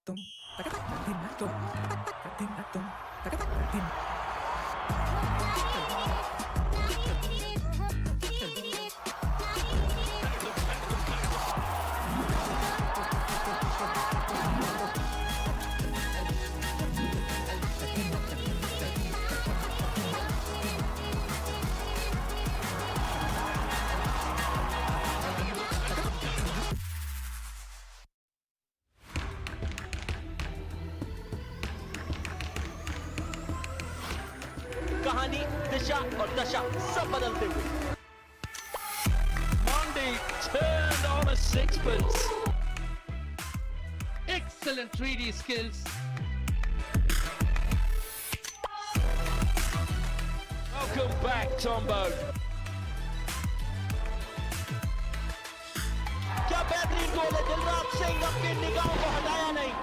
tum, takatak, tina, tum, takatak, tina, tum, takatak, tina. कहानी दिशा और दशा सब बदलते हुए Monday turned on a sixpence. Excellent 3D skills. Welcome back, Tombo. क्या बेहतरीन गोल है दिलराज सिंह अपनी निगाहों को हटाया नहीं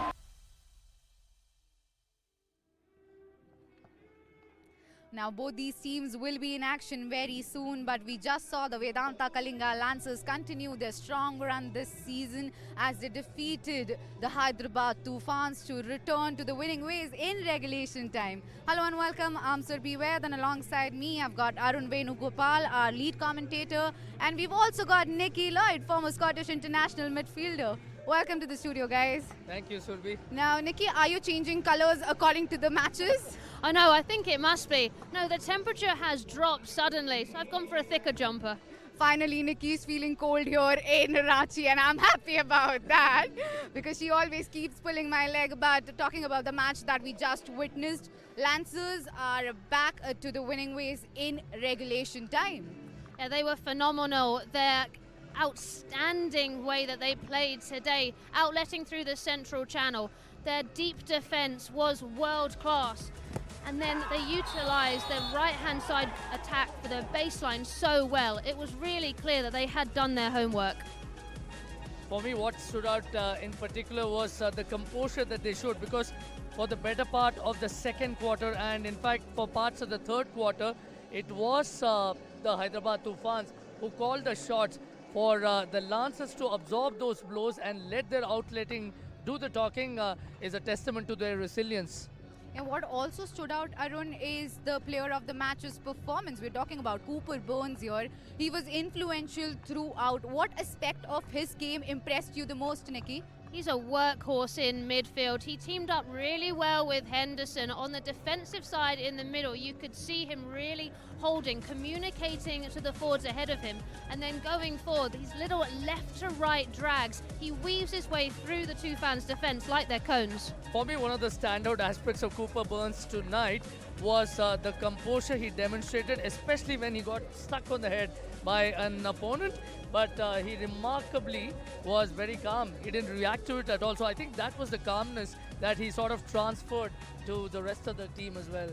Now both these teams will be in action very soon, but we just saw the Vedanta Kalinga Lancers continue their strong run this season as they defeated the Hyderabad Tufans to return to the winning ways in regulation time. Hello and welcome, I'm Surbi Vaid, and alongside me I've got Arun Venugopal, our lead commentator, and we've also got Nicky Lloyd, former Scottish international midfielder. Welcome to the studio, guys. Thank you, Surbi. Now, Nikki, are you changing colors according to the matches? Oh no, I think it must be. No, the temperature has dropped suddenly, so I've gone for a thicker jumper. Finally, Nikki's feeling cold here in Ranchi, and I'm happy about that because she always keeps pulling my leg. But talking about the match that we just witnessed, Lancers are back to the winning ways in regulation time. Yeah, they were phenomenal. Their outstanding way that they played today, outletting through the central channel. Their deep defence was world class. And then they utilised their right-hand side attack for their baseline so well. It was really clear that they had done their homework. For me, what stood out in particular was the composure that they showed, because for the better part of the second quarter and in fact for parts of the third quarter, it was the Hyderabad Tufans who called the shots. For the Lancers to absorb those blows and let their outletting do the talking is a testament to their resilience. And what also stood out, Arun, is the player of the match's performance. We're talking about Cooper Burns here. He was influential throughout. What aspect of his game impressed you the most, Nikki? He's a workhorse in midfield. He teamed up really well with Henderson. On the defensive side in the middle, you could see him really holding, communicating to the forwards ahead of him. And then going forward, these little left to right drags, he weaves his way through the Tufans' defence like they're cones. For me, one of the standout aspects of Cooper Burns tonight was the composure he demonstrated, especially when he got stuck on the head by an opponent. But he remarkably was very calm. He didn't react to it at all. So I think that was the calmness that he sort of transferred to the rest of the team as well.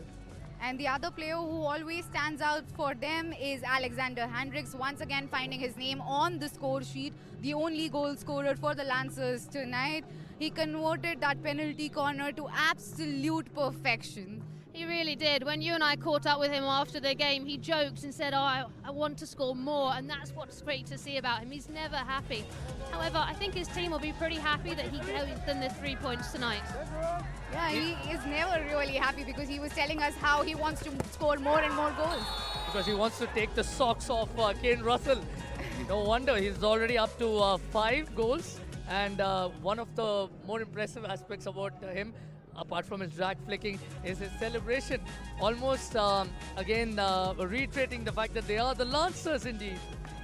And the other player who always stands out for them is Alexander Hendricks, once again finding his name on the score sheet, the only goal scorer for the Lancers tonight. He converted that penalty corner to absolute perfection. He really did. When you and I caught up with him after the game, he joked and said, I want to score more, and that's what's great to see about him. He's never happy. However, I think his team will be pretty happy that he gave them the 3 points tonight. Yeah, he is never really happy because he was telling us how he wants to score more and more goals. Because he wants to take the socks off Kane Russell. No wonder he's already up to 5 goals. And one of the more impressive aspects about him, apart from his drag flicking, is his celebration. Almost, again, reiterating the fact that they are the Lancers indeed.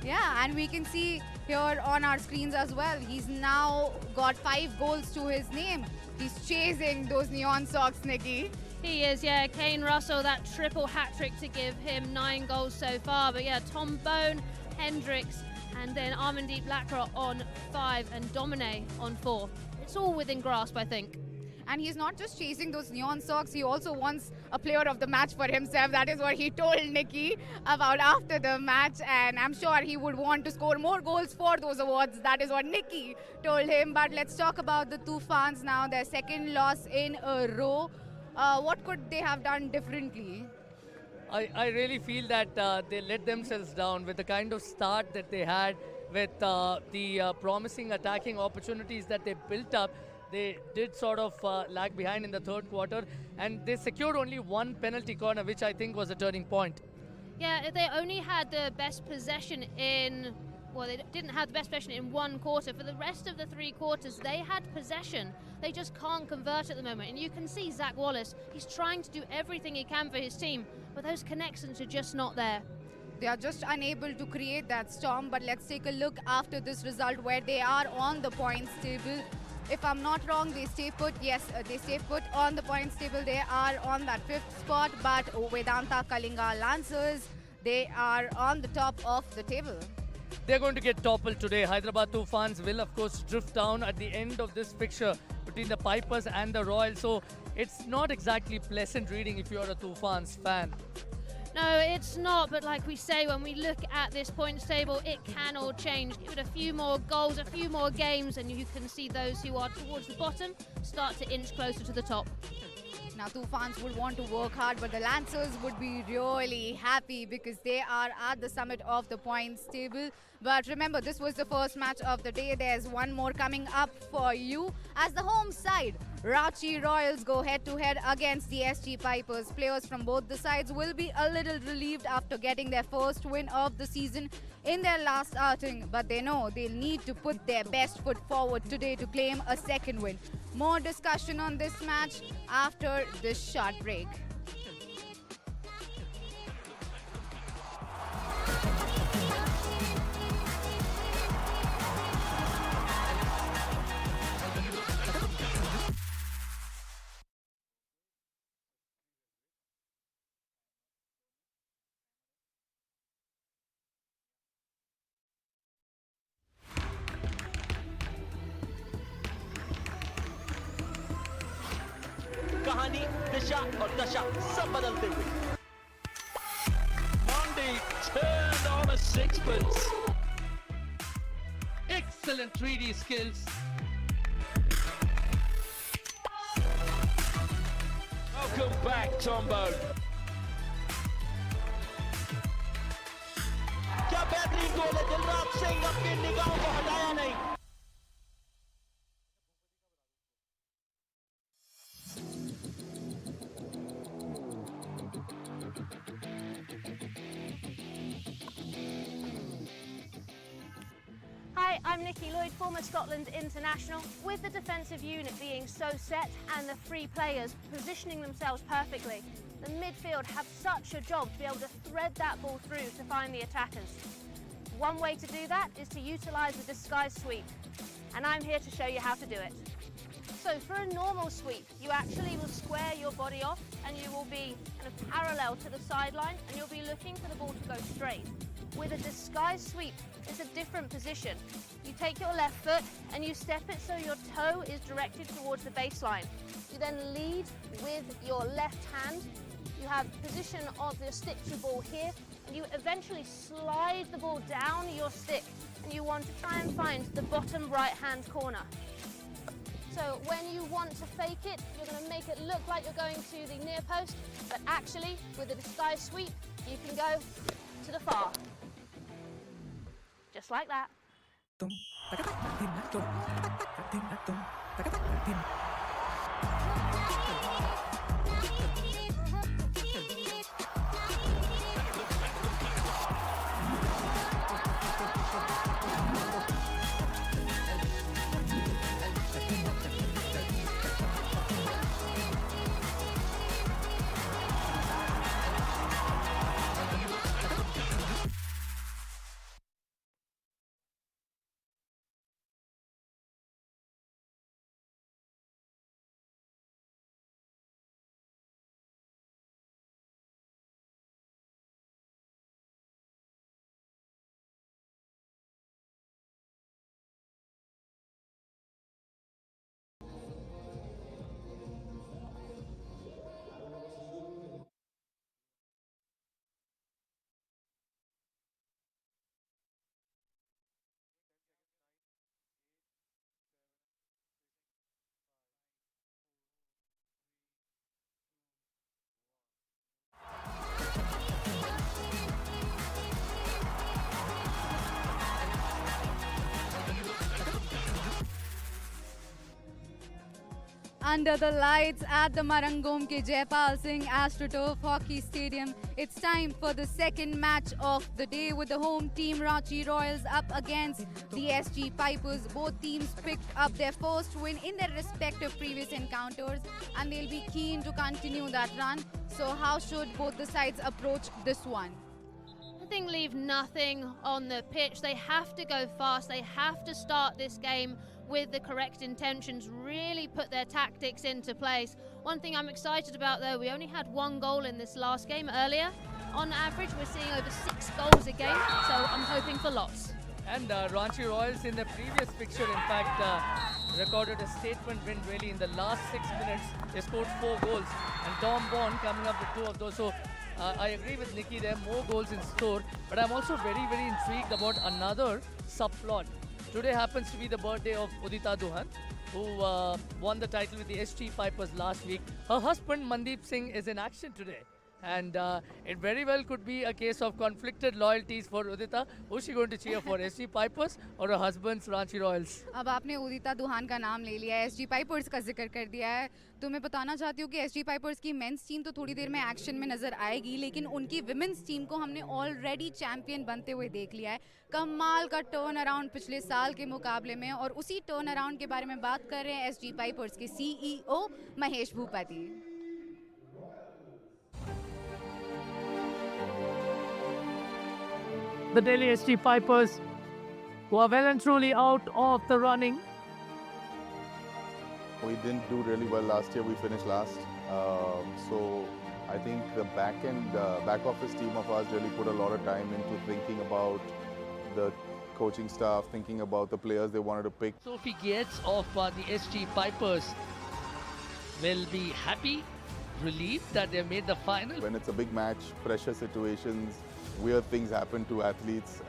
Yeah, and we can see here on our screens as well, he's now got 5 goals to his name. He's chasing those neon socks, Nikki. He is, yeah. Kane Russell, that triple hat-trick to give him 9 goals so far. But yeah, Tom Bone, Hendricks, and then Armandeep Lakra on 5 and Domine on 4. It's all within grasp, I think. And he's not just chasing those neon socks, he also wants a player of the match for himself. That is what he told Nikki about after the match, and I'm sure he would want to score more goals for those awards. That is what Nikki told him. But let's talk about the Tufans now, their second loss in a row. What could they have done differently? I really feel that they let themselves down with the kind of start that they had, with the promising attacking opportunities that they built up. they did sort of lag behind in the third quarter, and they secured only one penalty corner, which I think was a turning point. Yeah, they only had the best possession in. Well, they didn't have the best possession in one quarter. For the rest of the 3 quarters, they had possession. They just can't convert at the moment. And you can see Zach Wallace, he's trying to do everything he can for his team, but those connections are just not there. They are just unable to create that storm. But let's take a look after this result where they are on the points table. If I'm not wrong, they stay put. Yes, they stay put on the points table. They are on that 5th spot. But Vedanta Kalinga Lancers, they are on the top of the table. They're going to get toppled today. Hyderabad Tufans will, of course, drift down at the end of this fixture between the Pipers and the Royals. So it's not exactly pleasant reading if you're a Tufans fan. No, it's not, but like we say, when we look at this points table, it can all change. Give it a few more goals, a few more games, and you can see those who are towards the bottom start to inch closer to the top. Now, Tufans would want to work hard, but the Lancers would be really happy because they are at the summit of the points table. But remember, this was the first match of the day. There's one more coming up for you. As the home side, Ranchi Royals go head-to-head against the SG Pipers. Players from both the sides will be a little relieved after getting their first win of the season in their last outing. But they know they'll need to put their best foot forward today to claim a second win. More discussion on this match after this short break. कहानी दिशा और दशा सब बदलते हुए Monday turned on a sixpence. Excellent 3D skills. Welcome back, Tombo. क्या बेहतरीन गोल है दिलराज सिंह अपनी निगाहों को हटाया नहीं Hi, I'm Nikki Lloyd, former Scotland international. With the defensive unit being so set and the 3 players positioning themselves perfectly, the midfield have such a job to be able to thread that ball through to find the attackers. One way to do that is to utilise the disguise sweep, and I'm here to show you how to do it. So for a normal sweep, you actually will square your body off and you will be kind of parallel to the sideline and you'll be looking for the ball to go straight. With a disguise sweep, it's a different position. You take your left foot and you step it so your toe is directed towards the baseline. You then lead with your left hand. You have position of your stick to ball here, and you eventually slide the ball down your stick, and you want to try and find the bottom right-hand corner. So when you want to fake it, you're going to make it look like you're going to the near post, but actually, with a disguise sweep, you can go to the far. Just like that. Tum, taka taka tin na tum, taka tin na tum, taka taka tin. under the lights at the Marangom ke Jaipal Singh AstroTurf Hockey Stadium. It's time for the second match of the day with the home team Ranchi Royals up against the SG Pipers. Both teams picked up their first win in their respective previous encounters and they'll be keen to continue that run. So how should both the sides approach this one? I think leave nothing on the pitch. They have to go fast. They have to start this game with the correct intentions, really put their tactics into place. One thing I'm excited about though, we only had one goal in this last game earlier. On average, we're seeing over 6 goals a game, so I'm hoping for lots. And Ranchi Royals in the previous fixture, in fact, recorded a statement win really in the last 6 minutes. They scored 4 goals and Tom Bond coming up with 2 of those. So I agree with Nikki, there are more goals in store, but I'm also very, very intrigued about another subplot. Today happens to be the birthday of Udita Duhan, who won the title with the SG Pipers last week. Her husband Mandeep Singh is in action today. And it very well could be a case of conflicted loyalties for Udita. Who's she going to cheer for, SG Pipers or her husband's Ranchi Royals? अब आपने उदिता दुहान का नाम ले लिया है, SG pipers का जिक्र कर दिया है, तो मैं बताना चाहती हूँ कि एसजी पाइपर्स की मेंस टीम तो थोड़ी देर में एक्शन में नजर आएगी, लेकिन उनकी विमेंस टीम को हमने ऑलरेडी चैंपियन बनते हुए देख लिया है. कमाल का टर्न अराउंड पिछले साल के मुकाबले में, और उसी टर्न अराउंड के बारे में बात कर रहे हैं एसजी पाइपर्स के CEO Mahesh Bhupathi. The Delhi SG Pipers, who are well and truly out of the running. We didn't do really well last year. We finished last. So I think the back office team of ours really put a lot of time into thinking about the coaching staff, thinking about the players they wanted to pick. Sophie Gates of the SG Pipers will be happy, relieved that they made the final. When it's a big match, pressure situations, weird things happen to athletes.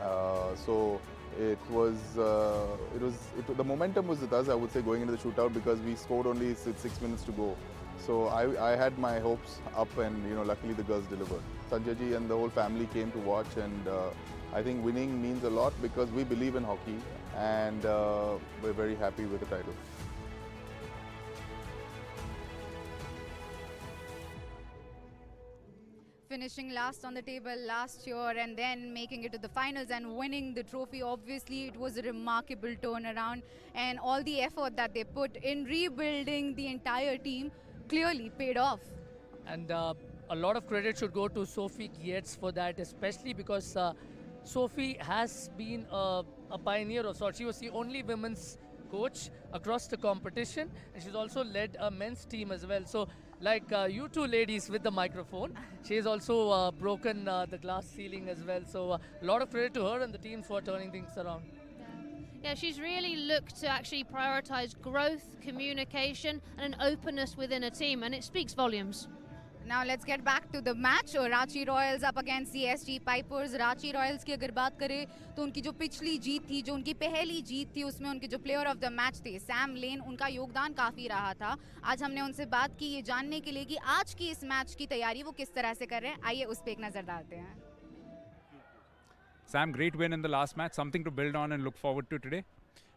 So the momentum was with us, I would say, going into the shootout, because we scored only 6 minutes to go. So I had my hopes up, and luckily the girls delivered. Sanjay ji and the whole family came to watch, and I think winning means a lot because we believe in hockey, and we're very happy with the title. Finishing last on the table last year and then making it to the finals and winning the trophy. Obviously, it was a remarkable turnaround, and all the effort that they put in rebuilding the entire team clearly paid off. And a lot of credit should go to Sophie Gates for that, especially because Sophie has been a pioneer of sorts. She was the only women's coach across the competition, and she's also led a men's team as well. So like you two ladies with the microphone, she has also broken the glass ceiling as well. So a lot of credit to her and the teams for turning things around. Yeah, she's really looked to actually prioritise growth, communication and an openness within a team, and it speaks volumes. Now let's get back to the match. Ranchi Royals up against the SG Pipers. Ranchi Royals की अगर बात करें तो उनकी जो पिछली जीत थी, जो उनकी पहली जीत थी, उसमें उनके जो प्लेयर ऑफ द मैच थे सैम लेन, उनका योगदान काफ़ी रहा था. आज हमने उनसे बात की ये जानने के लिए कि आज की इस मैच की तैयारी वो किस तरह से कर रहे हैं. आइए उस पर एक नज़र डालते हैं. Sam, great win in the last match. Something to build on and look forward to today.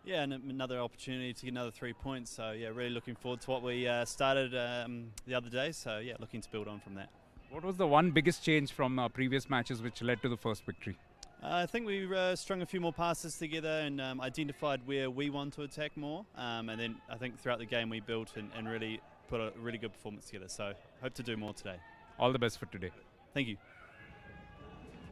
Yeah, and another opportunity to get another 3 points. So yeah, really looking forward to what we started the other day. So yeah, looking to build on from that. What was the one biggest change from previous matches which led to the first victory? I think we strung a few more passes together and identified where we want to attack more. And then I think throughout the game we built and really put a really good performance together. So hope to do more today. All the best for today. Thank you.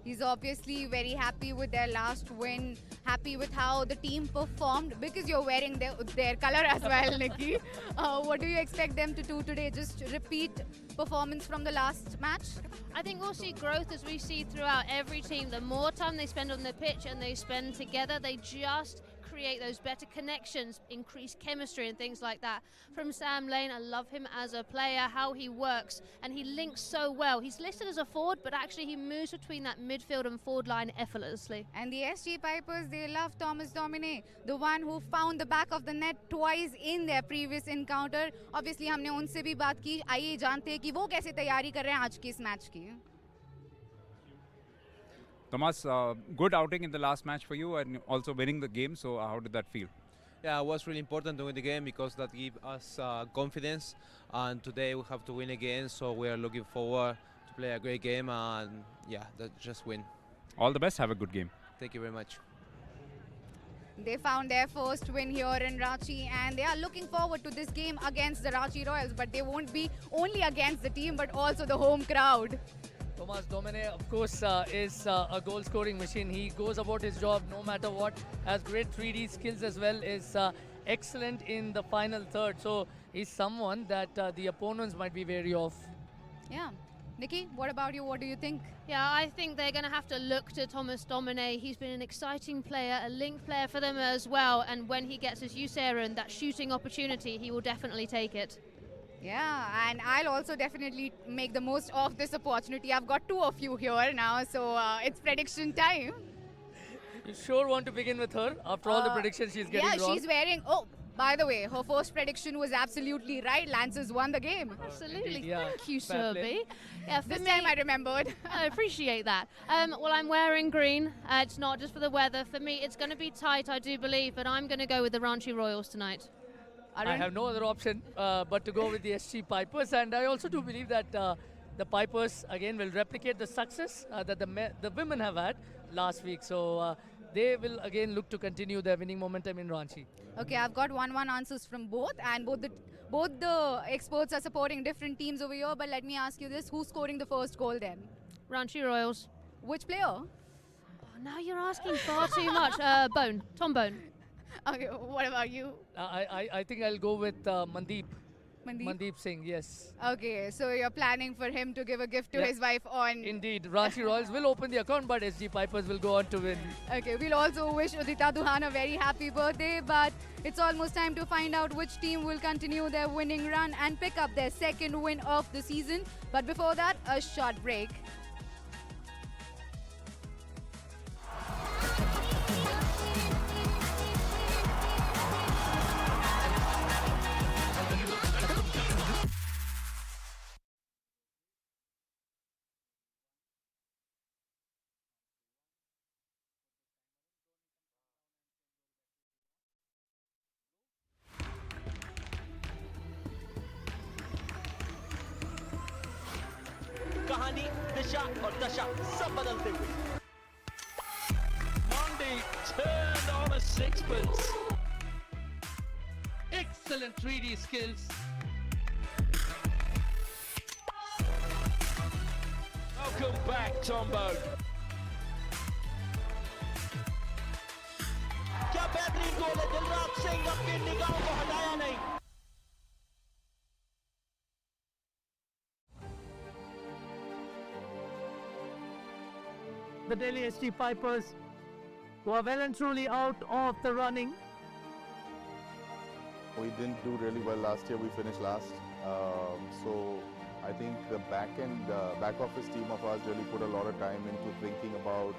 He's obviously very happy with their last win, happy with how the team performed, because you're wearing their color as well, Nikki. What do you expect them to do today? Just repeat performance from the last match? I think we'll see growth as we see throughout every team. The more time they spend on the pitch and they spend together, they just create those better connections, increase chemistry and things like that. From Sam Lane, I love him as a player, how he works, and he links so well. He's listed as a forward, but actually he moves between that midfield and forward line effortlessly. And the SG Pipers, they love Thomas Domine, the one who found the back of the net twice in their previous encounter. Obviously, हमने उनसे भी बात की. आइए जानते हैं कि वो कैसे तैयारी कर रहे हैं आज की इस मैच की. Thomas, good outing in the last match for you and also winning the game. So how did that feel? Yeah, it was really important to win the game because that gives us confidence. And today we have to win again, so we are looking forward to play a great game and just win. All the best. Have a good game. Thank you very much. They found their first win here in Ranchi and they are looking forward to this game against the Ranchi Royals, but they won't be only against the team but also the home crowd. Thomas Domene, of course, is a goal-scoring machine. He goes about his job no matter what. Has great 3D skills as well. Is excellent in the final third. So he's someone that the opponents might be wary of. Yeah. Nikki, what about you? What do you think? Yeah, I think they're going to have to look to Thomas Domine. He's been an exciting player, a link player for them as well. And when he gets, as you say, Aaron, that shooting opportunity, he will definitely take it. Yeah, and I'll also definitely make the most of this opportunity. I've got two of you here now, so it's prediction time. You sure want to begin with her after all the predictions she's getting wrong? Yeah, she's wearing... Oh, by the way, her first prediction was absolutely right. Lancers won the game. Absolutely. Indeed, yeah. Thank you, Fair play. Surby. Yeah, for This me, time I remembered. I appreciate that. Well, I'm wearing green. It's not just for the weather. For me, it's going to be tight, I do believe, but I'm going to go with the Ranchi Royals tonight. I have no other option but to go with the SG Pipers, and I also do believe that the Pipers again will replicate the success that the women have had last week. So they will again look to continue their winning momentum in Ranchi. Okay, I've got 1-1 answers from both, and both the experts are supporting different teams over here. But let me ask you this: who's scoring the first goal then? Ranchi Royals. Which player? Oh, now you're asking far too much. Tom Bone. Okay, what about you? I think I'll go with Mandeep. Mandeep? Mandeep Singh, yes. Okay, so you're planning for him to give a gift to Yeah. his wife on... Indeed, Ranchi Royals will open the account, but SG Pipers will go on to win. Okay, we'll also wish Udita Duhan a very happy birthday, but it's almost time to find out which team will continue their winning run and pick up their second win of the season. But before that, a short break. कहानी दिशा और दशा सब बदलते हुए Monday turned on a sixpence. Excellent 3D skills. Welcome back, Tombo. क्या बेहतरीन गोल है दिलराज सिंह अपनी निगाहों को हटाया नहीं The Delhi SG Pipers, who are well and truly out of the running. We didn't do really well last year. We finished last. So I think the back office team of ours really put a lot of time into thinking about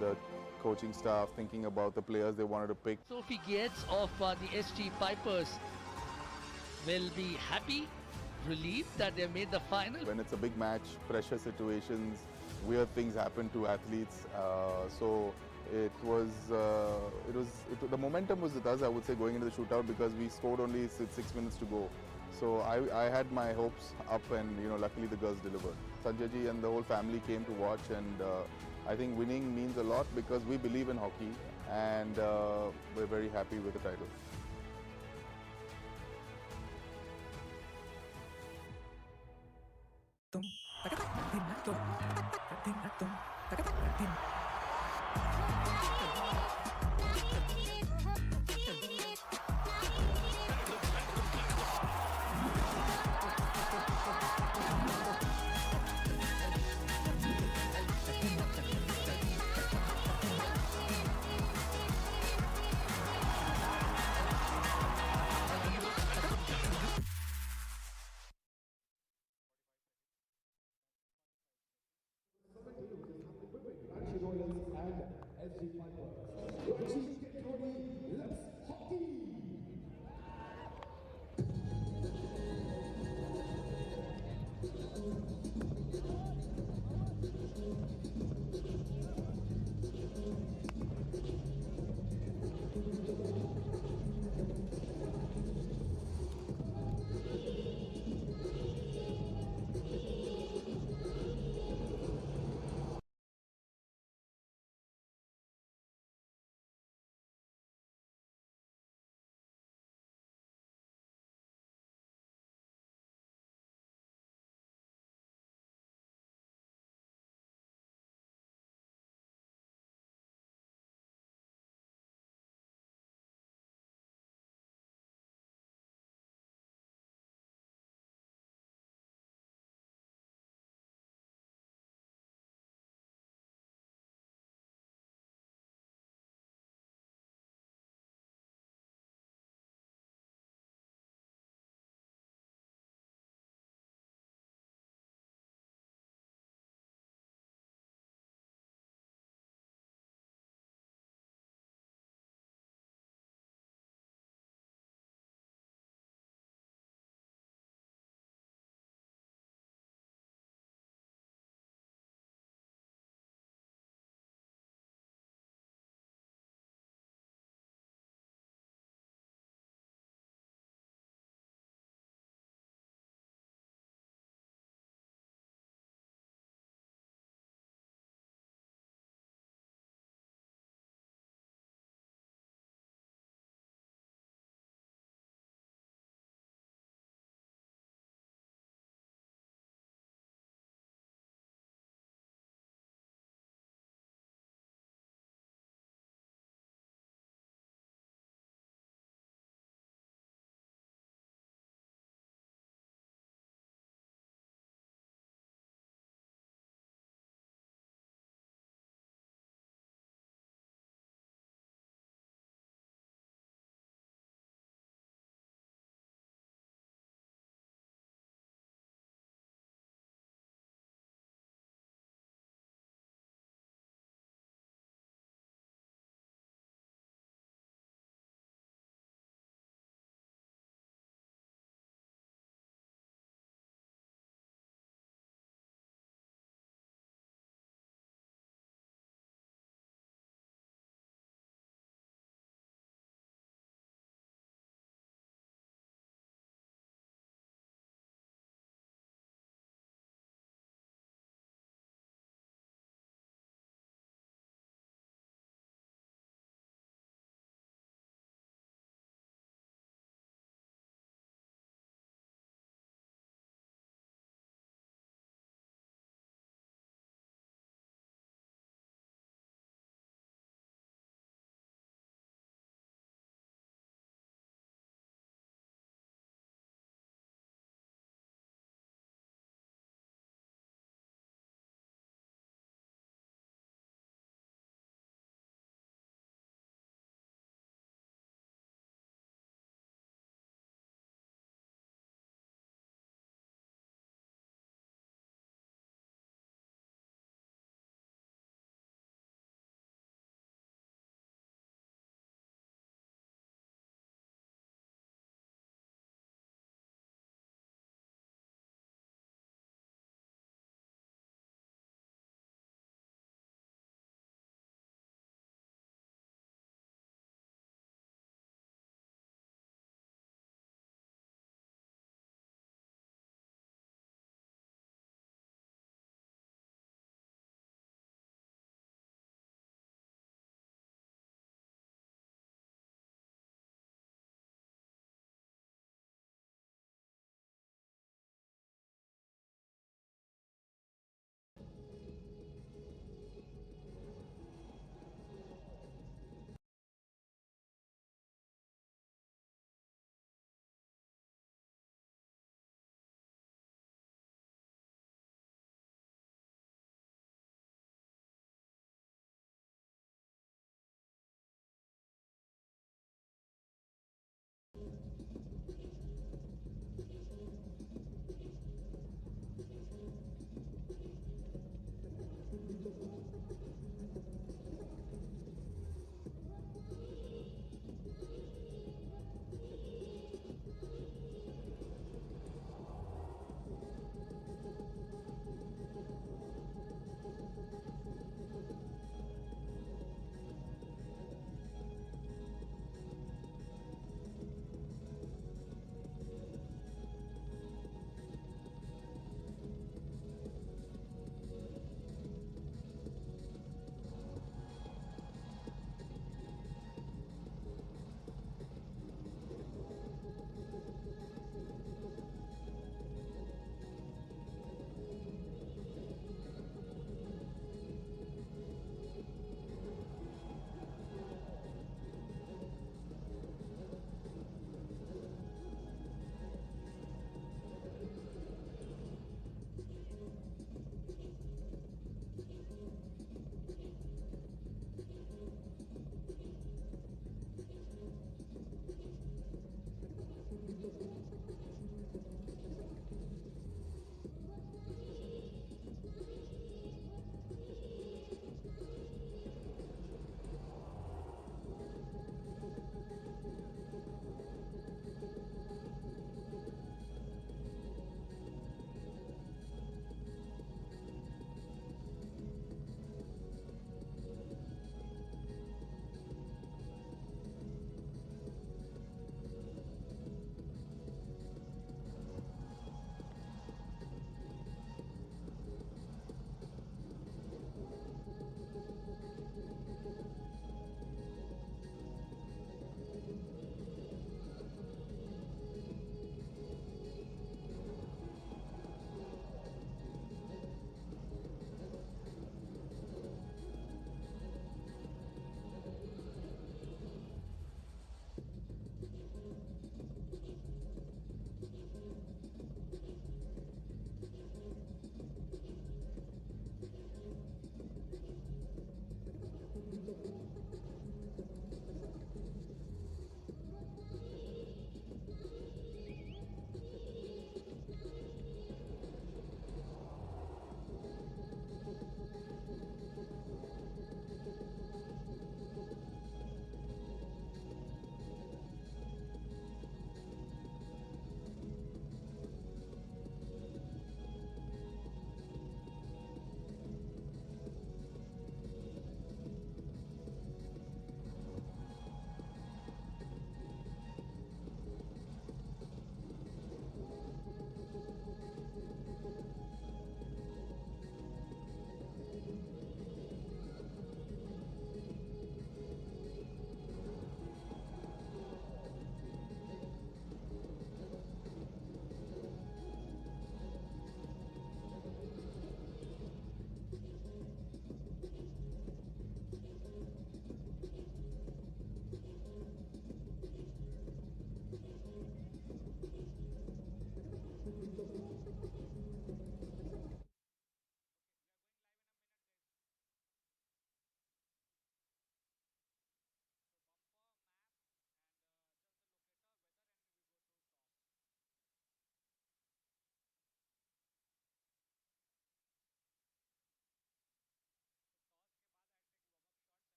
the coaching staff, thinking about the players they wanted to pick. Sophie Gates of the SG Pipers will be happy, relieved that they made the final. When it's a big match, pressure situations, weird things happen to athletes. So the momentum was with us, I would say, going into the shootout because we scored only 6 minutes to go. So I had my hopes up, and luckily the girls delivered. Sanjay ji and the whole family came to watch, and I think winning means a lot because we believe in hockey, and we're very happy with the title.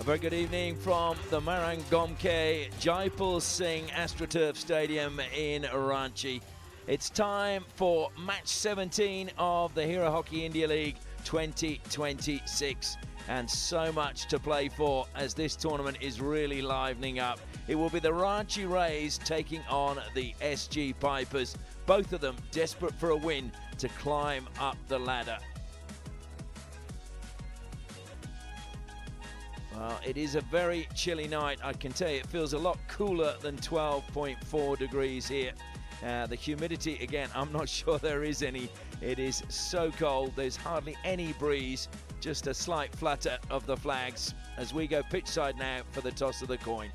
A very good evening from the Marangomke Jaipal Singh AstroTurf Stadium in Ranchi. It's time for match 17 of the Hero Hockey India League 2026, and so much to play for as this tournament is really livening up. It will be the Ranchi Rays taking on the SG Pipers, both of them desperate for a win to climb up the ladder. Well, it is a very chilly night, I can tell you. It feels a lot cooler than 12.4 degrees here. The humidity, again, I'm not sure there is any. It is so cold, there's hardly any breeze, just a slight flutter of the flags as we go pitch side now for the toss of the coin.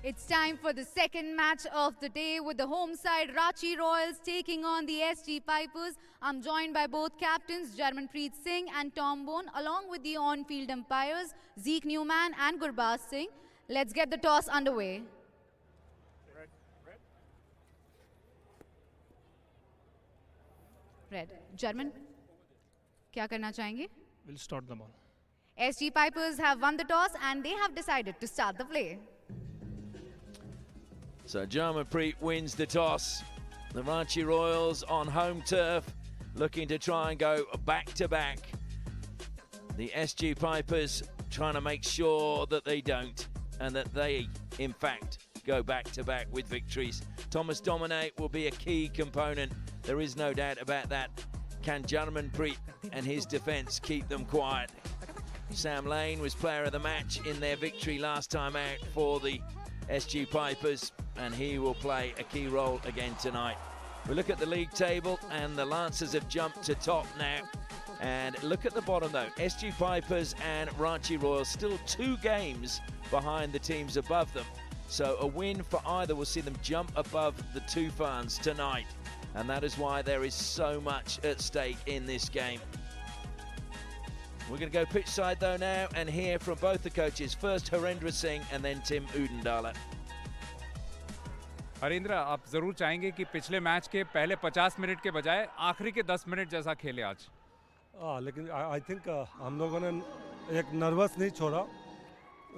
It's time for the second match of the day with the home side Ranchi Royals taking on the SG Pipers. I'm joined by both captains Jarmanpreet Singh and Tom Bone, along with the on-field umpires Zeke Newman and Gurbaz Singh. Let's get the toss underway. Red. Jarman, क्या करना चाहेंगे? We'll start the ball. SG Pipers have won the toss and they have decided to start the play. So Jarmanpreet wins the toss. The Ranchi Royals on home turf looking to try and go back-to-back. The SG Pipers trying to make sure that they don't and that they, in fact, go back-to-back with victories. Thomas Domine will be a key component. There is no doubt about that. Can Jarmanpreet and his defence keep them quiet? Sam Lane was player of the match in their victory last time out for the SG Pipers, and he will play a key role again tonight. We look at the league table and the Lancers have jumped to top now. And look at the bottom though, SG Pipers and Ranchi Royals still 2 games behind the teams above them. So a win for either will see them jump above the Tufans tonight. And that is why there is so much at stake in this game. We're going to go pitch side though now and hear from both the coaches. First Harendra Singh and then Tim Udendala. Harindra, आप जरूर चाहेंगे कि पिछले match के पहले 50 minute के बजाय आखिरी के 10 मिनट जैसा खेले आज। लेकिन आई थिंक हम लोगों ने एक नर्वस नहीं छोड़ा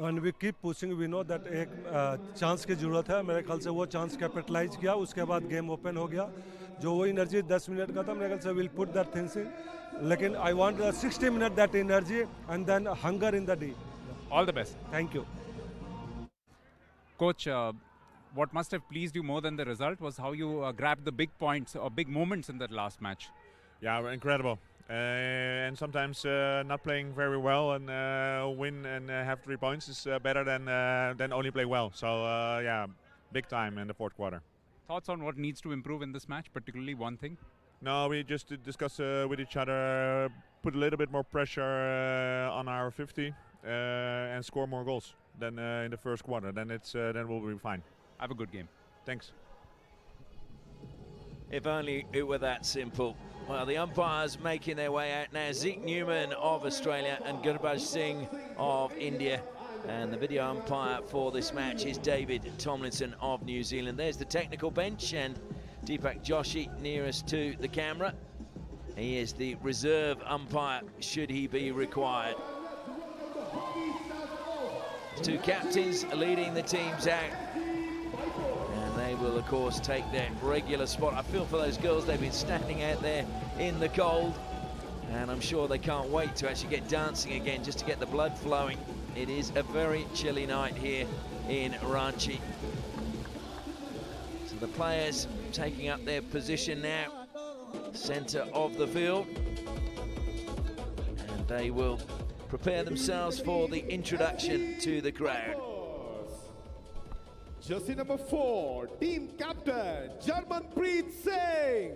and we keep pushing. We know that एक चांस की ज़रूरत है. मेरे ख्याल से वो चांस कैपिटलाइज किया, उसके बाद गेम ओपन हो गया. जो वो एनर्जी 10 मिनट का था, मेरे ख्याल से will put that things in. लेकिन I want 60 minute that energy and then hunger in the day. All the best. Thank you. Coach, what must have pleased you more than the result was how you grabbed the big points or big moments in that last match. Yeah, incredible. And sometimes not playing very well and win and have 3 points is better than only play well. So yeah, big time in the fourth quarter. Thoughts on what needs to improve in this match, particularly one thing? No, we just discuss with each other, put a little bit more pressure on our 50 and score more goals than in the first quarter. Then we'll be fine. Have a good game. Thanks. If only it were that simple. Well, the umpires making their way out now. Zeke Newman of Australia and Gurbaz Singh of India. And the video umpire for this match is David Tomlinson of New Zealand. There's the technical bench and Deepak Joshi nearest to the camera. He is the reserve umpire should he be required. 2 captains leading the teams out. They will, of course, take their regular spot. I feel for those girls. They've been standing out there in the cold, and I'm sure they can't wait to actually get dancing again, just to get the blood flowing. It is a very chilly night here in Ranchi. So the players taking up their position now, centre of the field, and they will prepare themselves for the introduction to the crowd. Jersey number 4, team captain Jarmanpreet Singh.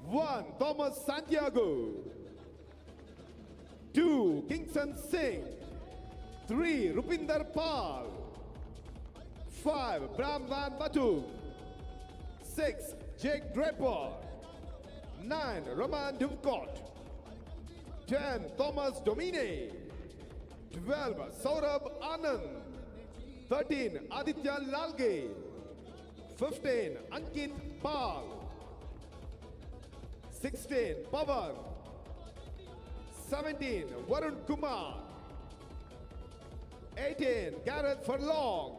1, Thomas Santiago. 2, Kingston Singh. 3, Rupinder Pal. 5, Bram Van Batum. 6, Jake Draper. 9, Roman Duvcott. 10, Thomas Domine. 12, Saurabh Anand. 13, Aditya Lalge. 15, Ankit Pal. 16, Pavan. 17, Varun Kumar. 18, Gareth Furlong.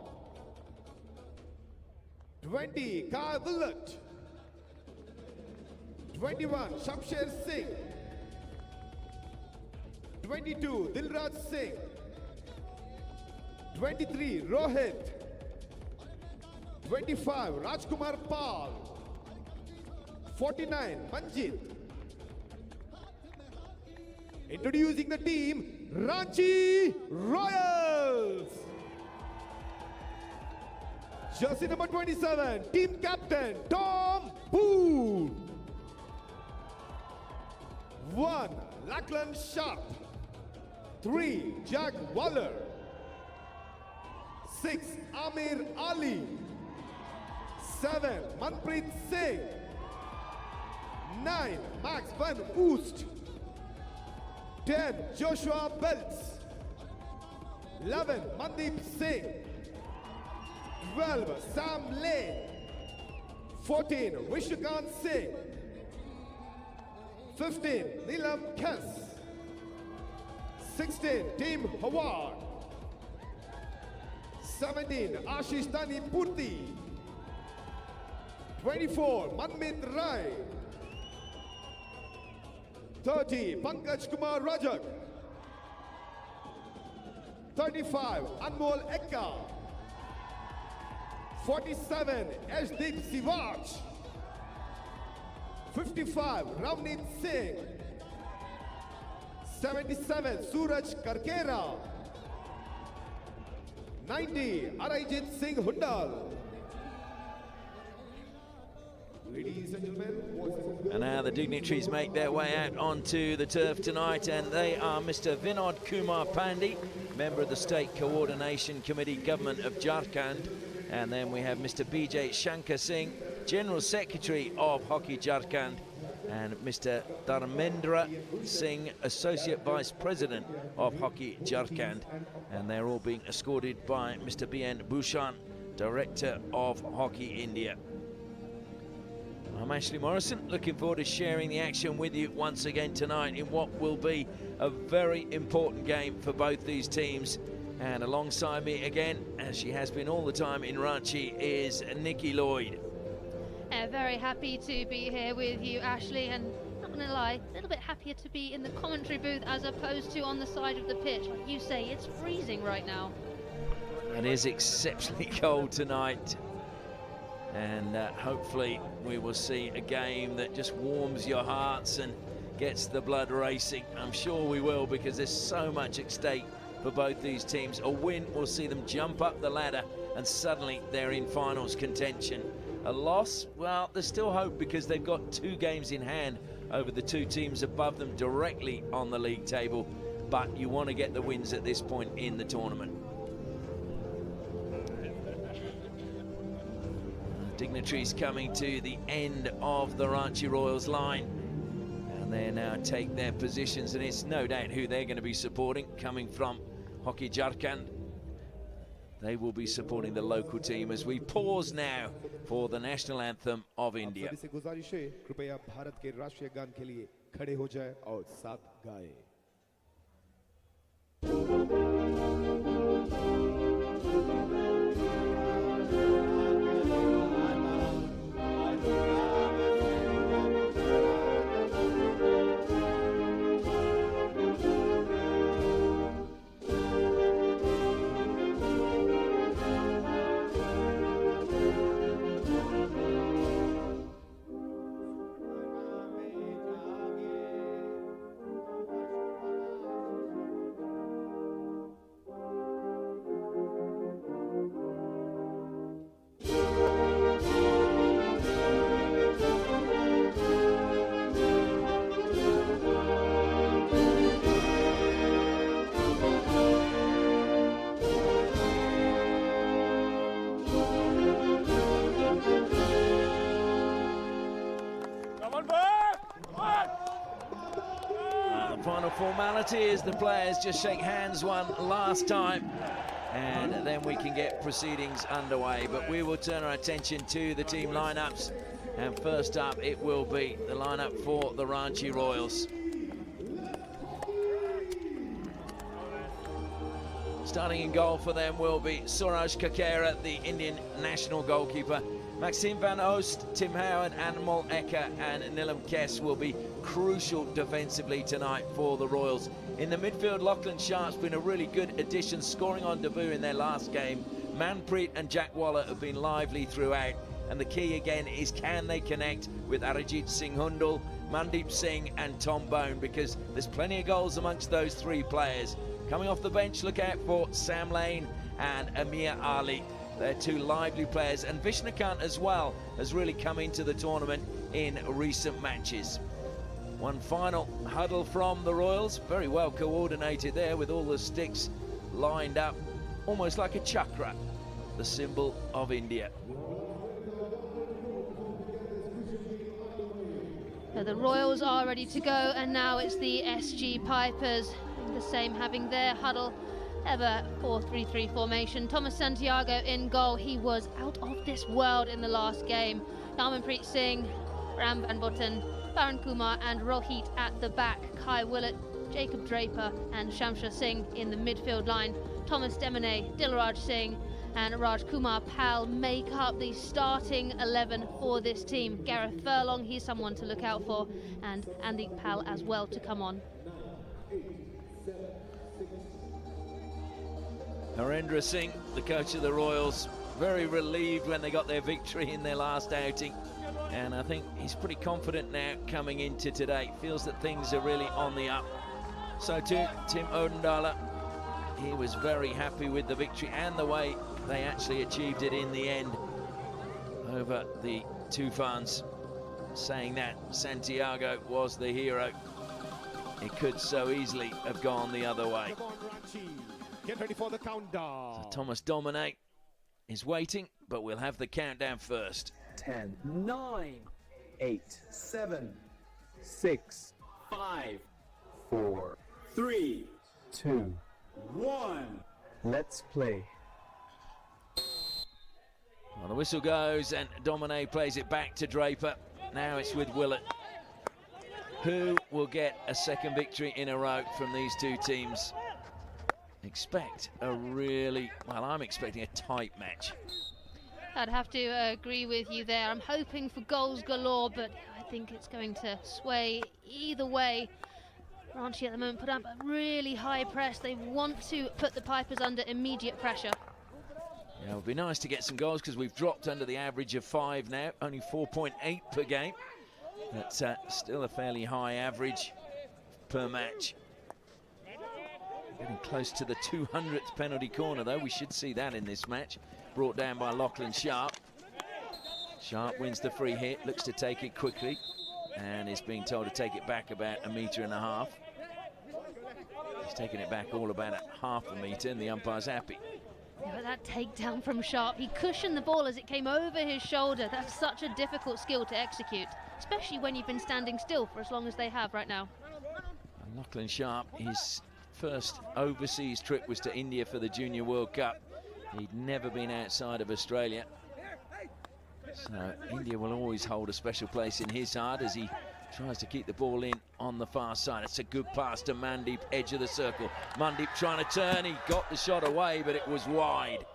20, Kai Willett. 21, Shamsher Singh. 22, Dilraj Singh. 23, Rohit. 25, Rajkumar Pal. 49, Manjit. Introducing the team, Ranchi Royals. Jersey number 27, team captain, Tom Poole. 1, Lachlan Sharp. 3, Jack Waller. 6, Amir Ali. 7, Manpreet Singh. 9, Max Van Oost. 10, Joshua Belts. 11, Mandeep Singh. 12, Sam Lane. 14, Vishukant Singh. 15, Neelam Kess. 16, Team Howard. 17, Ashish Tani Purti. 24, Manmit Rai. 30, Pankaj Kumar Rajak. 35, Anmol Ekka. 47, Ashdeep Sivaj. 55, Ravneet Singh. 77, Suraj Karkera. 90, Arajit Singh Hundal. Ladies and gentlemen, And now the dignitaries make their way out onto the turf tonight, and they are Mr. Vinod Kumar Pandey, member of the State Coordination Committee, Government of Jharkhand. And then we have Mr. Bijay Shankar Singh, General Secretary of Hockey Jharkhand, and Mr. Dharmendra Singh, Associate Vice President of Hockey Jharkhand. And they're all being escorted by Mr. B.N. Bhushan, Director of Hockey India. I'm Ashley Morrison, looking forward to sharing the action with you once again tonight in what will be a very important game for both these teams. And alongside me again, as she has been all the time in Ranchi, is Nikki Lloyd. Very happy to be here with you, Ashley, and not gonna lie, a little bit happier to be in the commentary booth as opposed to on the side of the pitch. Like you say, it's freezing right now. It is exceptionally cold tonight, and hopefully we will see a game that just warms your hearts and gets the blood racing. I'm sure we will, because there's so much at stake for both these teams. A win will see them jump up the ladder, and suddenly they're in finals contention. A loss, well, there's still hope, because they've got 2 games in hand over the 2 teams above them directly on the league table, but you want to get the wins at this point in the tournament. Dignitaries coming to the end of the Ranchi Royals line, and they now take their positions, and it's no doubt who they're going to be supporting. Coming from Hockey Jharkhand, they will be supporting the local team as we pause now for the national anthem of India. Final formality is the players just shake hands one last time, and then we can get proceedings underway. But we will turn our attention to the team lineups, and first up it will be the lineup for the Ranchi Royals. Starting in goal for them will be Suraj Kakera, the Indian national goalkeeper. Maxime Van Oost, Tim Howard, Anmol Eka and Nilam Kess will be crucial defensively tonight for the Royals. In the midfield, Lachlan Sharp's been a really good addition, scoring on debut in their last game. Manpreet and Jack Waller have been lively throughout. And the key again is, can they connect with Arijit Singh Hundal, Mandeep Singh and Tom Bone, because there's plenty of goals amongst those three players. Coming off the bench, look out for Sam Lane and Amir Ali. They're two lively players, and Vishnukant as well has really come into the tournament in recent matches. One final huddle from the Royals, very well coordinated there with all the sticks lined up, almost like a chakra, the symbol of India. So the Royals are ready to go, and now it's the SG Pipers, the same, having their huddle. Ever 4-3-3 formation. Thomas Santiago in goal. He was out of this world in the last game. Harmanpreet Singh, Ram Van Botten, Varun Kumar and Rohit at the back. Kai Willett, Jacob Draper and Shamshar Singh in the midfield line. Thomas Demonay, Dilraj Singh and Raj Kumar Pal make up the starting 11 for this team. Gareth Furlong, he's someone to look out for, and Andy Pal as well to come on. Narendra Singh, the coach of the Royals, very relieved when they got their victory in their last outing, and I think he's pretty confident now coming into today. Feels that things are really on the up. So too Tim Odendala, he was very happy with the victory and the way they actually achieved it in the end over the Tufans, saying that Santiago was the hero. It could so easily have gone the other way. Get ready for the countdown. So Thomas Dominic is waiting, but we'll have the countdown first. 10, 9, 8, 7, 6, 5, 4, 3, 2, 1. Let's play. Well, the whistle goes and Dominic plays it back to Draper. Now it's with Willett. Who will get a second victory in a row from these two teams? Expect a really, well, I'm expecting a tight match. I'd have to agree with you there. I'm hoping for goals galore, but I think it's going to sway either way. Ranchi at the moment put up a really high press. They want to put the Pipers under immediate pressure. Yeah, it would be nice to get some goals because we've dropped under the average of 5 now, only 4.8 per game. That's still a fairly high average per match. Getting close to the 200th penalty corner, though. We should see that in this match. Brought down by Lachlan Sharp. Sharp wins the free hit, looks to take it quickly, and is being told to take it back about 1.5 meters. He's taking it back all about a ½ meter, and the umpire's happy. Yeah, but that takedown from Sharp, he cushioned the ball as it came over his shoulder. That's such a difficult skill to execute, especially when you've been standing still for as long as they have right now. And Lachlan Sharp, his first overseas trip was to India for the Junior World Cup. He'd never been outside of Australia. So India will always hold a special place in his heart as he tries to keep the ball in on the far side. It's a good pass to Mandeep, edge of the circle. Mandeep trying to turn, he got the shot away, but it was wide.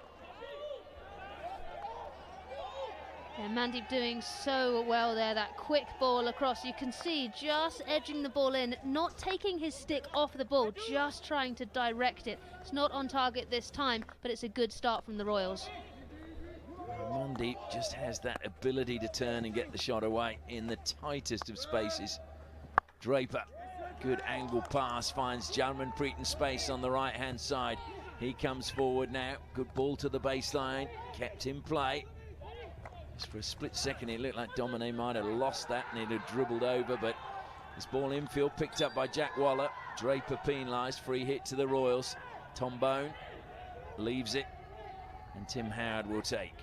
Yeah, Mandeep doing so well there, that quick ball across. You can see just edging the ball in, not taking his stick off the ball, just trying to direct it. It's not on target this time, but it's a good start from the Royals. Mandeep just has that ability to turn and get the shot away in the tightest of spaces. Draper, good angle pass, finds Jarmanpreet in space on the right-hand side. He comes forward now, good ball to the baseline, kept in play. Just for a split second, it looked like Dominic might have lost that and it had dribbled over, but this ball infield picked up by Jack Waller. Draper penalised, free hit to the Royals. Tom Bone leaves it, and Tim Howard will take.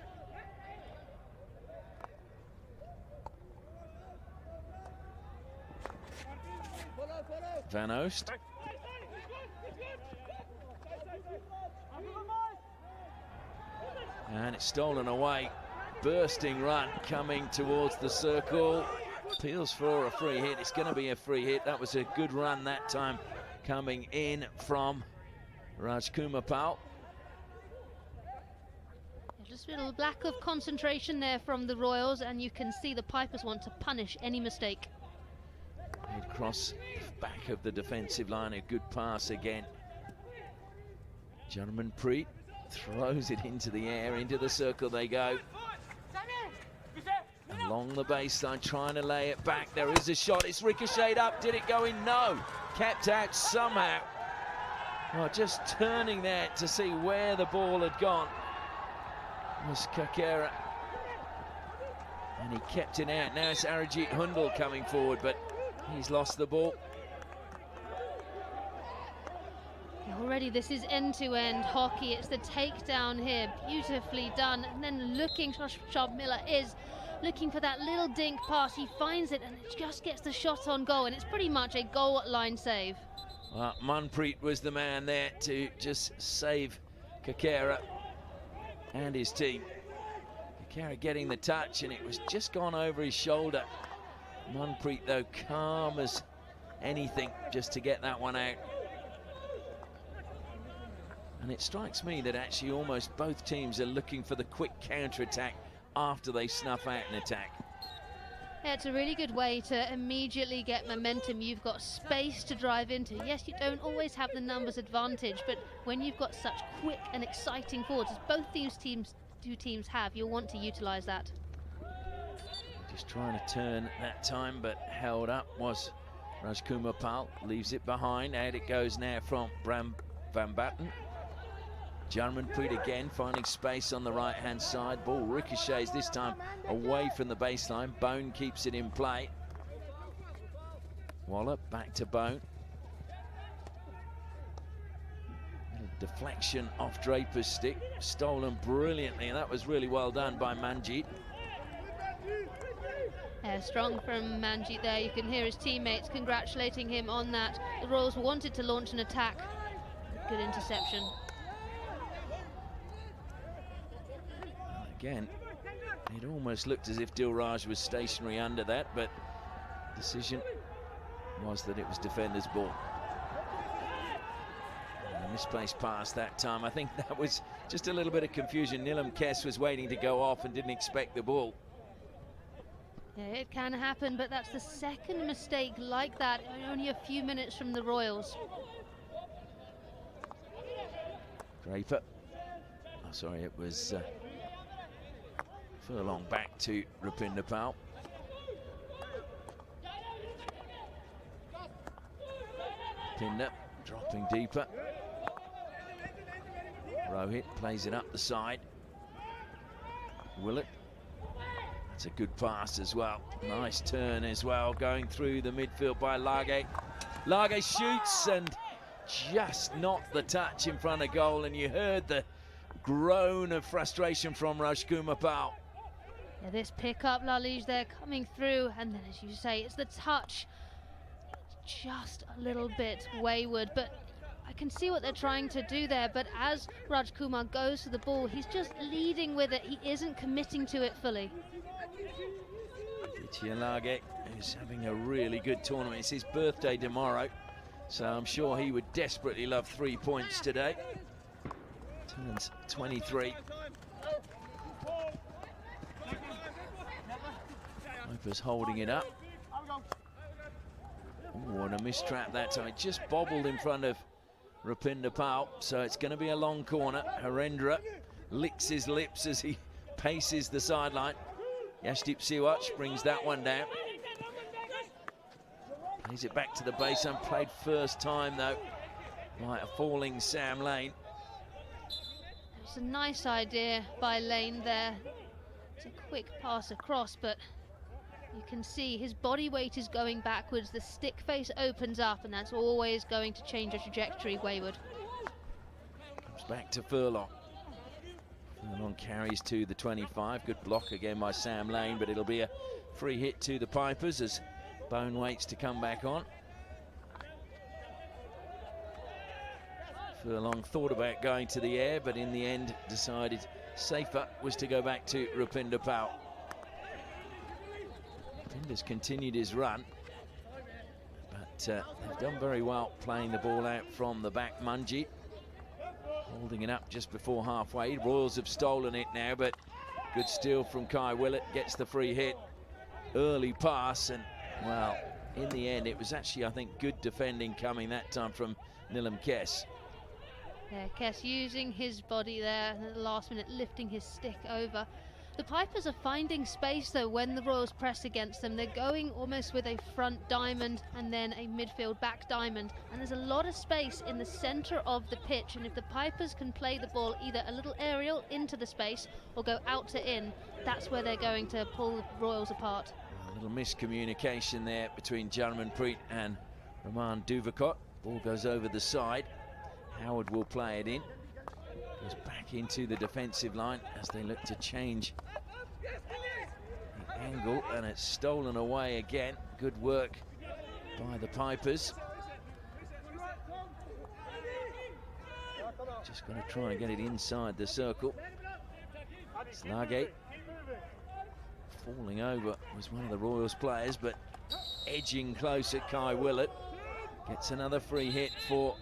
Van Oost. And it's stolen away. Bursting run coming towards the circle. Appeals for a free hit. It's going to be a free hit. That was a good run that time coming in from Rajkumar Pal. Just a little lack of concentration there from the Royals, and you can see the Pipers want to punish any mistake. Played across the back of the defensive line, a good pass again. Jarmanpreet throws it into the air, into the circle they go. Along the baseline, trying to lay it back. There is a shot, it's ricocheted up. Did it go in? No. Kept out somehow. Well, just turning there to see where the ball had gone was Kakera. And he kept it out. Now it's Arijit Hundal coming forward, but he's lost the ball. Already this is end-to-end hockey. It's the takedown here, beautifully done. And then looking, Shab Miller is looking for that little dink pass. He finds it and it just gets the shot on goal, and it's pretty much a goal line save. Well, Manpreet was the man there to just save Kakera and his team. Kakera getting the touch, and it was just gone over his shoulder. Manpreet, though, calm as anything just to get that one out. And it strikes me that actually almost both teams are looking for the quick counter-attack after they snuff out an attack. Yeah, it's a really good way to immediately get momentum. You've got space to drive into. Yes, you don't always have the numbers advantage, but when you've got such quick and exciting forwards, as both these two teams have, you'll want to utilize that. Just trying to turn that time, but held up was Rajkumar Pal. Leaves it behind. Out it goes now from Bram Van Batten. Jarmanpreet again finding space on the right-hand side. Ball ricochets this time away from the baseline. Bone keeps it in play. Waller back to Bone. Little deflection off Draper's stick. Stolen brilliantly, and that was really well done by Manjit. Strong from Manjit there. You can hear his teammates congratulating him on that. The Royals wanted to launch an attack. Good interception. Again, it almost looked as if Dilraj was stationary under that, but decision was that it was defender's ball. And a misplaced pass that time. I think that was just a little bit of confusion. Nilam Kes was waiting to go off and didn't expect the ball. Yeah, it can happen, but that's the second mistake like that, only a few minutes from the Royals. Draper. Oh, sorry, it was Furlong back to Rupinder Pal. Pinder dropping deeper. Rohit plays it up the side. Willett. That's a good pass as well. Nice turn as well, going through the midfield by Lage. Lage shoots and just not the touch in front of goal, and you heard the groan of frustration from Rajkumar Pal. Yeah, this pick-up, Lalij there coming through, and then as you say, it's the touch. Just a little bit wayward, but I can see what they're trying to do there, but as Rajkumar goes to the ball, he's just leading with it. He isn't committing to it fully. Ditya Lage, who's having a really good tournament. It's his birthday tomorrow, so I'm sure he would desperately love 3 points today. Turns 23. Pipers holding it up. Oh, and a mistrap that time. It just bobbled in front of Rupinder Pal, so it's going to be a long corner. Harendra licks his lips as he paces the sideline. Yashdeep Siwach brings that one down. Plays it back to the baseline. Played first time, though, by a falling Sam Lane. It's a nice idea by Lane there. It's a quick pass across, but you can see his body weight is going backwards. The stick face opens up, and that's always going to change a trajectory wayward. Comes back to Furlong. Furlong carries to the 25. Good block again by Sam Lane, but it'll be a free hit to the Pipers as Bone waits to come back on. Furlong thought about going to the air, but in the end decided safer was to go back to Rupinder Pal. Rupinder's continued his run, but they've done very well playing the ball out from the back. Manjit Holding it up just before halfway. Royals have stolen it now, but good steal from Kai Willett. Gets the free hit. Early pass, and, well, in the end, it was actually, I think, good defending coming that time from Nilam Kess. Yeah, Kess using his body there at the last minute, lifting his stick over. The Pipers are finding space though when the Royals press against them. They're going almost with a front diamond and then a midfield back diamond, and there's a lot of space in the centre of the pitch, and if the Pipers can play the ball either a little aerial into the space or go out to in, that's where they're going to pull the Royals apart. A little miscommunication there between Jarmanpreet and Raman Duvakot. Ball goes over the side. Howard will play it in. Goes back into the defensive line as they look to change the angle, and it's stolen away again. Good work by the Pipers. Just going to try and get it inside the circle. Slagate falling over was one of the Royals players, but edging closer. Kai Willett gets another free hit for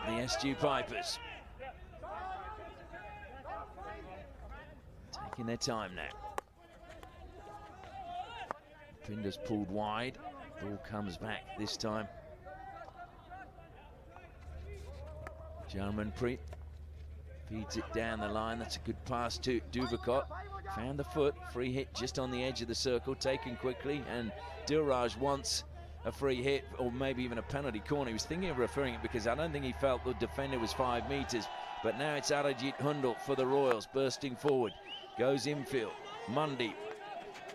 the SG Pipers. Taking their time now. Pinder's pulled wide. Ball comes back this time. Jarmanpreet feeds it down the line. That's a good pass to Duvakot. Found the foot. Free hit just on the edge of the circle. Taken quickly. And Dilraj wants a free hit or maybe even a penalty corner. He was thinking of referring it because I don't think he felt the defender was 5 meters. But now it's Arajit Hundal for the Royals, bursting forward. Goes infield. Mundy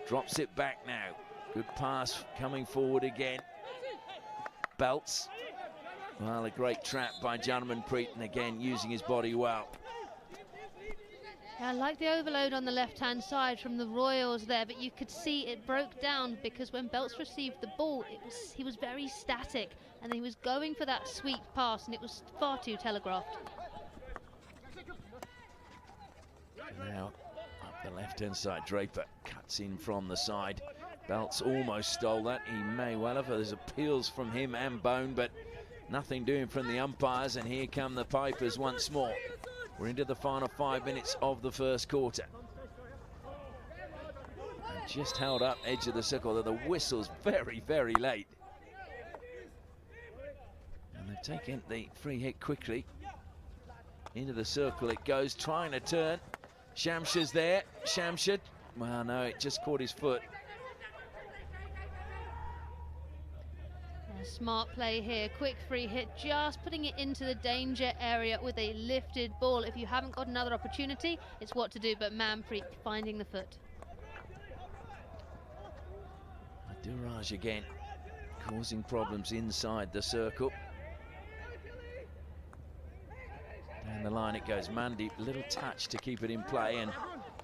drops it back now. Good pass coming forward again. Belts. Well, a great trap by Jarmanpreet, and again using his body well. Yeah, I like the overload on the left-hand side from the Royals there, but you could see it broke down because when Belts received the ball, he was very static, and he was going for that sweep pass, and it was far too telegraphed. Now up the left-hand side, Draper cuts in from the side. Belts almost stole that. He may well have. There's appeals from him and Bone, but nothing doing from the umpires, and here come the Pipers once more. We're into the final 5 minutes of the first quarter. And just held up edge of the circle, though the whistle's very, very late. And they've taken the free hit quickly. Into the circle it goes, trying to turn. Shamshad's there. Shamshad, well, no, it just caught his foot. Smart play here, quick free hit, just putting it into the danger area with a lifted ball. If you haven't got another opportunity, it's what to do, but Manpreet finding the foot. Duraj again, causing problems inside the circle. Down the line it goes, Mandeep, little touch to keep it in play, and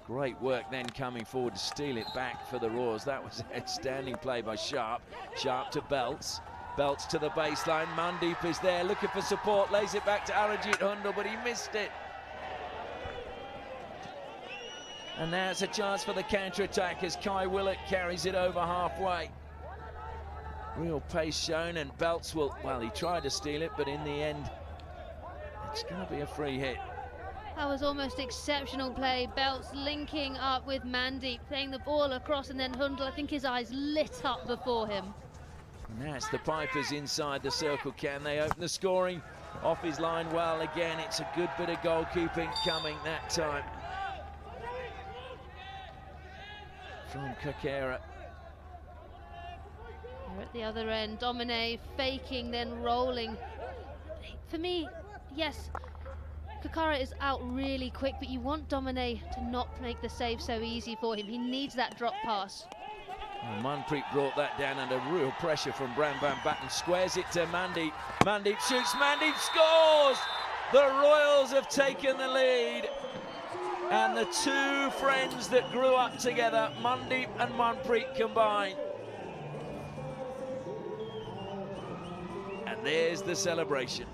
great work then coming forward to steal it back for the Royals. That was an outstanding play by Sharp. Sharp to Belts. Belts to the baseline. Mandeep is there looking for support, lays it back to Arajit Hundal, but he missed it. And now it's a chance for the counter-attack as Kai Willett carries it over halfway. Real pace shown, and Belts will, well, he tried to steal it, but in the end, it's going to be a free hit. That was almost exceptional play. Belts linking up with Mandeep, playing the ball across, and then Hundal, I think his eyes lit up before him. And now it's the Pipers inside the circle. Can they open the scoring? Off his line well again. It's a good bit of goalkeeping coming that time from Kakera. We're at the other end. Domine faking, then rolling. For me, yes, Kakara is out really quick, but you want Domine to not make the save so easy for him. He needs that drop pass. Well, Manpreet brought that down under real pressure from Bram Van Batten. Squares it to Mandeep. Mandeep shoots. Mandeep scores! The Royals have taken the lead. And the two friends that grew up together, Mandeep and Manpreet combined. And there's the celebration.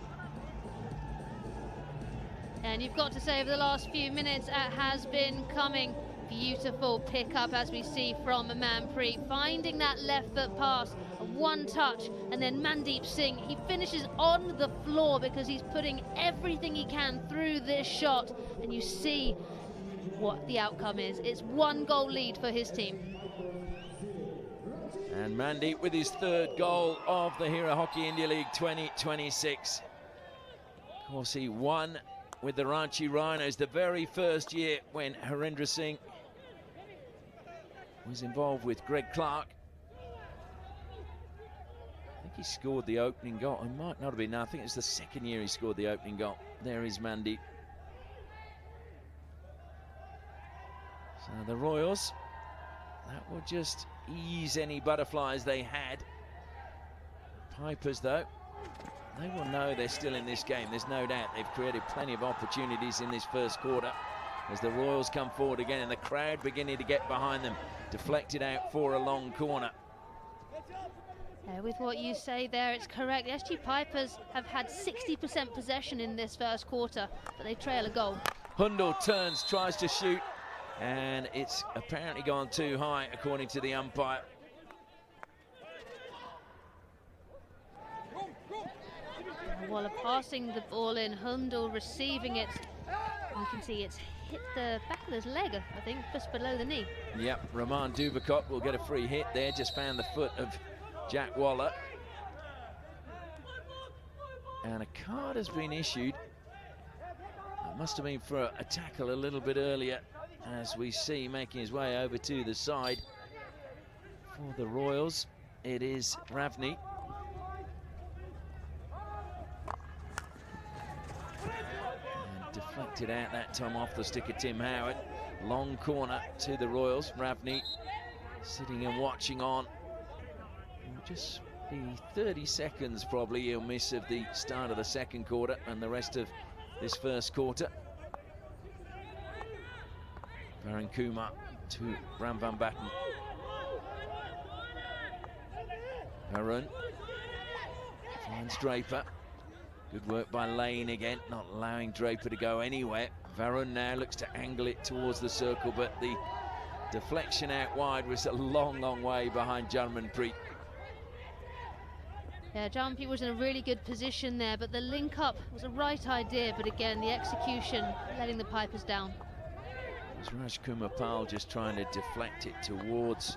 And you've got to say, over the last few minutes, it has been coming. Beautiful pick-up, as we see from Manpreet, finding that left foot pass one touch, and then Mandeep Singh, he finishes on the floor because he's putting everything he can through this shot, and you see what the outcome is. It's 1 goal lead for his team. And Mandeep with his 3rd goal of the Hero Hockey India League 2026. Of course, he won with the Ranchi Rhinos the very first year when Harendra Singh was involved with Greg Clark. I think he scored the opening goal. It might not have been. No, I think it's the 2nd year he scored the opening goal. There is Mandeep. So the Royals, that will just ease any butterflies they had. Pipers, though, they will know they're still in this game. There's no doubt they've created plenty of opportunities in this first quarter as the Royals come forward again and the crowd beginning to get behind them. Deflected out for a long corner. With what you say there, it's correct. The SG Pipers have had 60% possession in this first quarter, but they trail a goal. Hundal turns, tries to shoot, and it's apparently gone too high according to the umpire. Waller passing the ball in, Hundal receiving it. You can see it's hit the back of his leg, I think, just below the knee. Yep, Raman Dubakot will get a free hit there, just found the foot of Jack Waller. And a card has been issued. It must have been for a tackle a little bit earlier, as we see making his way over to the side. For the Royals, it is Ravni. And deflected out that time off the stick of Tim Howard. Long corner to the Royals. Ravni sitting and watching on. Just the 30 seconds probably he'll miss of the start of the second quarter and the rest of this first quarter. Varun Kumar to Ram Van Batten. Varun finds Draper. Good work by Lane again, not allowing Draper to go anywhere. Varun now looks to angle it towards the circle, but the deflection out wide was a long, long way behind Jarmanpreet. Yeah, Jarmanpreet was in a really good position there, but the link up was a right idea, but again, the execution letting the Pipers down. It was Raj Kumar Pal just trying to deflect it towards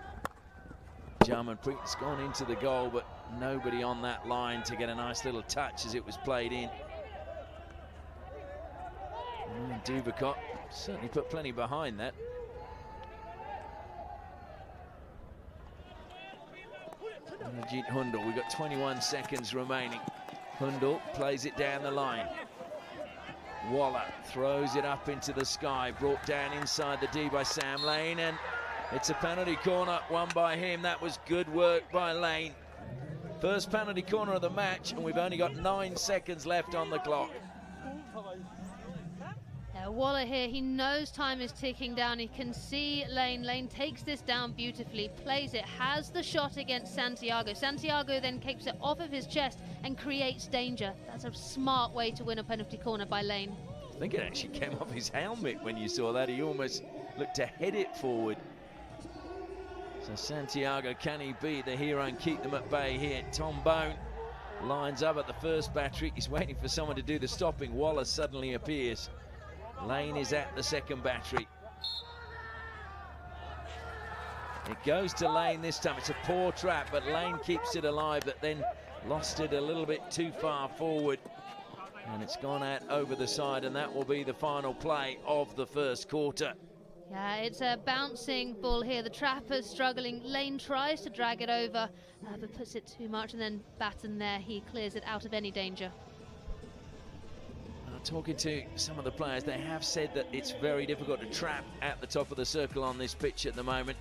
Jarmanpreet. It's gone into the goal, but nobody on that line to get a nice little touch as it was played in. And Dubakot certainly put plenty behind that. Ajit Hundal, we've got 21 seconds remaining. Hundal plays it down the line. Waller throws it up into the sky, brought down inside the D by Sam Lane, and it's a penalty corner won by him. That was good work by Lane. First penalty corner of the match, and we've only got 9 seconds left on the clock. Waller here, he knows time is ticking down. He can see Lane. Lane takes this down beautifully, plays it, has the shot against Santiago. Santiago then kicks it off of his chest and creates danger. That's a smart way to win a penalty corner by Lane. I think it actually came off his helmet when you saw that. He almost looked to head it forward. So Santiago, can he be the hero and keep them at bay here? Tom Bone lines up at the first battery. He's waiting for someone to do the stopping. Waller suddenly appears. Lane is at the second battery. It goes to Lane this time. It's a poor trap, but Lane keeps it alive, but then lost it a little bit too far forward. And it's gone out over the side, and that will be the final play of the first quarter. Yeah, it's a bouncing ball here. The trapper's struggling. Lane tries to drag it over, but puts it too much, and then Batten there, he clears it out of any danger. Talking to some of the players, they have said that it's very difficult to trap at the top of the circle on this pitch at the moment.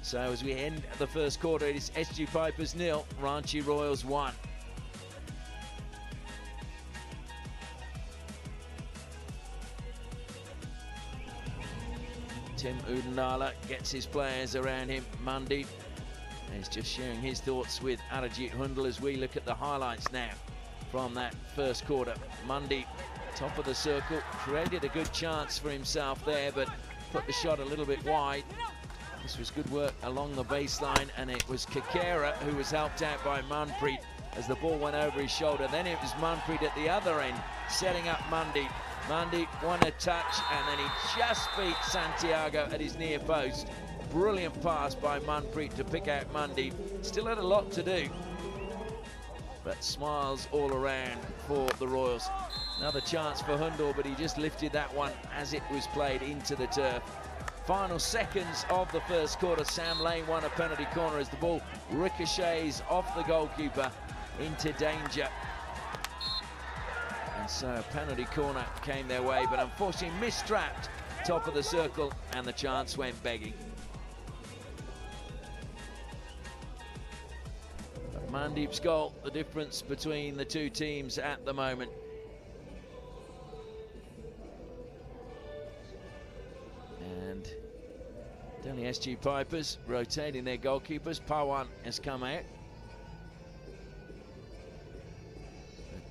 So as we end the first quarter, it is SG Pipers 0, Ranchi Royals 1. Tim Udanala gets his players around him. Mandeep is just sharing his thoughts with Arajit Hundal as we look at the highlights now from that first quarter. Mandeep, top of the circle, created a good chance for himself there, but put the shot a little bit wide. This was good work along the baseline, and it was Kakera who was helped out by Manpreet as the ball went over his shoulder. Then it was Manpreet at the other end, setting up Mandeep. Mandeep won a touch, and then he just beat Santiago at his near post. Brilliant pass by Manpreet to pick out Mandeep. Still had a lot to do, but smiles all around for the Royals. Another chance for Hundor, but he just lifted that one as it was played into the turf. Final seconds of the first quarter. Sam Lane won a penalty corner as the ball ricochets off the goalkeeper into danger. And so a penalty corner came their way, but unfortunately mistrapped top of the circle, and the chance went begging. But Mandeep's goal, the difference between the two teams at the moment. And Delhi SG Pipers rotating their goalkeepers. Pawan has come out.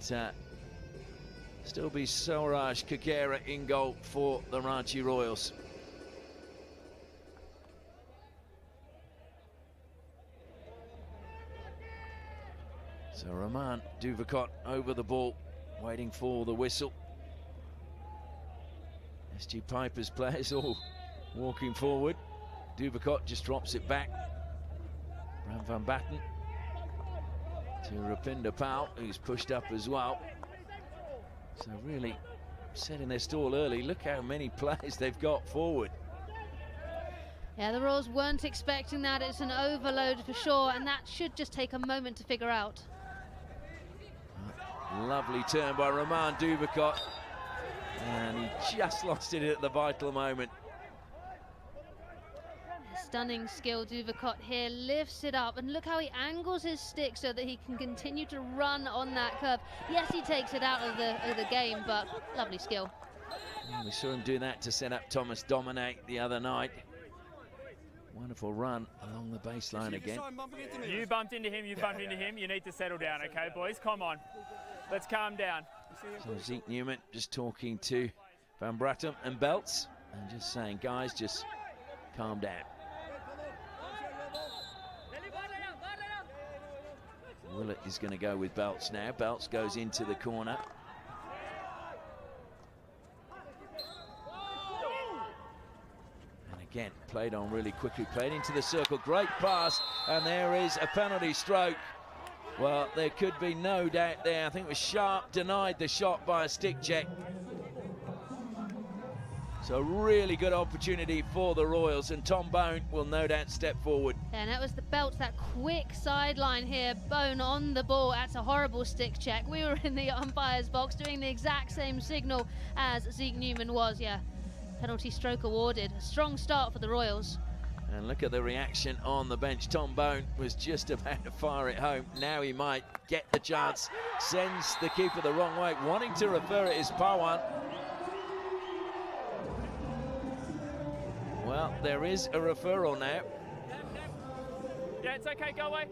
But still be Sauraj Kakera in goal for the Ranchi Royals. So Rahman Duvakot over the ball, waiting for the whistle. SG Pipers players all walking forward. Duvakot just drops it back. Bram van Batten to Rupinder Pal, who's pushed up as well. So really setting their stall early. Look how many players they've got forward. Yeah, the Royals weren't expecting that. It's an overload for sure, and that should just take a moment to figure out. Lovely turn by Rahman Duvakot, and he just lost it at the vital moment. Stunning skill. Duvakot here lifts it up, and look how he angles his stick so that he can continue to run on that curve. Yes, he takes it out of the game, but lovely skill. Yeah, we saw him do that to set up Thomas Dominic the other night. Wonderful run along the baseline again. You bumped into him, you bumped into him. You need to settle down, okay, boys? Come on. Let's calm down. So Zeke Newman just talking to Van Brattum and Belts and just saying, guys, just calm down. Willett is going to go with Belts now. Belts goes into the corner. And again, played on really quickly, played into the circle. Great pass, and there is a penalty stroke. Well, there could be no doubt there. I think it was Sharp denied the shot by a stick check. So really good opportunity for the Royals, and Tom Bone will no doubt step forward. And that was the Belt, that quick sideline here. Bone on the ball. That's a horrible stick check. We were in the umpire's box doing the exact same signal as Zeke Newman was. Yeah, penalty stroke awarded. A strong start for the Royals. And look at the reaction on the bench. Tom Bone was just about to fire it home. Now he might get the chance. Sends the keeper the wrong way. Wanting to refer it is Pawan. Well, there is a referral now. Yeah, it's okay, go away.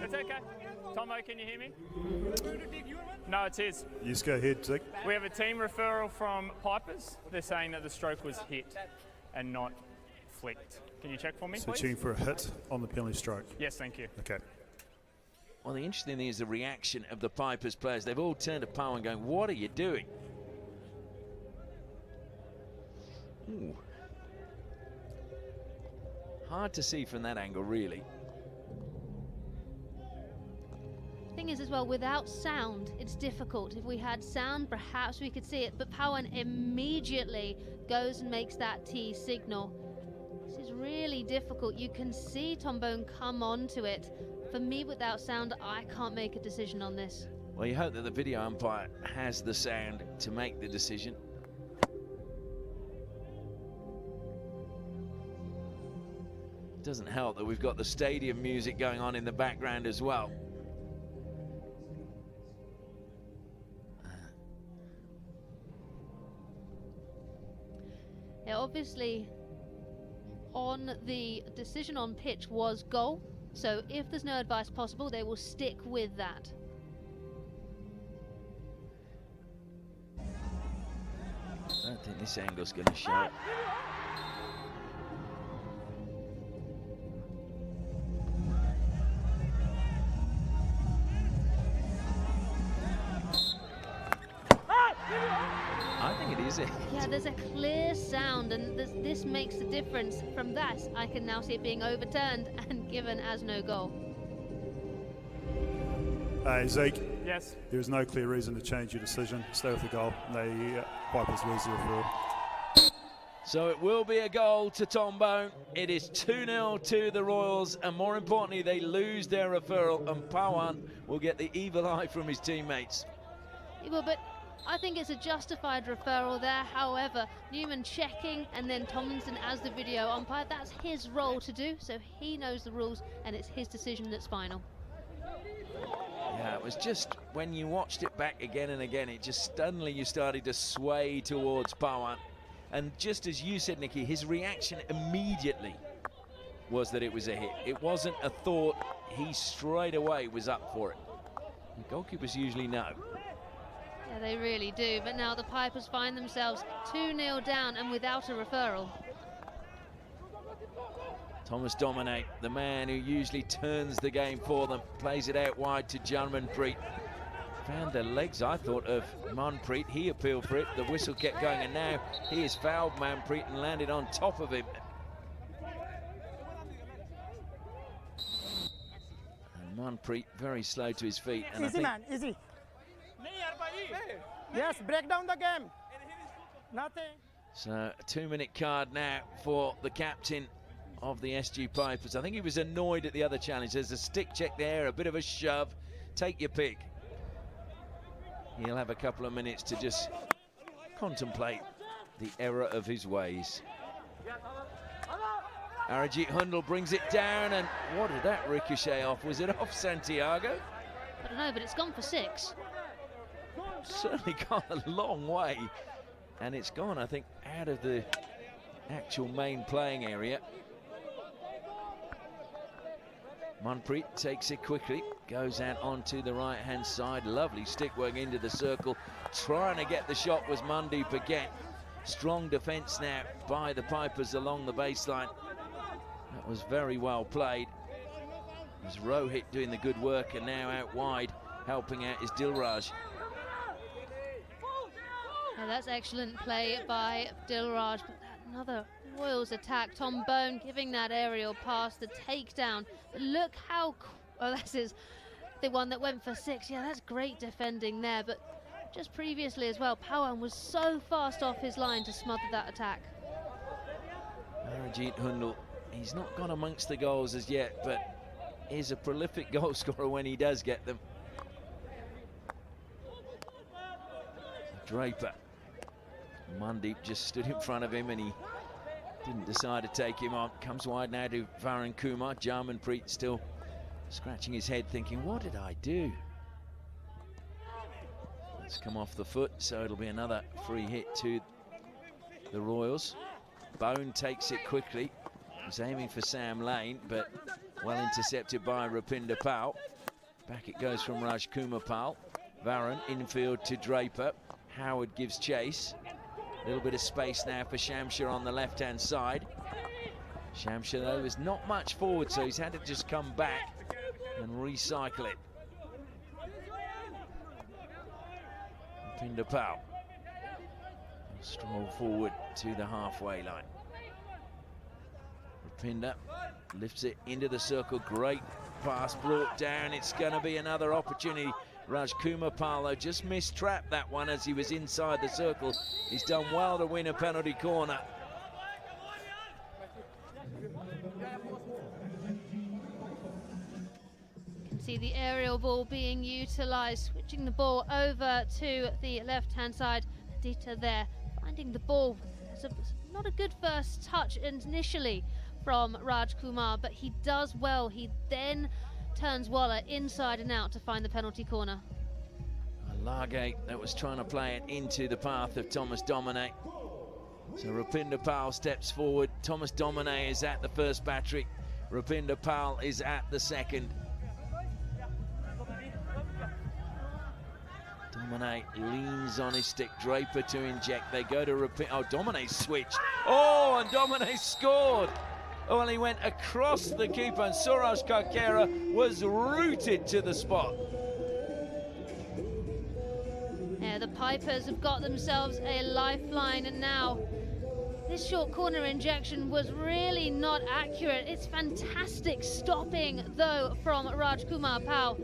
It's okay. Tomo, can you hear me? No, it's his. You just go ahead, Zeke. We have a team referral from Pipers. They're saying that the stroke was hit and not flicked. Can you check for me, So please? checking for a hit on the penalty stroke. Yes, thank you. Okay. Well, the interesting thing is the reaction of the Pipers players. They've all turned to Pawan going, what are you doing? Ooh. Hard to see from that angle, really. Thing is as well, without sound, it's difficult. If we had sound, perhaps we could see it, but Pawan immediately goes and makes that T signal. This is really difficult. You can see Tom Bone come onto it. For me, without sound, I can't make a decision on this. Well, you hope that the video umpire has the sound to make the decision. Doesn't help that we've got the stadium music going on in the background as well. Yeah, obviously, on the decision on pitch was goal. So if there's no advice possible, they will stick with that. I don't think this angle's going to show it. is it? Yeah, there's a clear sound, and this makes the difference. From that, I can now see it being overturned and given as no goal. Zeke. Yes. There's no clear reason to change your decision. Stay with the goal. They Pipers lose the referral. So it will be a goal to Tom Bone. It is 2-0 to the Royals, and more importantly, they lose their referral, and Pawan will get the evil eye from his teammates. Well, but I think it's a justified referral there. However, Newman checking and then Tomlinson as the video umpire, that's his role to do, so he knows the rules and it's his decision that's final. Yeah, it was just when you watched it back again and again, it just suddenly you started to sway towards Pawan. And just as you said, Nikki, his reaction immediately was that it was a hit. It wasn't a thought. He straight away was up for it. And goalkeepers usually know. Yeah, they really do. But now the Pipers find themselves 2-0 down and without a referral. Thomas Domine, the man who usually turns the game for them, plays it out wide to Manpreet. Found the legs, I thought, of Manpreet. He appealed for it. The whistle kept going, and now he has fouled Manpreet and landed on top of him. And Manpreet very slow to his feet. And Easy, man, easy. Yes, break down the game. Nothing. So a 2-minute card now for the captain of the SG Pipers. I think he was annoyed at the other challenge. There's a stick check there, a bit of a shove. Take your pick. He'll have a couple of minutes to just contemplate the error of his ways. Arajit Hundal brings it down, and what did that ricochet off? Was it off Santiago? I don't know, but it's gone for 6. Certainly gone a long way, and it's gone, I think, out of the actual main playing area. Manpreet takes it quickly, goes out onto the right-hand side. Lovely stick work into the circle. Trying to get the shot was Mandeep again. Strong defence now by the Pipers along the baseline. That was very well played. It was Rohit doing the good work, and now out wide, helping out is Dilraj. Now that's excellent play by Dilraj, but another Royals attack. Tom Bone giving that aerial pass, the takedown. But look how, oh, that is the one that went for 6. Yeah, that's great defending there, but just previously as well, Pawan was so fast off his line to smother that attack. Arajit Hundal, he's not gone amongst the goals as yet, but is a prolific goal scorer when he does get them. Draper. Mandeep just stood in front of him and he didn't decide to take him on. Comes wide now to Varun Kumar. Manpreet still scratching his head thinking, what did I do? It's come off the foot, so it'll be another free hit to the Royals. Bone takes it quickly. He's aiming for Sam Lane, but well intercepted by Rupinder Pal. Back it goes from Raj Kumar Pal. Varun infield to Draper. Howard gives chase. A little bit of space now for Shamshir on the left-hand side. Shamshir, though, is not much forward, so he's had to just come back and recycle it. Rupinder Pal. Stroll forward to the halfway line. Rupinder lifts it into the circle. Great pass brought down. It's going to be another opportunity. Raj Kumar Pal just mistrapped that one as he was inside the circle. He's done well to win a penalty corner. You can see the aerial ball being utilised, switching the ball over to the left-hand side. Aditya there, finding the ball. It's not a good first touch initially from Raj Kumar, but he does well. He then turns Waller inside and out to find the penalty corner. Largate that was trying to play it into the path of Thomas Domine. So Rupinder Pal steps forward. Thomas Domine is at the first battery. Rupinder Pal is at the second. Domine leans on his stick. Draper to inject. They go to Rupinder. Oh, Domine switched. Oh, and Domine scored. Oh, well, he went across the keeper, and Suraj Kakera was rooted to the spot. Yeah, Yeah, the Pipers have got themselves a lifeline, and now this short corner injection was really not accurate. It's fantastic stopping, though, from Rajkumar Pal.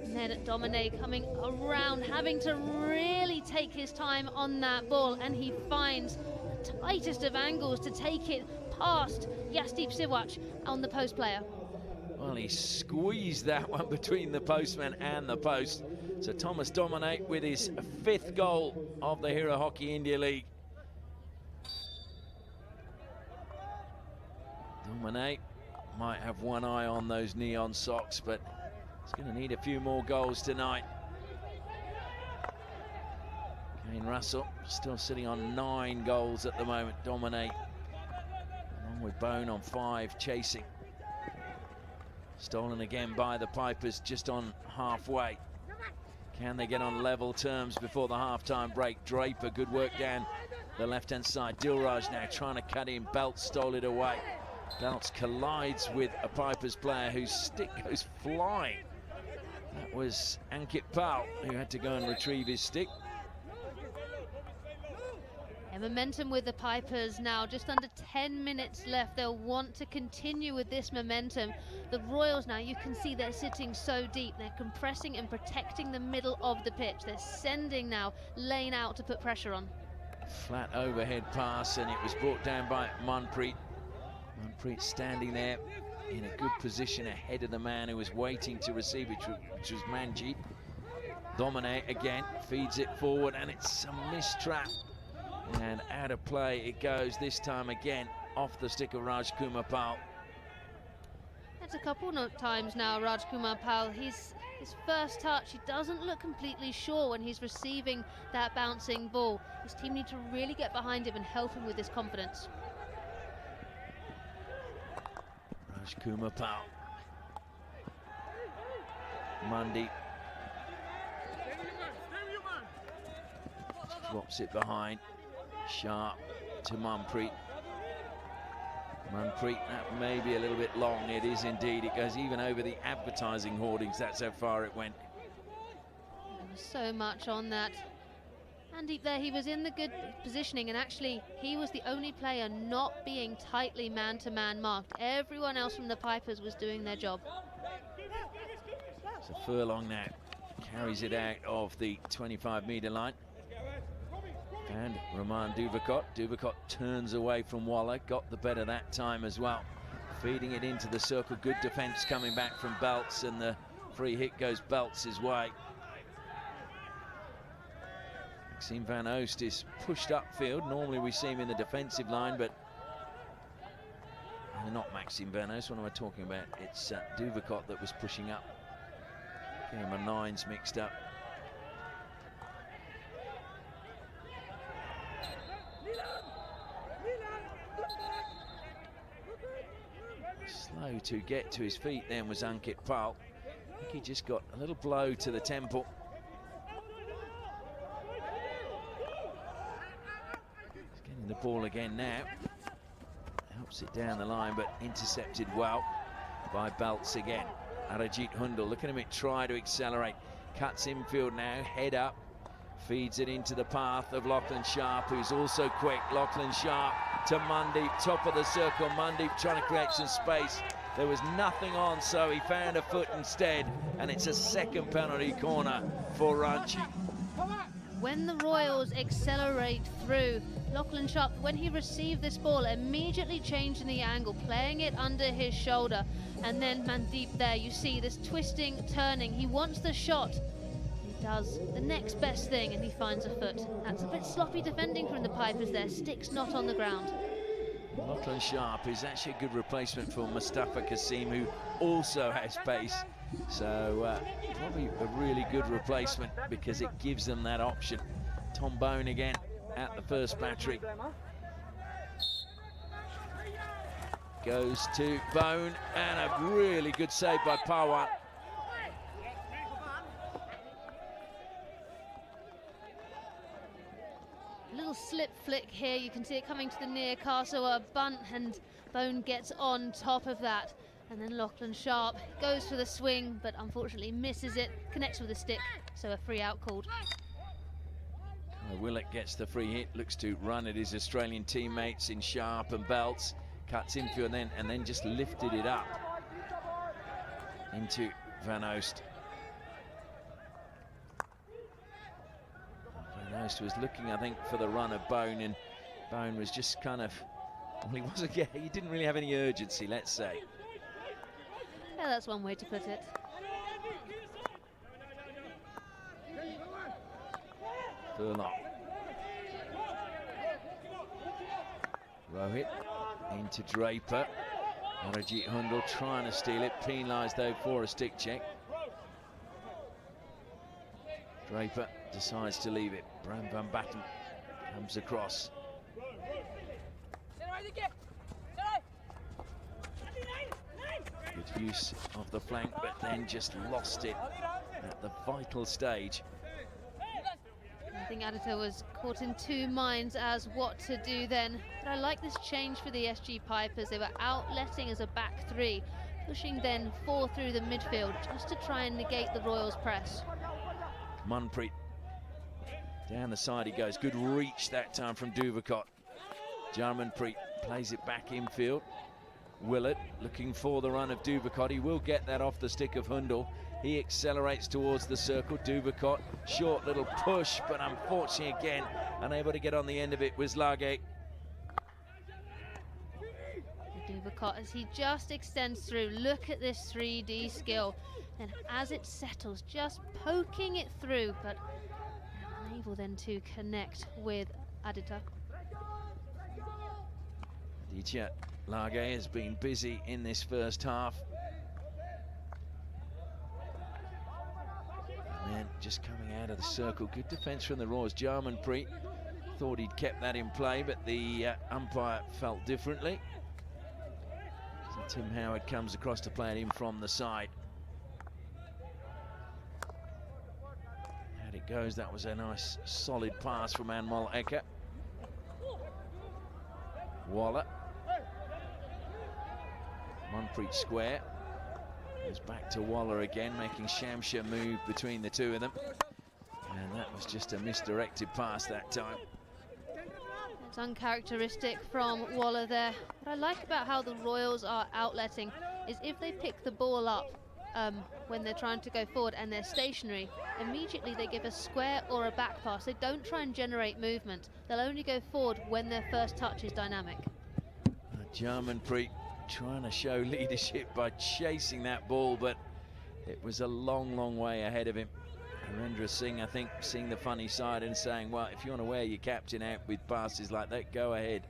And then Dominic coming around, having to really take his time on that ball, and he finds the tightest of angles to take it past Jasdeep Siwach on the post player. Well, he squeezed that one between the postman and the post. So Thomas Dominic with his 5th goal of the Hero Hockey India League. Dominic might have one eye on those neon socks, but he's going to need a few more goals tonight. Kane Russell still sitting on 9 goals at the moment. Dominic, along with Bone on 5, chasing. Stolen again by the Pipers just on halfway. Can they get on level terms before the half-time break? Draper, good work down the left-hand side. Dilraj now trying to cut in. Belts stole it away. Belts collides with a Pipers player whose stick goes flying. That was Ankit Pal, who had to go and retrieve his stick. And momentum with the Pipers now, just under 10 minutes left. They'll want to continue with this momentum. The Royals now, you can see they're sitting so deep. They're compressing and protecting the middle of the pitch. They're sending now lane out to put pressure on. Flat overhead pass, and it was brought down by Manpreet. Manpreet standing there in a good position ahead of the man who was waiting to receive it, which was Manjeet. Dominic again feeds it forward, and it's a mistrap. And out of play it goes, this time again off the stick of Rajkumar Pal. That's a couple of times now, Rajkumar Pal. His first touch, he doesn't look completely sure when he's receiving that bouncing ball. His team need to really get behind him and help him with his confidence. Rajkumar Pal. Mandeep. Drops it behind. Sharp to Manpreet. Manpreet, that may be a little bit long. It is indeed. It goes even over the advertising hoardings. That's how far it went. There was so much on that. And deep there, he was in the good positioning, and actually he was the only player not being tightly man-to-man marked. Everyone else from the Pipers was doing their job. So Furlong now carries it out of the 25-metre line. And Roman Duvakot. Duvakot turns away from Waller, got the better that time as well. Feeding it into the circle, good defence coming back from Belts, and the free hit goes Belts' way. Maxime Van Oost is pushed upfield. Normally we see him in the defensive line, but not Maxime Van Oost. What am I talking about? It's Duvakot that was pushing up. Okay, my nines mixed up. Slow to get to his feet then was Ankit Pal. I think he just got a little blow to the temple. He's getting the ball again now. Helps it down the line, but intercepted well by Belts again. Arajit Hundal, look at him try to accelerate. Cuts infield now, head up. Feeds it into the path of Lachlan Sharp, who's also quick. Lachlan Sharp to Mandeep, top of the circle. Mandeep trying to create some space. There was nothing on, so he found a foot instead, and it's a second penalty corner for Ranchi. When the Royals accelerate through, Lachlan Sharp, when he received this ball, immediately changing the angle, playing it under his shoulder. And then Mandeep there, you see this twisting, turning. He wants the shot. He does the next best thing, and he finds a foot. That's a bit sloppy defending from the Pipers there. Stick's not on the ground. Lachlan Sharp is actually a good replacement for Mustafa Kasim, who also has pace. So probably a really good replacement because it gives them that option. Tom Bone again at the first battery. Goes to Bone, and a really good save by Pawan. Little slip flick here, you can see it coming to the near castle, a bunt, and Bone gets on top of that. And then Lachlan Sharp goes for the swing, but unfortunately misses it, connects with the stick, so a free out called. Willett gets the free hit, looks to run at his Australian teammates in Sharp and Belts, cuts infield and then just lifted it up into Van Oost. Van Oost was looking, I think, for the run of Bone, and Bone was just kind of, well, he wasn't, yeah, he didn't really have any urgency, let's say. Yeah, that's one way to put it. Furlong. Rohit into Draper. Arajit Hundal trying to steal it, penalised though for a stick check. Draper decides to leave it. Bram van Batten comes across. Good use of the flank, but then just lost it at the vital stage. I think Aditya was caught in two minds as what to do then. But I like this change for the SG Pipers. They were outletting as a back three, pushing then 4 through the midfield just to try and negate the Royals' press. Manpreet. Down the side he goes. Good reach that time from Duvakot. Jarmanpreet plays it back infield. Willett looking for the run of Duvakot. He will get that off the stick of Hundal. He accelerates towards the circle. Duvakot, short little push, but unfortunately again, unable to get on the end of it was Lage. Duvakot, as he just extends through, look at this 3D skill. And as it settles, just poking it through, but unable then to connect with Aditya. Aditya Lage has been busy in this first half. And then just coming out of the circle, good defence from the Royals. Jarmanpreet thought he'd kept that in play, but the umpire felt differently. So Tim Howard comes across to play it in from the side. Out it goes. That was a nice solid pass from Anmol Ecker. Waller. Manpreet square. Goes back to Waller again, making Shamsha move between the two of them. And that was just a misdirected pass that time. It's uncharacteristic from Waller there. What I like about how the Royals are outletting is if they pick the ball up when they're trying to go forward and they're stationary, immediately they give a square or a back pass. They don't try and generate movement. They'll only go forward when their first touch is dynamic. Jarmanpreet trying to show leadership by chasing that ball, but it was a long, long way ahead of him. Harendra Singh, I think, seeing the funny side and saying, well, if you want to wear your captain out with passes like that, go ahead.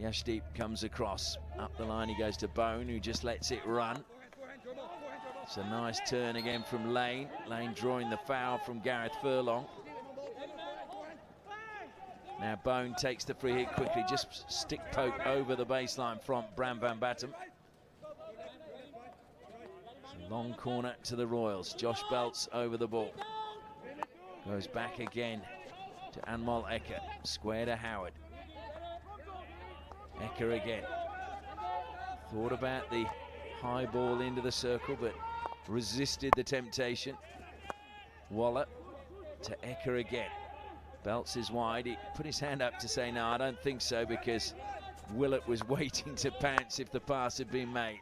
Yashdeep comes across. Up the line he goes to Bone, who just lets it run. It's a nice turn again from Lane. Lane drawing the foul from Gareth Furlong. Now Bone takes the free hit quickly, just stick poke over the baseline from Bram van Batten. Long corner to the Royals. Josh Belts over the ball. Goes back again to Anmol Ecker. Square to Howard. Ecker again. Thought about the high ball into the circle, but resisted the temptation. Waller to Ecker again. Belts is wide. He put his hand up to say, no, I don't think so, because Willett was waiting to pounce if the pass had been made.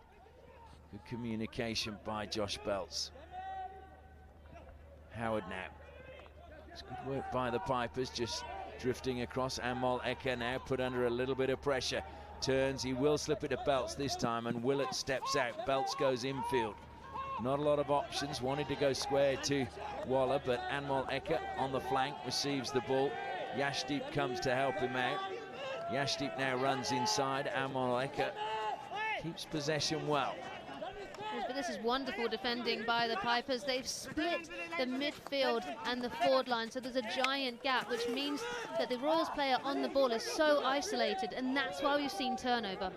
Good communication by Josh Belts. Howard now. It's good work by the Pipers, just drifting across. Anmol Ecker now put under a little bit of pressure. Turns, he will slip it to Belts this time, and Willett steps out. Belts goes infield. Not a lot of options. Wanted to go square to Waller, but Anmol Ecker on the flank receives the ball. Yashdeep comes to help him out. Yashdeep now runs inside. Anmol Ecker keeps possession well. But this is wonderful defending by the Pipers. They've split the midfield and the forward line, so there's a giant gap, which means that the Royals player on the ball is so isolated, and that's why we've seen turnover.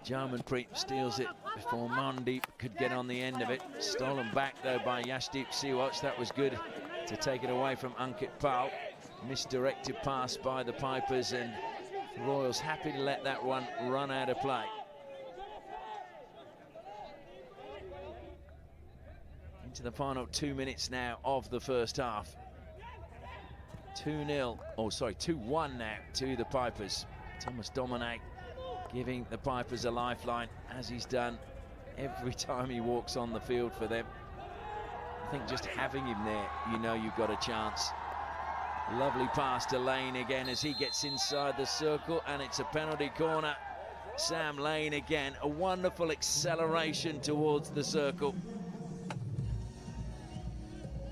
Jarmanpreet steals it before Mandeep could get on the end of it. Stolen back though by Yashdeep Siwach. That was good to take it away from Ankit Pal. Misdirected pass by the Pipers, and the Royals happy to let that one run out of play. into the final 2 minutes now of the first half. 2-0, oh sorry, 2-1 now to the Pipers. Thomas Dominic giving the Pipers a lifeline, as he's done every time he walks on the field for them. I think just having him there, you know you've got a chance. Lovely pass to Lane again as he gets inside the circle, and it's a penalty corner. Sam Lane again, a wonderful acceleration towards the circle.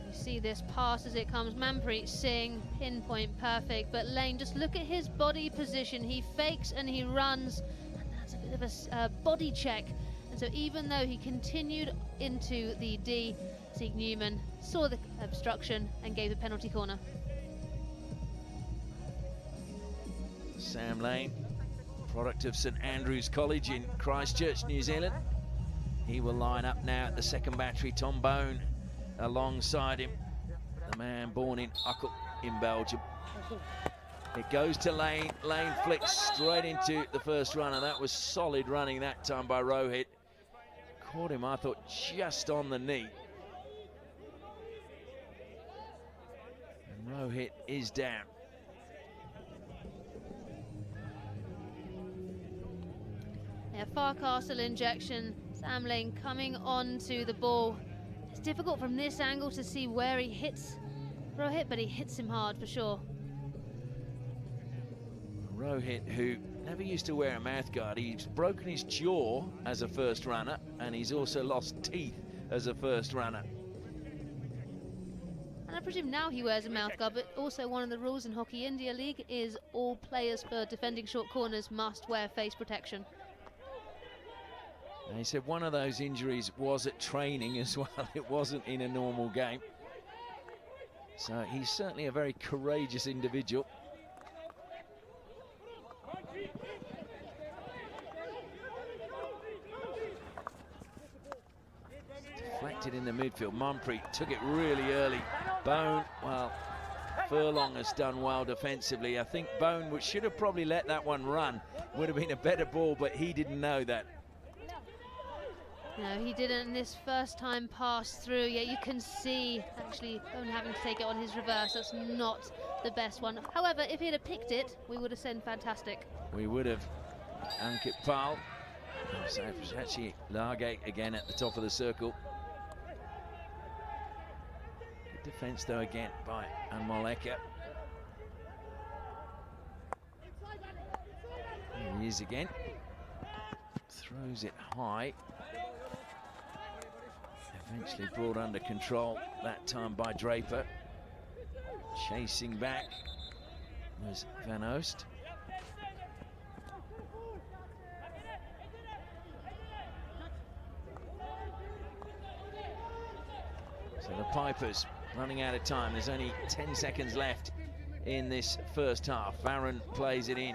You see this pass as it comes. Manpreet Singh, pinpoint perfect, but Lane, just look at his body position. He fakes and he runs, and that's a bit of a body check. And so even though he continued into the D, Sieg Newman saw the obstruction and gave the penalty corner. Sam Lane, product of St Andrews College in Christchurch, New Zealand. He will line up now at the second battery. Tom Bone alongside him, the man born in Uccle in Belgium. It goes to Lane. Lane flicks straight into the first runner. That was solid running that time by Rohit. Caught him, I thought, just on the knee. And Rohit is down. Yeah, Farcastle injection. Sam Lane coming on to the ball. It's difficult from this angle to see where he hits Rohit, but he hits him hard for sure. Rohit, who never used to wear a mouthguard, he's broken his jaw as a first runner, and he's also lost teeth as a first runner. And I presume now he wears a mouthguard, but also one of the rules in Hockey India League is all players for defending short corners must wear face protection. And he said one of those injuries was at training as well. It wasn't in a normal game. So he's certainly a very courageous individual. Deflected in the midfield. Manpreet took it really early. Bone, well, Furlong has done well defensively. I think Bone should have probably let that one run. Would have been a better ball, but he didn't know that. No, he didn't this first time pass through. Yeah, you can see actually Bone having to take it on his reverse. That's not the best one. However, if he'd have picked it, we would have said fantastic. We would have. Ankit Pal. So it's actually Largate again at the top of the circle. Good defence though again by Anmol Eka. Here he is again. Throws it high. Eventually brought under control that time by Draper. Chasing back was Van Oost. So the Pipers running out of time. There's only 10 seconds left in this first half. Varun plays it in.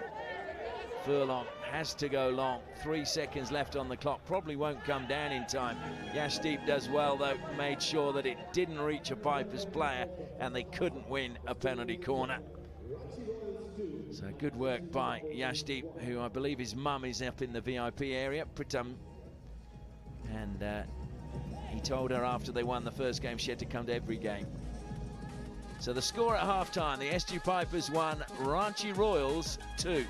Furlong has to go long. 3 seconds left on the clock. Probably won't come down in time. Yashdeep does well though. Made sure that it didn't reach a Pipers player and they couldn't win a penalty corner. So good work by Yashdeep, who I believe his mum is up in the VIP area, Pritam. And he told her after they won the first game she had to come to every game. So the score at half-time, the SG Pipers 1, Ranchi Royals 2.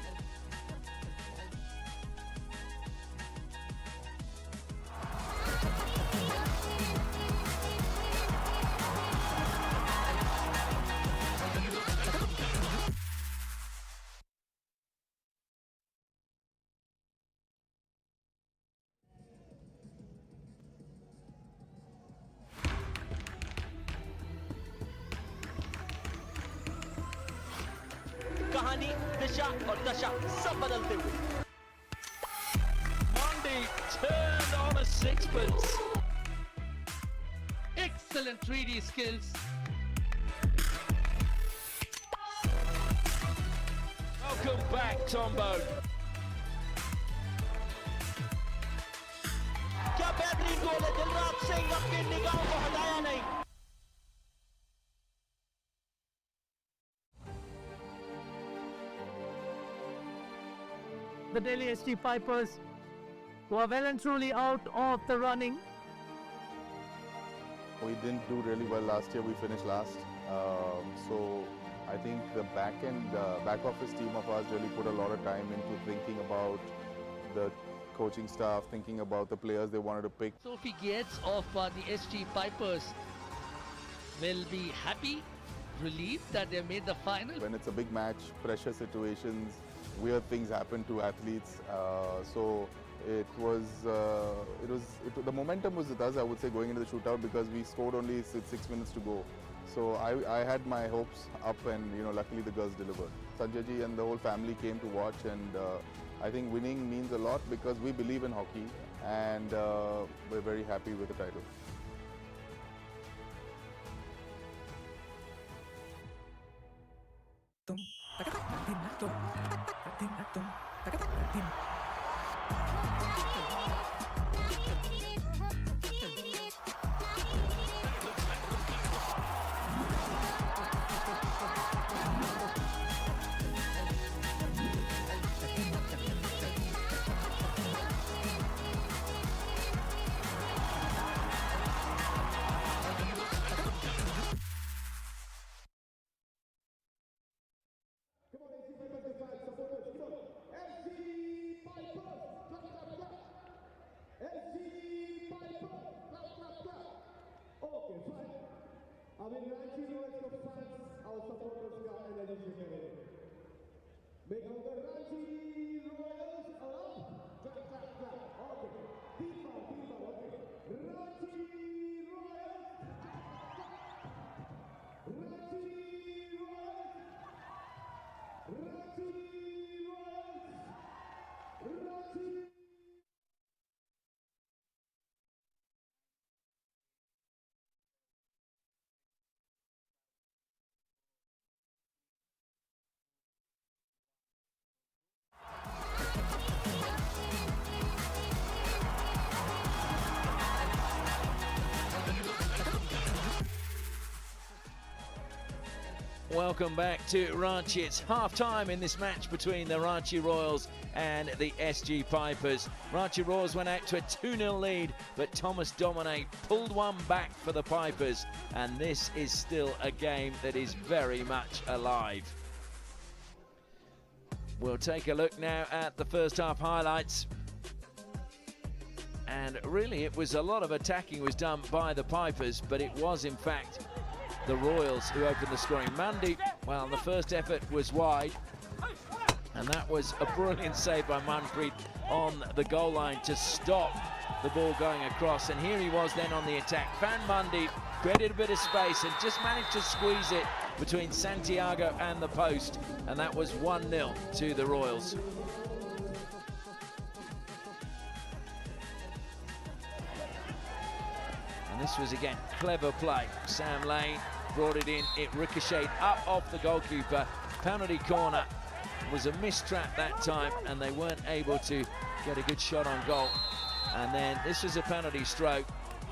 कहानी दिशा और दशा सब बदलते हुए Monday turned on a sixpence. Excellent 3D skills. Welcome back, Tom Bone. क्या बेहतरीन गोल है दिलराज सिंह अपनी निगाहों को हटाया नहीं The Delhi SG Pipers, who are well and truly out of the running. We didn't do really well last year. We finished last. So I think the back office team of ours really put a lot of time into thinking about the coaching staff, thinking about the players they wanted to pick. Sophie Gates of the SG Pipers will be happy, relieved that they made the final. When it's a big match, pressure situations, weird things happen to athletes. So the momentum was with us, I would say, going into the shootout because we scored only 6 minutes to go. So I had my hopes up, and luckily the girls delivered. Sanjay ji and the whole family came to watch, and I think winning means a lot because we believe in hockey, and we're very happy with the title. Make all the Ranchi Royals up. Clap, clap, clap. Okay. FIFA, okay. Ranchi Royals. Ranchi Royals. Ranchi Royals. Ranchi. Welcome back to Ranchi. It's half-time in this match between the Ranchi Royals and the SG Pipers. Ranchi Royals went out to a 2-0 lead, but Thomas Domine pulled one back for the Pipers, and this is still a game that is very much alive. We'll take a look now at the first half highlights. And really, it was a lot of attacking was done by the Pipers, but it was, in fact, the Royals who opened the scoring. Mandeep, well, the first effort was wide, and that was a brilliant save by Manpreet on the goal line to stop the ball going across. And here he was then on the attack. Found Mandeep, created a bit of space, and just managed to squeeze it between Santiago and the post, and that was 1-0 to the Royals. And this was, again, clever play. Sam Lane brought it in, it ricocheted up off the goalkeeper. Penalty corner was a mistrap that time, and they weren't able to get a good shot on goal. And then this was a penalty stroke.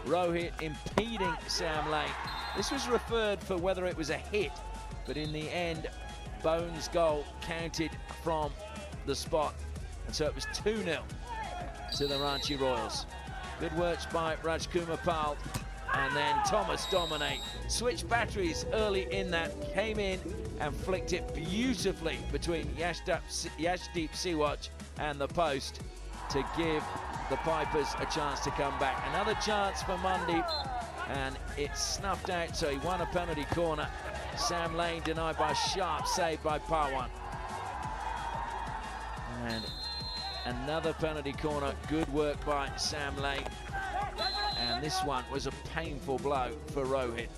Rohit impeding Sam Lane. This was referred for whether it was a hit, but in the end, Bones' goal counted from the spot. And so it was 2-0 to the Ranchi Royals. Good work by Rajkumar Pal. And then Thomas Domine switched batteries early in that, came in and flicked it beautifully between Yashdeep Siwach and the post to give the Pipers a chance to come back. Another chance for Mandeep, and it's snuffed out, so he won a penalty corner. Sam Lane denied by a sharp save by Pawan. And another penalty corner, good work by Sam Lane. And this one was a painful blow for Rohit.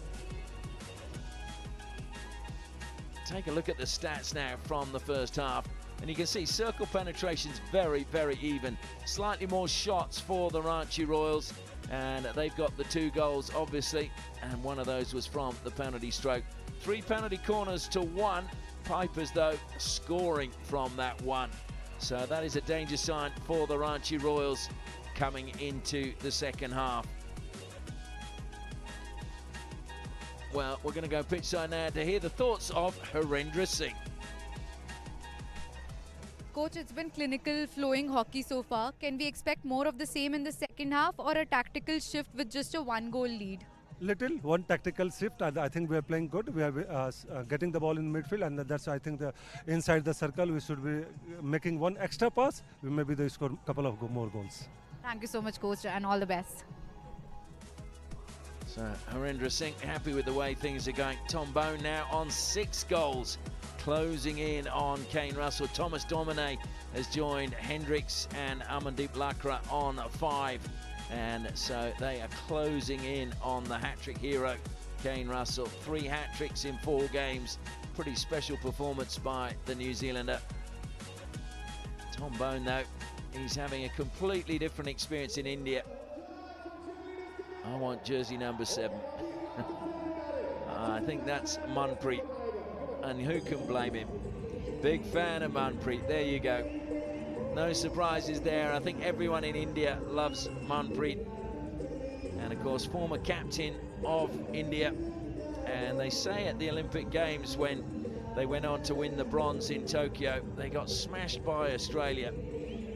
Take a look at the stats now from the first half, and you can see circle penetration's very, very even. Slightly more shots for the Ranchi Royals, and they've got the 2 goals, obviously, and one of those was from the penalty stroke. 3 penalty corners to 1. Pipers, though, scoring from that one. So that is a danger sign for the Ranchi Royals coming into the second half. Well, we're going to go pitch side now to hear the thoughts of Harendra Singh. Coach, it's been clinical, flowing hockey so far. Can we expect more of the same in the second half, or a tactical shift with just a 1-goal lead? little one tactical shift. I think we are playing good. We are getting the ball in midfield, and that's, I think, the inside the circle we should be making one extra pass. We maybe they score a couple of more goals. Thank you so much, coach, and all the best. So Harendra Singh happy with the way things are going. Tom Bone now on 6 goals, closing in on Kane Russell. Thomas Domine has joined Hendricks and Amandeep Lakra on 5. And so they are closing in on the hat-trick hero, Kane Russell. 3 hat-tricks in 4 games. Pretty special performance by the New Zealander. Tom Bone, though, he's having a completely different experience in India. I want jersey number 7. I think that's Manpreet, and who can blame him? Big fan of Manpreet. There you go. No surprises there. I think everyone in India loves Manpreet. And of course, former captain of India. And they say at the Olympic Games, when they went on to win the bronze in Tokyo, they got smashed by Australia.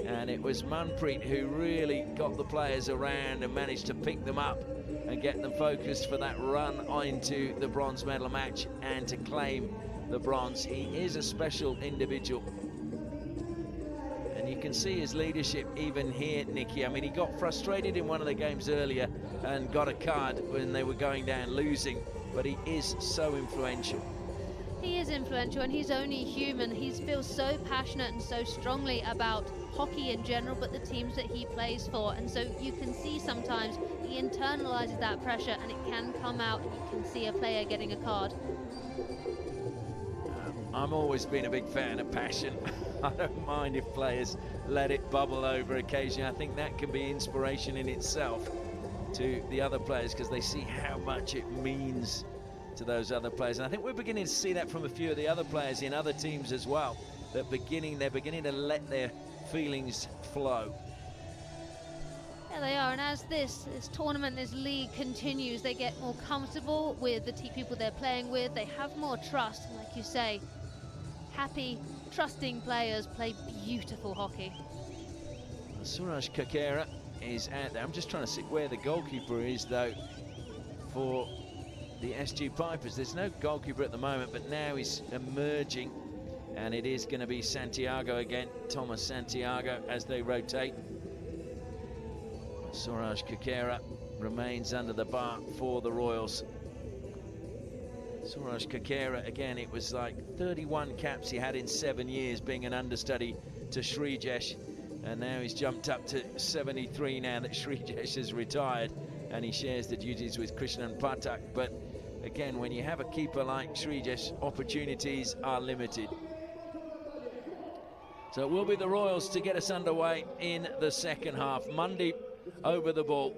And it was Manpreet who really got the players around and managed to pick them up and get them focused for that run into the bronze medal match and to claim the bronze. He is a special individual. And you can see his leadership even here, Nikki. I mean, he got frustrated in one of the games earlier and got a card when they were going down losing, but he is so influential. He is influential, and he's only human. He feels so passionate and so strongly about hockey in general, but the teams that he plays for. And so you can see sometimes he internalizes that pressure, and it can come out, and you can see a player getting a card. I've always been a big fan of passion. I don't mind if players let it bubble over occasionally. I think that can be inspiration in itself to the other players, because they see how much it means to those other players. And I think we're beginning to see that from a few of the other players in other teams as well. They're beginning to let their feelings flow. Yeah, they are. And as this tournament, this league continues, they get more comfortable with the people they're playing with. They have more trust. And like you say, happy, trusting players play beautiful hockey. Suraj Kakera is out there. I'm just trying to see where the goalkeeper is, though, for the SG Pipers. There's no goalkeeper at the moment, but now he's emerging, and it is going to be Santiago again, Thomas Santiago, as they rotate. Suraj Kakera remains under the bar for the Royals. Suraj Kakera, again, it was like 31 caps he had in 7 years, being an understudy to Srijesh, and now he's jumped up to 73 now that Srijesh has retired, and he shares the duties with Krishnan Pathak. But again, when you have a keeper like Srijesh, opportunities are limited. So it will be the Royals to get us underway in the second half. Mandeep over the ball.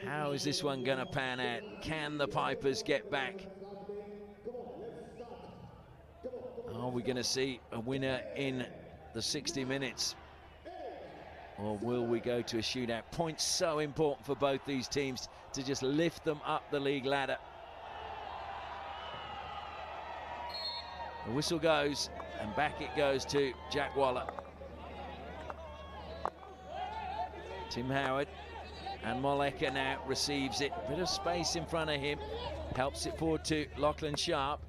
How is this one going to pan out? Can the Pipers get back? Are we going to see a winner in the 60 minutes? Or will we go to a shootout? Points so important for both these teams to just lift them up the league ladder. The whistle goes, and back it goes to Jack Waller. Tim Howard, and Moleka now receives it. Bit of space in front of him. Helps it forward to Lachlan Sharp.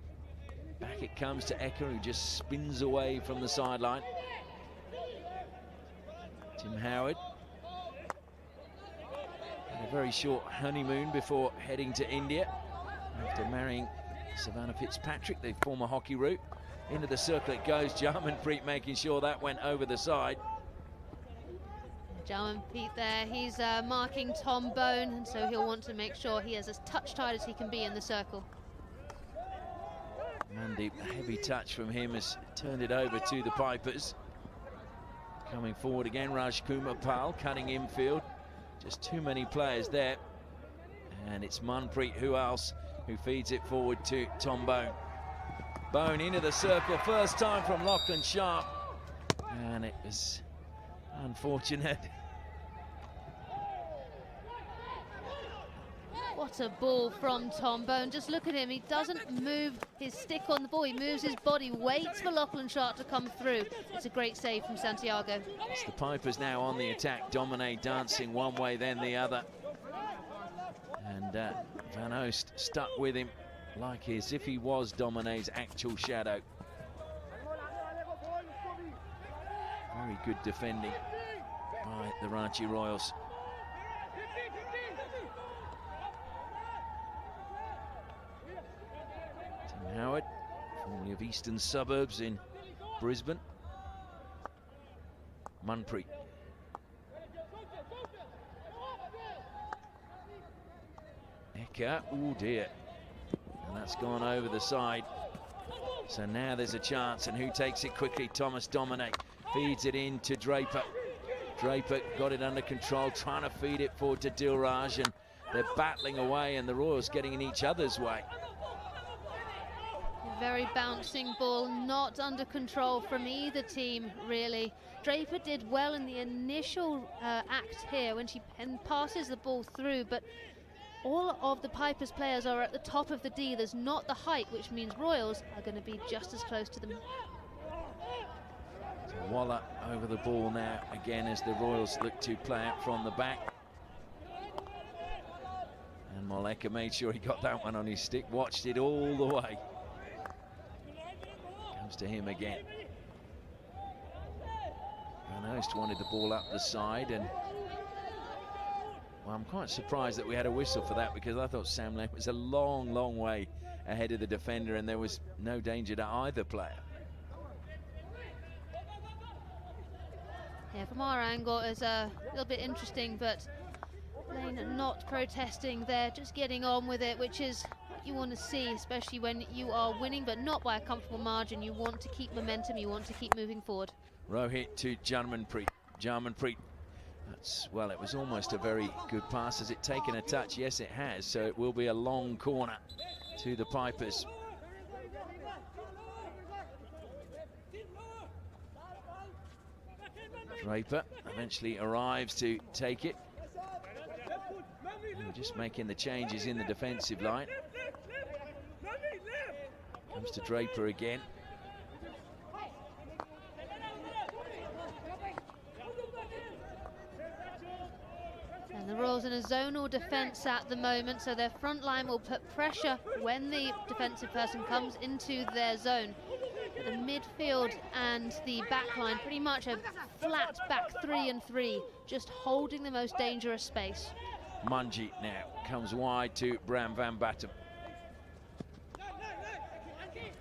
Back it comes to Ecker, who just spins away from the sideline. Tim Howard had a very short honeymoon before heading to India after marrying Savannah Fitzpatrick, the former hockey route. Into the circle it goes. Jarmanpreet making sure that went over the side. Jarmanpreet there, he's marking Tom Bone, and so he'll want to make sure he is as touch tight as he can be in the circle. Mandeep, a heavy touch from him, has turned it over to the Pipers. Coming forward again, Raj Kumar Pal cutting infield. Just too many players there. And it's Manpreet, who else, who feeds it forward to Tom Bone. Bone into the circle, first time from Lachlan Sharp. And it was unfortunate. What a ball from Tom Bone. Just look at him. He doesn't move his stick on the ball. He moves his body, waits for Lachlan Sharp to come through. It's a great save from Santiago. It's the Pipers now on the attack. Domine dancing one way, then the other. And Van Oost stuck with him like as if he was Domine's actual shadow. Very good defending by the Ranchi Royals. Tim Howard, formerly of Eastern Suburbs in Brisbane. Manpreet. Eka, oh dear. And that's gone over the side. So now there's a chance, and who takes it quickly? Thomas Domine feeds it in to Draper. Draper got it under control, trying to feed it forward to Dilraj, and they're battling away, and the Royals getting in each other's way. Very bouncing ball, not under control from either team, really. Draper did well in the initial act here when she passes the ball through, but all of the Pipers players are at the top of the D. There's not the height, which means Royals are going to be just as close to them. So Waller over the ball now, again, as the Royals look to play out from the back. And Moleka made sure he got that one on his stick, watched it all the way. Comes to him again. Van Oost wanted the ball up the side, and well, I'm quite surprised that we had a whistle for that, because I thought Sam Lane was a long, long way ahead of the defender, and there was no danger to either player. Yeah, from our angle, it's a little bit interesting, but Lane not protesting there, just getting on with it, which is what you want to see, especially when you are winning, but not by a comfortable margin. You want to keep momentum, you want to keep moving forward. Rohit to Jarmanpreet. Jarmanpreet. Well, it was almost a very good pass. Has it taken a touch? Yes, it has. So it will be a long corner to the Pipers. Draper eventually arrives to take it. And just making the changes in the defensive line. Comes to Draper again. And the Royals in a zonal defence at the moment, so their front line will put pressure when the defensive person comes into their zone. But the midfield and the back line, pretty much a flat back 3 and 3, just holding the most dangerous space. Mungie now comes wide to Bram van Batten.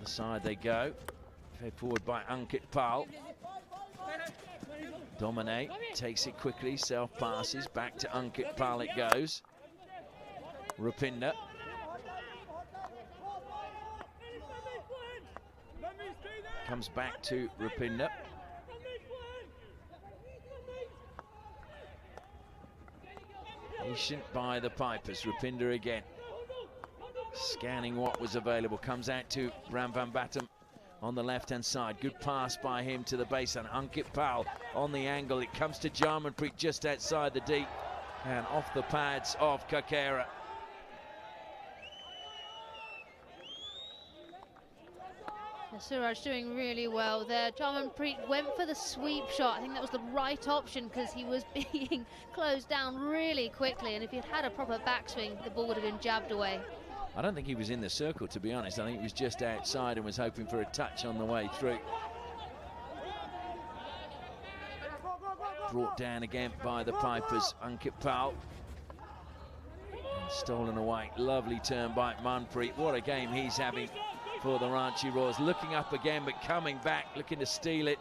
The side they go, fed forward by Ankit Pal. Domine takes it quickly, self-passes, back to Ankit Pal it goes. Rupinder. Comes back to Rupinder. Patient by the Pipers, Rupinder again. Scanning what was available, comes out to Bram van Batten. On the left-hand side, good pass by him to the baseline. Ankit Pal on the angle. It comes to Jarmanpreet just outside the deep and off the pads of Kakera. Suraj doing really well there. Jarmanpreet went for the sweep shot. I think that was the right option because he was being closed down really quickly, and if he'd had a proper backswing, the ball would have been jabbed away. I don't think he was in the circle, to be honest. I think he was just outside and was hoping for a touch on the way through. Brought down again by the Pipers, Ankit Pal. And stolen away. Lovely turn by Manpreet. What a game he's having for the Ranchi Royals. Looking up again, but coming back, looking to steal it.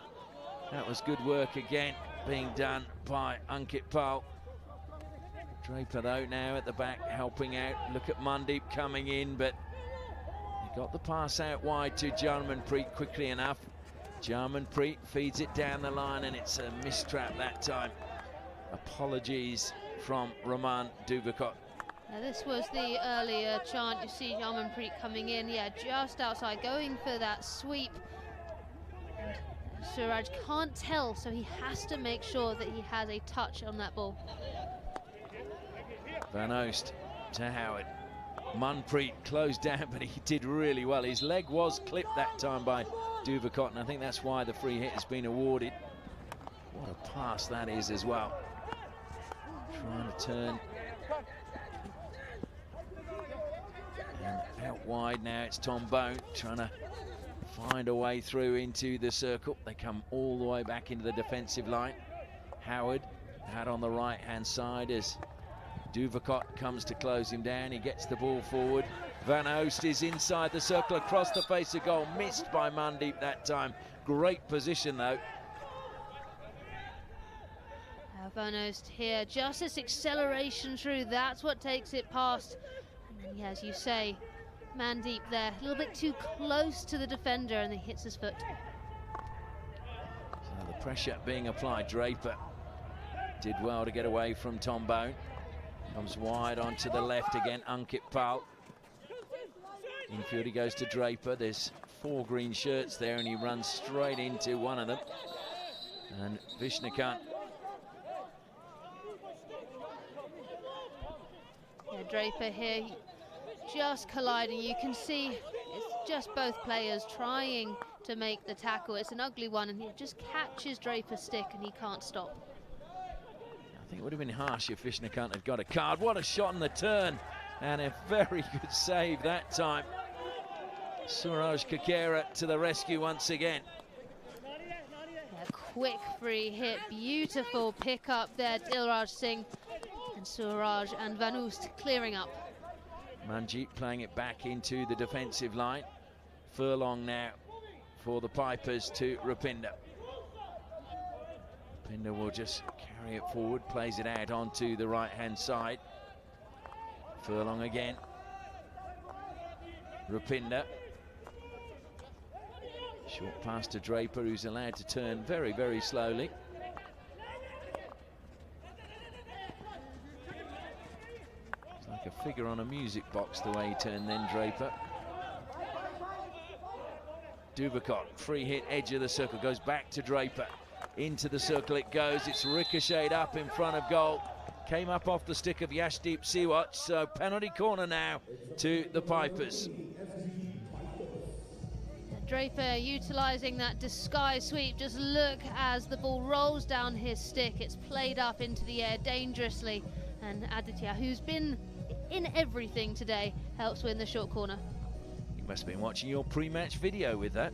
That was good work again, being done by Ankit Pal. Draper, though, now at the back, helping out. Look at Mandeep coming in, but he got the pass out wide to Jarmanpreet quickly enough. Jarmanpreet feeds it down the line, and it's a mistrap that time. Apologies from Raman Duvakot. Now this was the earlier chant. You see Jarmanpreet coming in, yeah, just outside, going for that sweep. And Suraj can't tell, so he has to make sure that he has a touch on that ball. Van Oost to Howard. Manpreet closed down, but he did really well. His leg was clipped that time by Duvakot, and I think that's why the free hit has been awarded. What a pass that is as well. Trying to turn Out wide now, it's Tom Bone trying to find a way through into the circle. They come all the way back into the defensive line. Howard out on the right-hand side as Duvakot comes to close him down. He gets the ball forward. Van Oost is inside the circle across the face of goal. Missed by Mandeep that time. Great position though. Van Oost here, just this acceleration through, that's what takes it past. And then, yeah, as you say, Mandeep there, a little bit too close to the defender, and he hits his foot. So the pressure being applied. Draper did well to get away from Tom Bone. Comes wide onto the left again, Ankit Pal. Infield he goes to Draper. There's 4 green shirts there, and he runs straight into one of them. And Vishnukant. Yeah, Draper here, just colliding. You can see it's just both players trying to make the tackle. It's an ugly one, and he just catches Draper's stick, and he can't stop. I think it would have been harsh if Vishnukant had got a card. What a shot on the turn, and a very good save that time. Suraj Kakera to the rescue once again. A quick free hit, beautiful pick up there, Dilraj Singh. And Suraj and Van Oost clearing up. Manjeet playing it back into the defensive line. Furlong now for the Pipers to Rupinder. Rupinder will just carry it forward, plays it out onto the right-hand side. Furlong again. Rupinder. Short pass to Draper, who's allowed to turn very, very slowly. Like a figure on a music box the way he turned then, Draper. Duvakot, free hit, edge of the circle, goes back to Draper. Into the circle it goes, it's ricocheted up in front of goal. Came up off the stick of Yashdeep Siwat, so penalty corner now to the Pipers. Draper utilising that disguise sweep. Just look as the ball rolls down his stick. It's played up into the air dangerously. And Aditya, who's been in everything today, helps win the short corner. You must have been watching your pre-match video with that.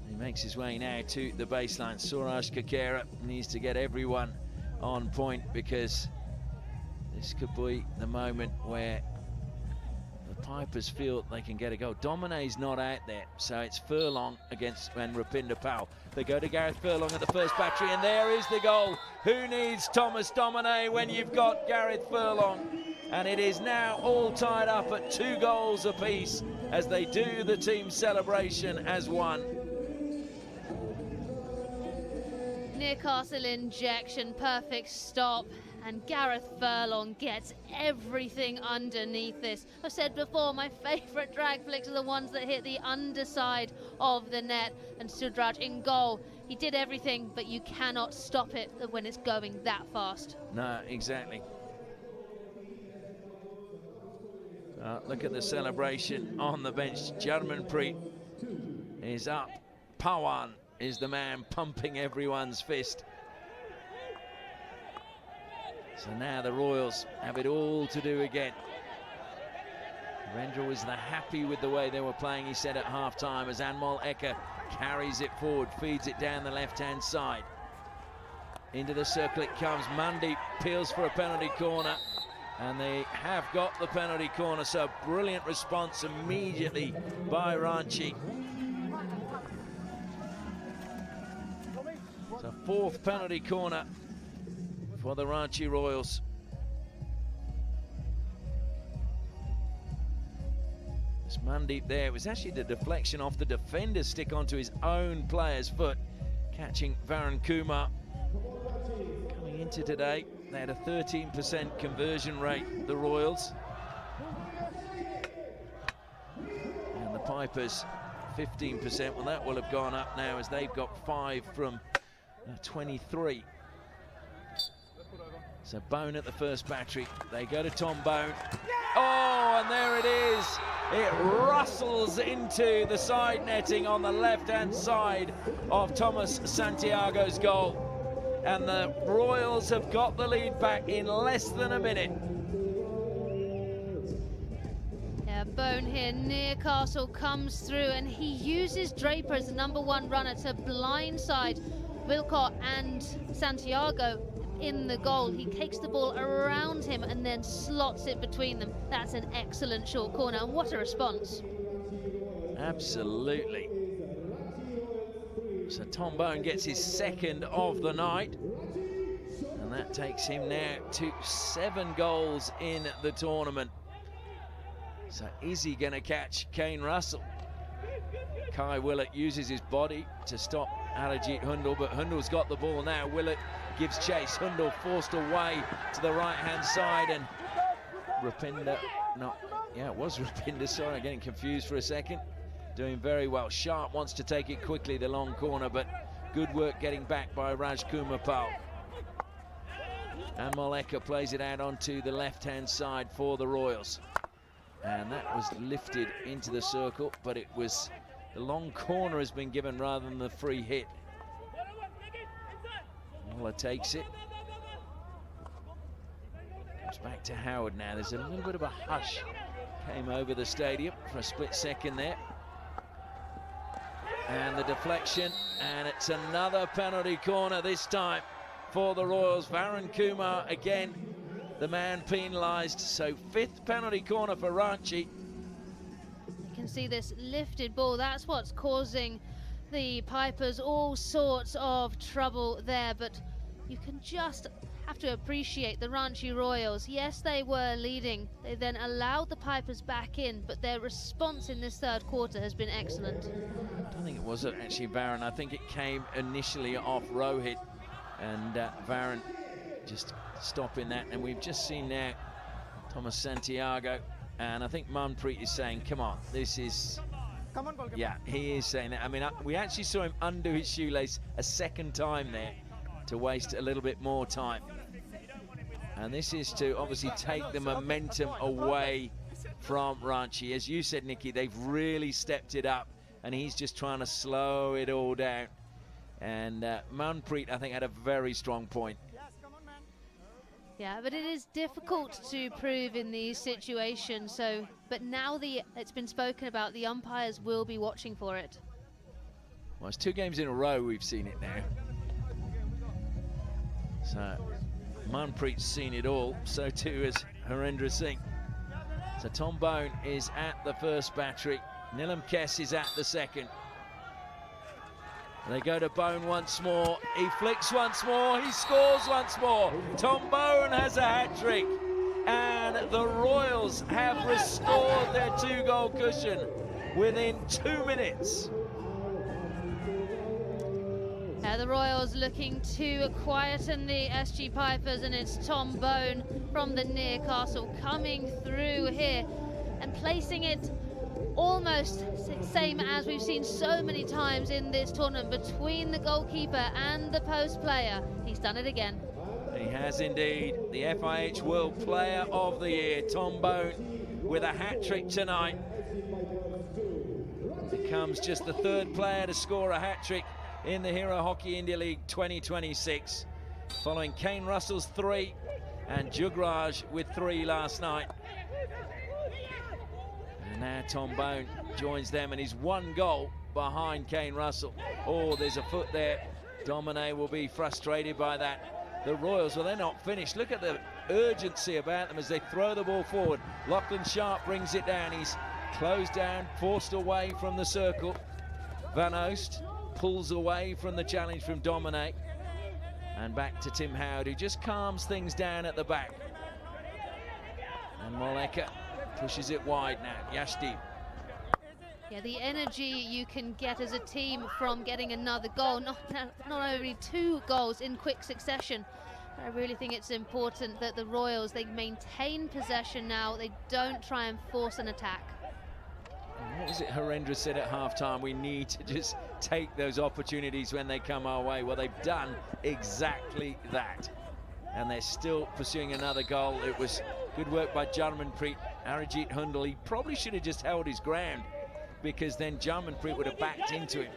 He makes his way now to the baseline. Suraj Kakera needs to get everyone on point, because this could be the moment where the Pipers feel they can get a goal. Domine's not out there, so it's Furlong against Rupinder Pal. They go to Gareth Furlong at the first battery, and there is the goal. Who needs Thomas Domine when you've got Gareth Furlong? And it is now all tied up at 2 goals apiece as they do the team celebration as one. Newcastle injection, perfect stop. And Gareth Furlong gets everything underneath this. I've said before, my favourite drag flicks are the ones that hit the underside of the net. And Sudraj in goal, he did everything, but you cannot stop it when it's going that fast. No, exactly. Look at the celebration on the bench. Jarmanpreet is up. Pawan is the man pumping everyone's fist. So now the Royals have it all to do again. Rendra was happy with the way they were playing, he said at half-time, as Anmol Eka carries it forward, feeds it down the left-hand side. Into the circle it comes. Mandeep peels for a penalty corner, and they have got the penalty corner, so brilliant response immediately by Ranchi. So 4th penalty corner for the Ranchi Royals. It's Mandeep there. It was actually the deflection off the defender's stick onto his own player's foot, catching Varun Kumar. Coming into today, they had a 13% conversion rate, the Royals. And the Pipers, 15%. Well, that will have gone up now as they've got 5 from 23. So Bone at the first battery. They go to Tom Bone. Oh, and there it is. It rustles into the side netting on the left-hand side of Thomas Santiago's goal. And the Royals have got the lead back in less than a minute. Bone here. Newcastle comes through and he uses Draper as the #1 runner to blindside Wilcott and Santiago in the goal. He takes the ball around him and then slots it between them. That's an excellent short corner, and what a response. Absolutely. So Tom Bone gets his second of the night, and that takes him now to 7 goals in the tournament. So is he going to catch Kane Russell? Kai Willett uses his body to stop Arijit Hundal, but Hundal's got the ball now. Willett gives chase. Hundal forced away to the right-hand side, and Rupinder, it was Rupinder, sorry, I'm getting confused for a second. Doing very well. Sharp wants to take it quickly, the long corner, but good work getting back by Rajkumar Pal. And Moleka plays it out onto the left-hand side for the Royals. And that was lifted into the circle, but it was the long corner has been given rather than the free hit. Muller takes it. Comes back to Howard now. There's a little bit of a hush came over the stadium for a split second there. And the deflection, and it's another penalty corner this time for the Royals. Varun Kumar again, the man penalised. So 5th penalty corner for Ranchi. You can see this lifted ball. That's what's causing the Pipers all sorts of trouble there. But you can just have to appreciate the Ranchi Royals. Yes, they were leading. They then allowed the Pipers back in, but their response in this 3rd quarter has been excellent. I don't think it was actually Varun. I think it came initially off Rohit, and Varun just stopping that. And we've just seen now Thomas Santiago, and I think Manpreet is saying, come on, this is... Come on, goalkeeper. Yeah, he is saying that. I mean, we actually saw him undo his shoelace a second time there to waste a little bit more time. And this is to obviously take the momentum away from Ranchi. As you said, Nikki, they've really stepped it up, and he's just trying to slow it all down. And Manpreet, I think, had a very strong point. Yeah, but it is difficult to prove in these situations. So, but now it's been spoken about, the umpires will be watching for it. Well, it's 2 games in a row we've seen it now. So Manpreet's seen it all, so too has Harendra Singh. So Tom Bone is at the first battery. Nilam Kess is at the second. They go to Bone once more. He flicks once more. He scores once more. Tom Bone has a hat-trick. And the Royals have restored their 2-goal cushion within 2 minutes. The Royals looking to quieten the SG Pipers, and it's Tom Bone from the Newcastle coming through here and placing it almost same as we've seen so many times in this tournament, between the goalkeeper and the post player. He's done it again. He has indeed. The FIH World Player of the Year, Tom Bone, with a hat-trick tonight. Becomes just the 3rd player to score a hat-trick in the Hero Hockey India League 2026, following Kane Russell's 3 and Jugraj with 3 last night. And now Tom Bone joins them, and he's 1 goal behind Kane Russell. Oh, there's a foot there. Domine will be frustrated by that. The Royals, well, they're not finished. Look at the urgency about them as they throw the ball forward. Lachlan Sharp brings it down. He's closed down, forced away from the circle. Van Oost pulls away from the challenge from Domine. And back to Tim Howard, who just calms things down at the back. And Moleka pushes it wide now. Yashdeep. Yeah, the energy you can get as a team from getting another goal, not only 2 goals in quick succession. I really think it's important that the Royals, they maintain possession now. They don't try and force an attack. What was it Harendra said at half-time? We need to just take those opportunities when they come our way. Well, they've done exactly that. And they're still pursuing another goal. It was good work by Jarmanpreet. Arijit Hundal, he probably should have just held his ground, because then Jarmanpreet would have backed into him.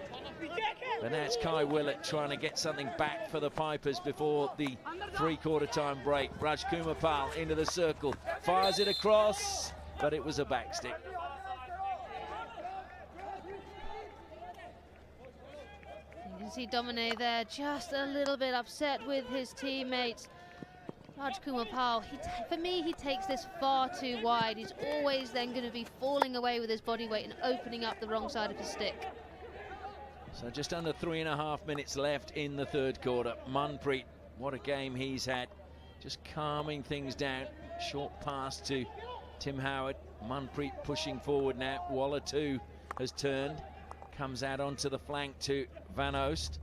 But now it's Kai Willett trying to get something back for the Pipers before the 3/4 time break. Rajkumar Pal into the circle, fires it across, but it was a backstick. You can see Domine there just a little bit upset with his teammates. Raj Kumar Pal, for me, he takes this far too wide. He's always then going to be falling away with his body weight and opening up the wrong side of his stick. So just under 3.5 minutes left in the third quarter. Manpreet, what a game he's had. Just calming things down. Short pass to Tim Howard. Manpreet pushing forward now. Waller too has turned. Comes out onto the flank to Van Oost.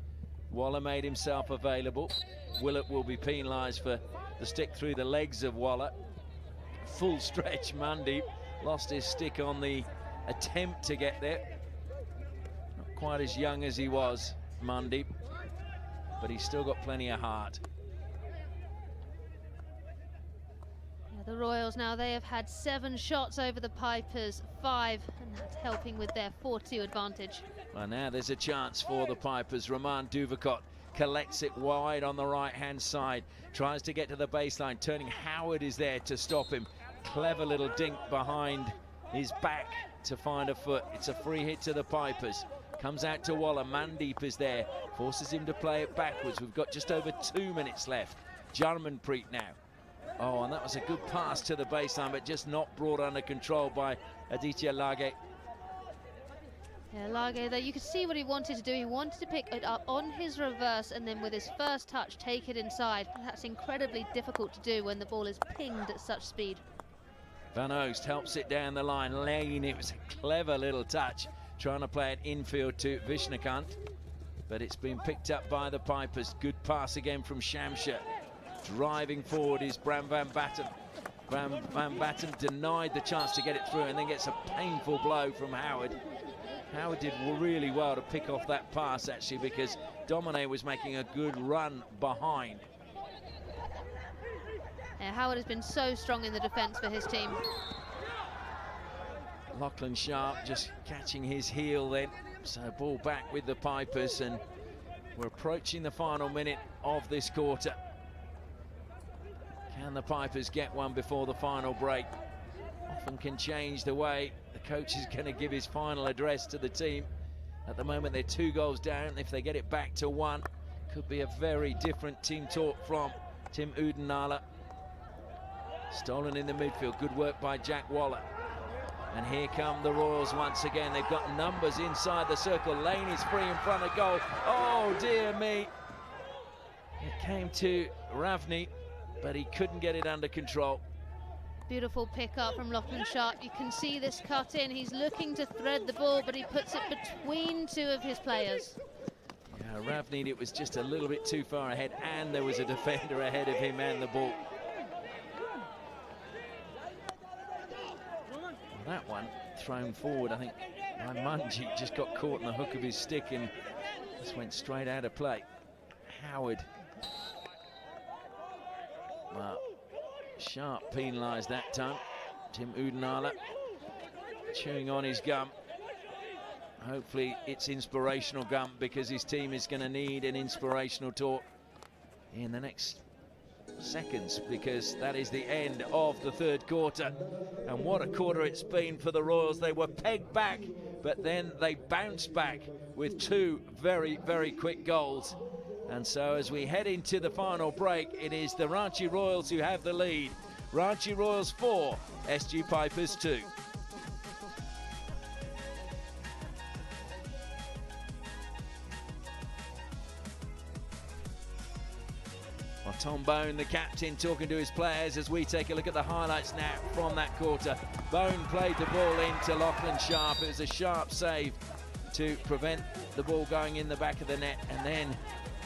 Waller made himself available. Willett will be penalised for the stick through the legs of Waller. Full stretch, Mandeep lost his stick on the attempt to get there. Not quite as young as he was, Mandeep, but he's still got plenty of heart. The Royals now, they have had 7 shots over the Pipers, 5, and that's helping with their 4-2 advantage. Well, now there's a chance for the Pipers. Roman Duvacot collects it wide on the right-hand side, tries to get to the baseline, turning Howard is there to stop him. Clever little dink behind his back to find a foot. It's a free hit to the Pipers. Comes out to Waller. Mandeep is there, forces him to play it backwards. We've got just over 2 minutes left. Jarmanpreet now. Oh, and that was a good pass to the baseline, but just not brought under control by Aditya Lage. Yeah, Lage, though, you could see what he wanted to do. He wanted to pick it up on his reverse and then with his first touch take it inside. That's incredibly difficult to do when the ball is pinged at such speed. Van Oost helps it down the line. Lane, it was a clever little touch, trying to play it infield to Vishnakant, but it's been picked up by the Pipers. Good pass again from Shamsher. Driving forward is Bram Van Batten. Bram Van Batten denied the chance to get it through and then gets a painful blow from Howard. Howard did really well to pick off that pass, actually, because Domine was making a good run behind. Yeah, Howard has been so strong in the defence for his team. Lachlan Sharp just catching his heel then. So ball back with the Pipers, and we're approaching the final minute of this quarter. Can the Pipers get one before the final break? Often can change the way the coach is going to give his final address to the team. At the moment, they're 2 goals down. If they get it back to 1, could be a very different team talk from Tim Udenala. Stolen in the midfield. Good work by Jack Waller. And here come the Royals once again. They've got numbers inside the circle. Lane is free in front of goal. Oh, dear me. It came to Ravni, but he couldn't get it under control. Beautiful pick up from Lachlan Sharp. You can see this cut in. He's looking to thread the ball, but he puts it between 2 of his players. Yeah, Ravni, it was just a little bit too far ahead, and there was a defender ahead of him and the ball. Well, that one thrown forward, I think, by Manjeet, just got caught in the hook of his stick and just went straight out of play. Howard. Well, Sharp penalised that time. Tim Udenala chewing on his gum. Hopefully it's inspirational gum, because his team is going to need an inspirational talk in the next seconds, because that is the end of the third quarter. And what a quarter it's been for the Royals. They were pegged back, but then they bounced back with 2 very, very quick goals. And so as we head into the final break, it is the Ranchi Royals who have the lead. Ranchi Royals 4, SG Pipers 2. Well, Tom Bone, the captain, talking to his players as we take a look at the highlights now from that quarter. Bone played the ball into Lachlan Sharp. It was a sharp save to prevent the ball going in the back of the net, and then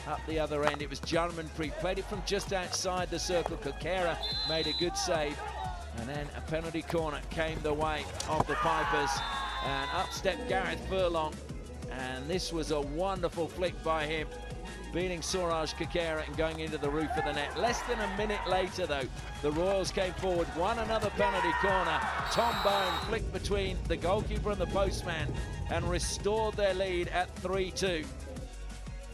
up the other end it was Jarmanpreet, played it from just outside the circle. Kokera made a good save, and then a penalty corner came the way of the Pipers, and up stepped Gareth Furlong, and this was a wonderful flick by him, beating Suraj Kokera and going into the roof of the net. Less than a minute later though, the Royals came forward, won another penalty corner. Tom Bone flicked between the goalkeeper and the postman and restored their lead at 3-2.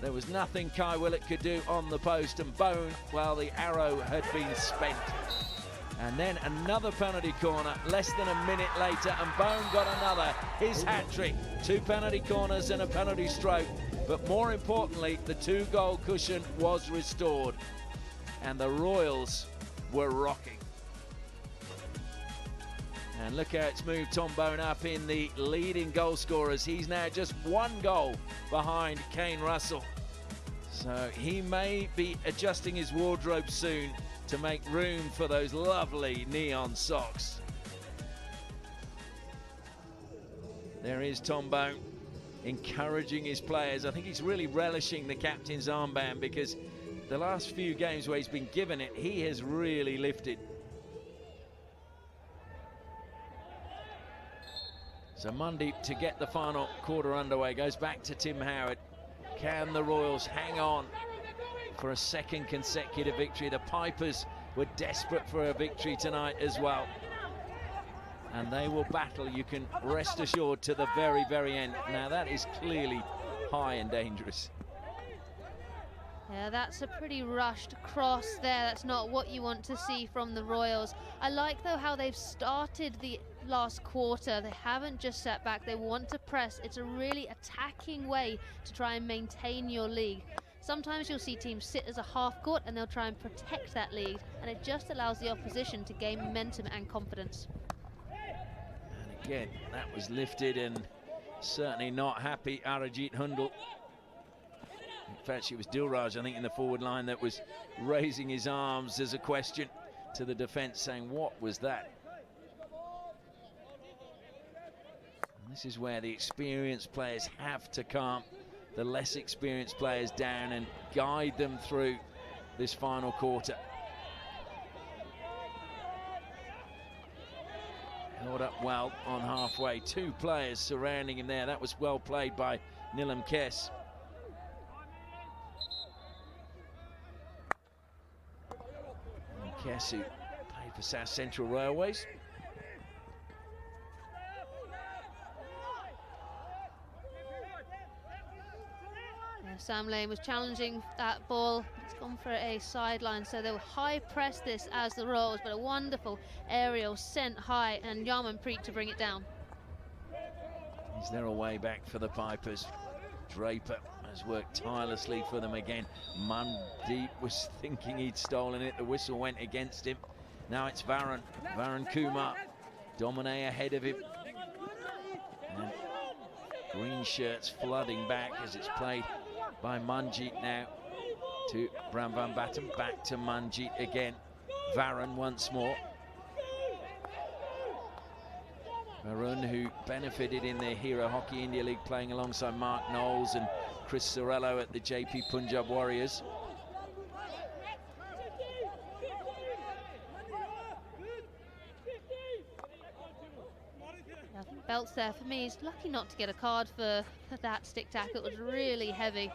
There was nothing Kai Willett could do on the post, and Bone, well, the arrow had been spent. And then another penalty corner less than a minute later, and Bone got another, his hat-trick. 2 penalty corners and a penalty stroke. But more importantly, the 2-goal cushion was restored. And the Royals were rocking. And look how it's moved Tom Bone up in the leading goal scorers. He's now just 1 goal behind Kane Russell. So he may be adjusting his wardrobe soon to make room for those lovely neon socks. There is Tom Bone encouraging his players. I think he's really relishing the captain's armband, because the last few games where he's been given it, he has really lifted. So Mundy, to get the final quarter underway, goes back to Tim Howard. Can the Royals hang on for a second consecutive victory? The Pipers were desperate for a victory tonight as well. And they will battle, you can rest assured, to the very, very end. Now that is clearly high and dangerous. Yeah, that's a pretty rushed cross there. That's not what you want to see from the Royals. I like, though, how they've started the last quarter. They haven't just sat back. They want to press. It's a really attacking way to try and maintain your lead. Sometimes you'll see teams sit as a half court and they'll try and protect that lead, and it just allows the opposition to gain momentum and confidence. And again, that was lifted, and certainly not happy Arijit Hundal. In fact, it was Dilraj, I think, in the forward line that was raising his arms as a question to the defence, saying, what was that? And this is where the experienced players have to calm the less experienced players down and guide them through this final quarter. Held up well on halfway. 2 players surrounding him there. That was well played by Nilam Kes. Kes, who played for South Central Railways. Sam Lane was challenging that ball. It's gone for a sideline, so they will high press this as the Royals, but a wonderful aerial sent high, and Yarmanpreet to bring it down. Is there a way back for the Pipers? Draper has worked tirelessly for them again. Mandeep was thinking he'd stolen it. The whistle went against him. Now it's Varun Kumar. Domine ahead of him. And green shirts flooding back as it's played by Manjeet now to Bram Van Batten, back to Manjeet again. Varun once more. Varun, who benefited in the Hero Hockey India League, playing alongside Mark Knowles and Chris Sorello at the JP Punjab Warriors. Belts there for me. He's lucky not to get a card for that stick tackle. It was really heavy.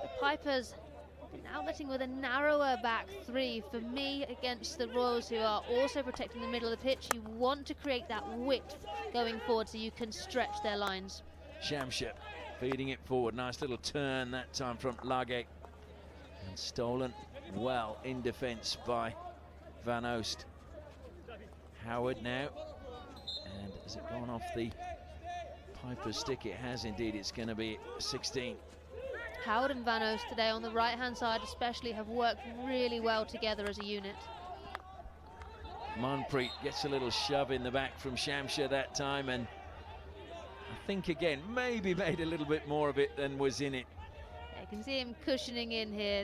The Pipers have been outletting with a narrower back 3 for me against the Royals, who are also protecting the middle of the pitch. You want to create that width going forward so you can stretch their lines. Shamsher feeding it forward. Nice little turn that time from Lage. And stolen well in defence by Van Oost. Howard now. And has it gone off the Piper's stick? It has indeed. It's going to be 16. Howard and Van Oost today on the right-hand side especially have worked really well together as a unit. Manpreet gets a little shove in the back from Shamsher that time, and I think again maybe made a little bit more of it than was in it. Yeah, you can see him cushioning in here.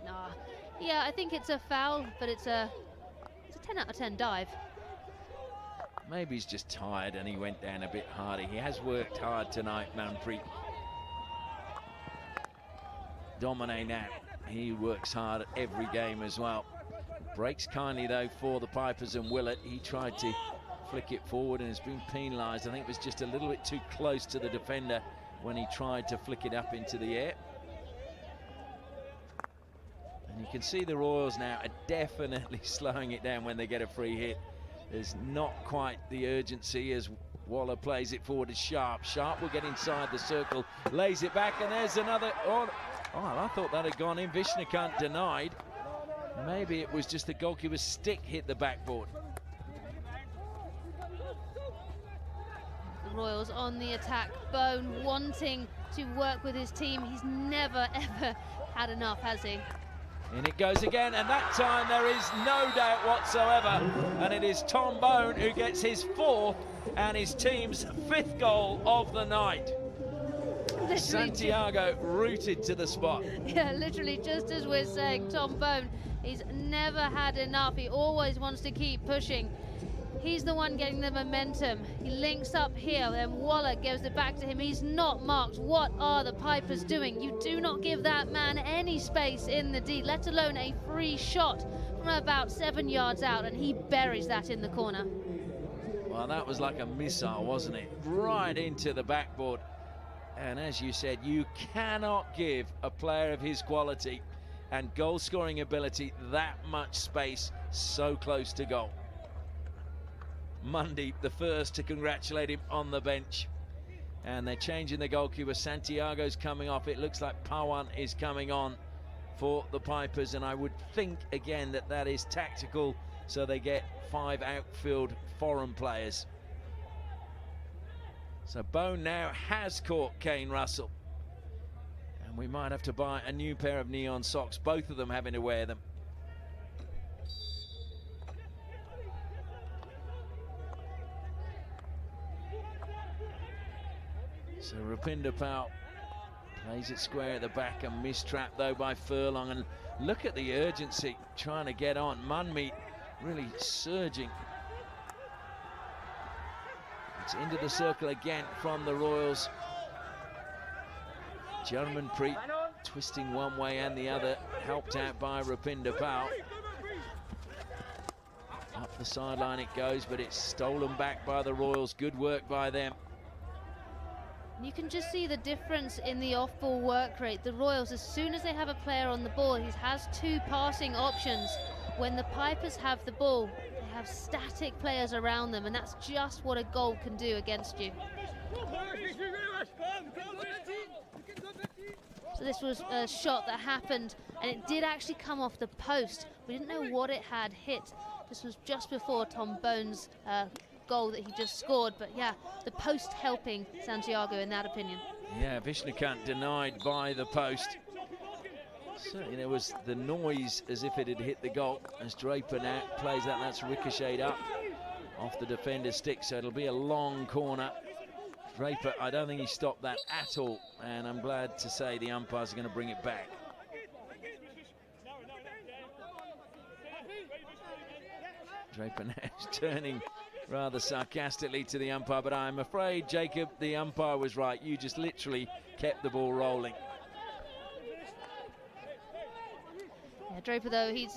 Yeah, I think it's a foul, but it's a 10 out of 10 dive. Maybe he's just tired and he went down a bit harder. He has worked hard tonight, Manpreet. Domine now. He works hard at every game as well. Breaks kindly though for the Pipers, and Willett, he tried to flick it forward and has been penalised. I think it was just a little bit too close to the defender when he tried to flick it up into the air. And you can see the Royals now are definitely slowing it down when they get a free hit. There's not quite the urgency as Waller plays it forward to Sharp. Sharp will get inside the circle, lays it back, and there's another. Oh, I thought that had gone in. Vishnukant denied. Maybe it was just the goalkeeper's stick hit the backboard. Royals on the attack. Bone wanting to work with his team. He's never, ever had enough, has he? In it goes again, and that time there is no doubt whatsoever. And it is Tom Bone who gets his 4th and his team's 5th goal of the night. Literally Santiago rooted to the spot. Yeah, literally, just as we're saying, Tom Bone, he's never had enough. He always wants to keep pushing. He's the one getting the momentum. He links up here, then Waller gives it back to him. He's not marked. What are the Pipers doing? You do not give that man any space in the D, let alone a free shot from about 7 yards out, and he buries that in the corner. Well, that was like a missile, wasn't it? Right into the backboard. And as you said, you cannot give a player of his quality and goal-scoring ability that much space so close to goal. Mundy, the first to congratulate him on the bench. And they're changing the goalkeeper. Santiago's coming off. It looks like Pawan is coming on for the Pipers. And I would think, again, that that is tactical, so they get 5 outfield foreign players. So Bone now has caught Kane Russell. And we might have to buy a new pair of neon socks, both of them having to wear them. So Rupinder Pal plays it square at the back, a mistrap though by Furlong, and look at the urgency trying to get on. Munmeet really surging. It's into the circle again from the Royals. Jarmanpreet twisting one way and the other, helped out by Rupinder Pal. Up the sideline it goes, but it's stolen back by the Royals. Good work by them. You can just see the difference in the off-ball work rate. The Royals, as soon as they have a player on the ball, he has 2 passing options. When the Pipers have the ball, they have static players around them, and that's just what a goal can do against you. So this was a shot that happened, and it did actually come off the post. We didn't know what it had hit. This was just before Tom Bone's goal that he just scored, but yeah, the post helping Santiago in that opinion. Yeah, Vishnukant denied by the post. Certainly there was the noise as if it had hit the goal as Draper now plays that. That's ricocheted up off the defender's stick, so it'll be a long corner. Draper, I don't think he stopped that at all, and I'm glad to say the umpires are going to bring it back. Draper now is turning rather sarcastically to the umpire, but I'm afraid, Jacob, the umpire was right. You just literally kept the ball rolling. Yeah, Draper, though, he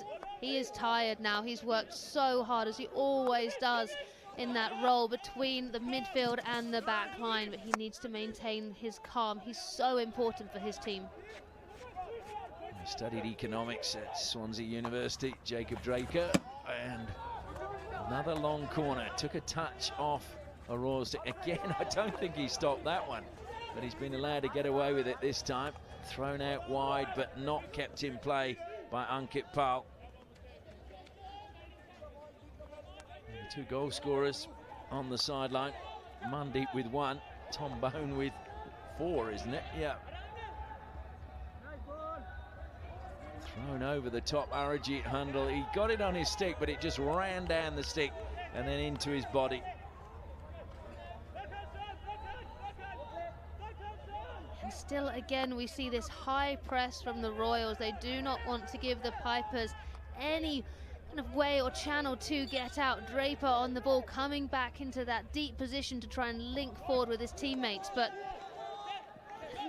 is tired now. He's worked so hard, as he always does, in that role between the midfield and the back line, but he needs to maintain his calm. He's so important for his team. He studied economics at Swansea University, Jacob Draper, and another long corner. Took a touch off a Royals stick. Again, I don't think he stopped that one, but he's been allowed to get away with it this time. Thrown out wide, but not kept in play by Ankit Pal. And the 2 goal scorers on the sideline. Mundy with 1, Tom Bone with 4, isn't it? Yeah. Thrown over the top, Arijit Handel. He got it on his stick, but it just ran down the stick and then into his body. And still, again, we see this high press from the Royals. They do not want to give the Pipers any kind of way or channel to get out. Draper on the ball, coming back into that deep position to try and link forward with his teammates, but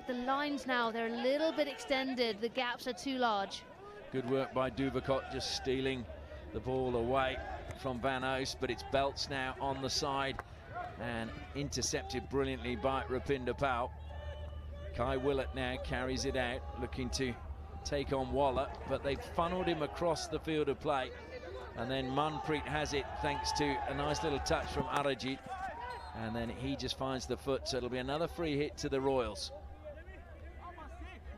the lines now, they're a little bit extended. The gaps are too large. Good work by Duvakot, just stealing the ball away from Van Oos, but it's Belts now on the side and intercepted brilliantly by Rupinder Pal. Kai Willett now carries it out, looking to take on Waller, but they've funneled him across the field of play, and then Munpreet has it thanks to a nice little touch from Arijit, and then he just finds the foot, so it'll be another free hit to the Royals.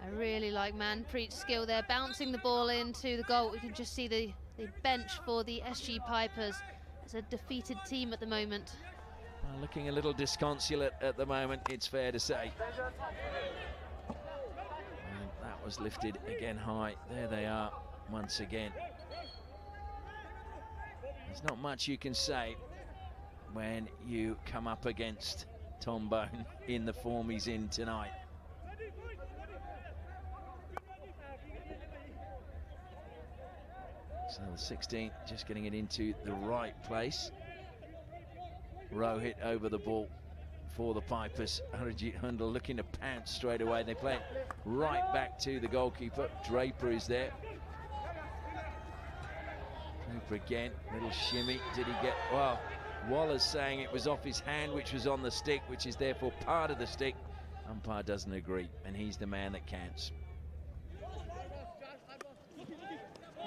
I really like Manpreet's skill there, bouncing the ball into the goal. We can just see the bench for the SG Pipers. It's a defeated team at the moment. Looking a little disconsolate at the moment, it's fair to say. And that was lifted again high. There they are once again. There's not much you can say when you come up against Tom Bone in the form he's in tonight. So the 16 just getting it into the right place. Rohit over the ball for the Pipers. Arijit Hundal looking to pounce straight away. They play it right back to the goalkeeper. Draper is there. Draper again, little shimmy. Did he get, well, Waller's saying it was off his hand, which was on the stick, which is therefore part of the stick. Umpire doesn't agree, and he's the man that counts.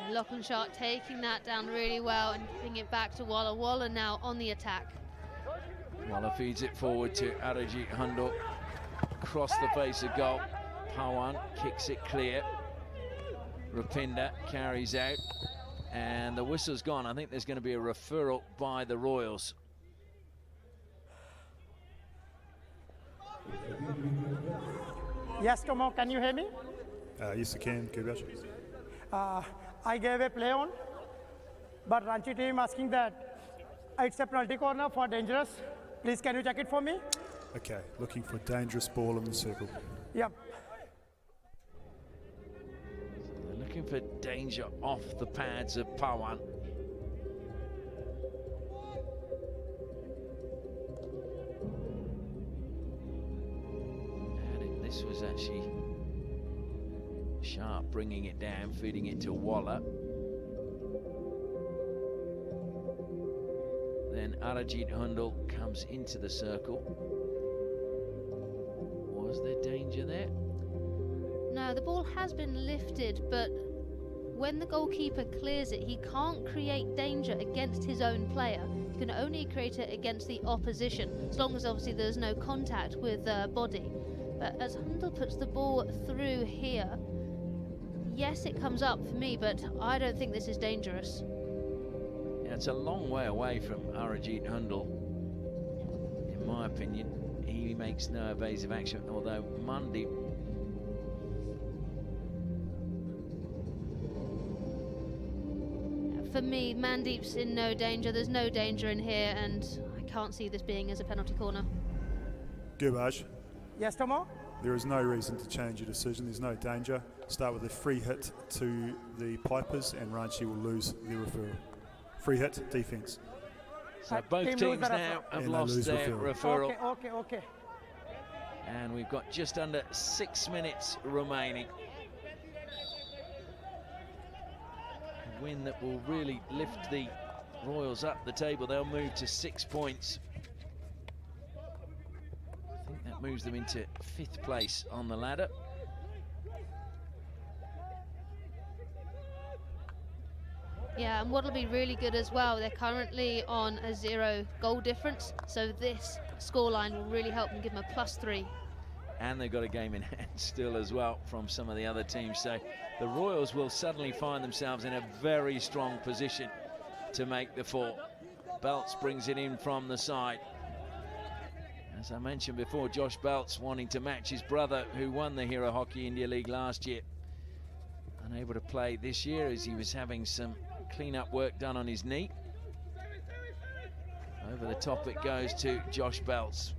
Lockenshot taking that down really well and giving it back to Waller. Waller now on the attack. Waller feeds it forward to Arijit Hundal. Across the face of goal. Pawan kicks it clear. Rupinder carries out. And the whistle's gone. I think there's going to be a referral by the Royals. Yes, Tomo, can you hear me? Yes, I can. Kubaj. I gave a play on, but Ranchi team asking that it's a penalty corner for dangerous. Please, can you check it for me? Okay, looking for dangerous ball in the circle. Yep. They're looking for danger off the pads of Pawan. And this was actually Sharp bringing it down, feeding it to Waller. Then Arijit Hundal comes into the circle. Was there danger there? No, the ball has been lifted, but when the goalkeeper clears it, he can't create danger against his own player. He can only create it against the opposition, as long as obviously there's no contact with the body. But as Hundal puts the ball through here, yes, it comes up for me, but I don't think this is dangerous. Yeah, it's a long way away from Arijit Hundal, in my opinion. He makes no evasive action, although Mandeep For me, Mandeep's in no danger. There's no danger in here, and I can't see this being as a penalty corner. Gubaj. Yes, Tomo? There is no reason to change your decision. There's no danger. Start with a free hit to the Pipers, and Ranchi will lose the referral. Free hit, defence. So both teams now have lost their referral. Okay. And we've got just under 6 minutes remaining. A win that will really lift the Royals up the table. They'll move to 6 points. I think that moves them into 5th place on the ladder. Yeah, and what'll be really good as well, they're currently on a 0 goal difference, so this scoreline will really help them, give them a +3. And they've got a game in hand still as well from some of the other teams. So the Royals will suddenly find themselves in a very strong position to make the 4. Belts brings it in from the side. As I mentioned before, Josh Belts wanting to match his brother who won the Hero Hockey India League last year. Unable to play this year as he was having some clean-up work done on his knee. Over the top it goes to Josh Belts.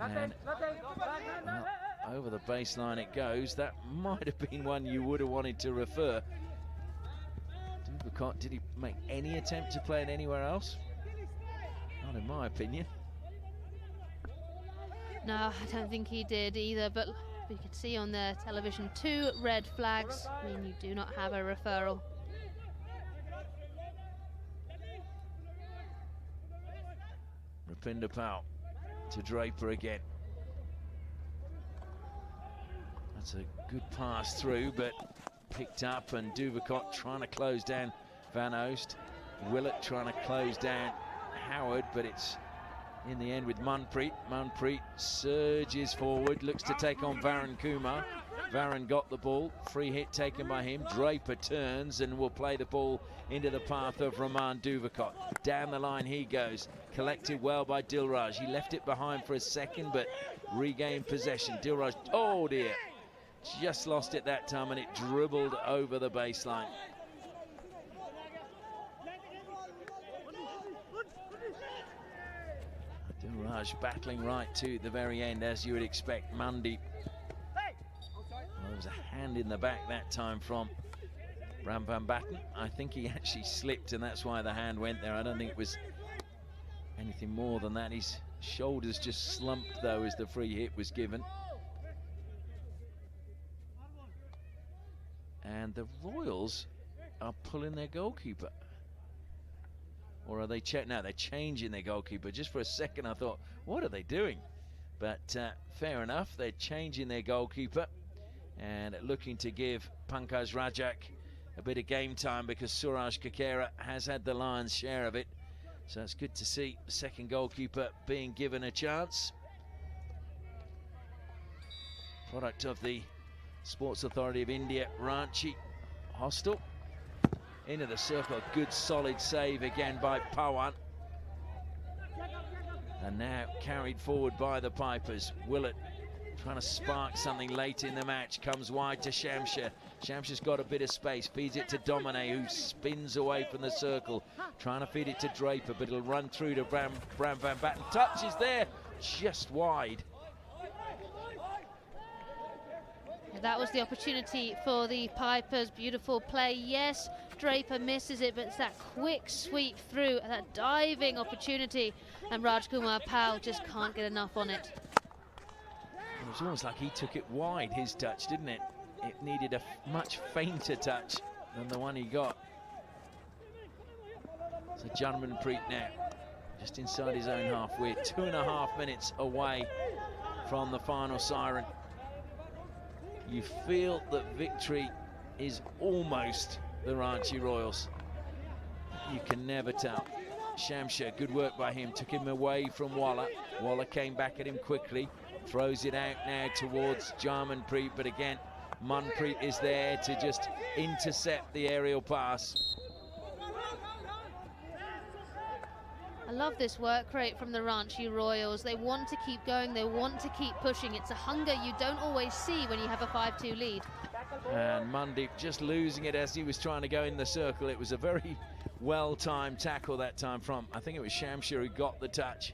And well, over the baseline it goes. That might have been one you would have wanted to refer. Dubicott, did he make any attempt to play it anywhere else? Not in my opinion. No, I don't think he did either, but we could see on the television 2 red flags mean you do not have a referral. Rupinder Pal to Draper again. That's a good pass through, but picked up, and Dubicott trying to close down Van Oost. Willett trying to close down Howard, but it's in the end with Manpreet. Manpreet surges forward, looks to take on Varun Kumar. Varun got the ball, free hit taken by him. Draper turns and will play the ball into the path of Raman Duvakot. Down the line he goes, collected well by Dilraj. He left it behind for a second, but regained possession. Dilraj, oh dear, just lost it that time, and it dribbled over the baseline. Dilraj battling right to the very end, as you would expect. Mandeep. Well, there was a hand in the back that time from Bram van Batten. I think he actually slipped, and that's why the hand went there. I don't think it was anything more than that. His shoulders just slumped, though, as the free hit was given. And the Royals are pulling their goalkeeper. Or are they no, they're changing their goalkeeper. Just for a second I thought, what are they doing? But fair enough, they're changing their goalkeeper and looking to give Pankaj Rajak a bit of game time, because Suraj Kakera has had the lion's share of it. So it's good to see the second goalkeeper being given a chance. Product of the Sports Authority of India, Ranchi Hostel. Into the circle, good solid save again by Pawan. And now carried forward by the Pipers. Willett trying to spark something late in the match, comes wide to Shamsher. Shamsher's got a bit of space, feeds it to Domine, who spins away from the circle, trying to feed it to Draper, but it'll run through to Bram van Batten. Touch is there, just wide. That was the opportunity for the Pipers. Beautiful play, yes. Draper misses it, but it's that quick sweep through, that diving opportunity, and Rajkumar Pal just can't get enough on it. It was almost like he took it wide, his touch, didn't it? It needed a much fainter touch than the one he got. So Janmanpreet now, just inside his own half. We're 2.5 minutes away from the final siren. You feel that victory is almost the Ranchi Royals. You can never tell. Shamsher, good work by him, took him away from Waller. Waller came back at him quickly, throws it out now towards Jarmanpreet, but again, Manpreet is there to just intercept the aerial pass. I love this work rate from the Ranchi Royals. They want to keep going, they want to keep pushing. It's a hunger you don't always see when you have a 5-2 lead. And Mandeep just losing it as he was trying to go in the circle. It was a very well-timed tackle that time from, I think it was Shamsher who got the touch.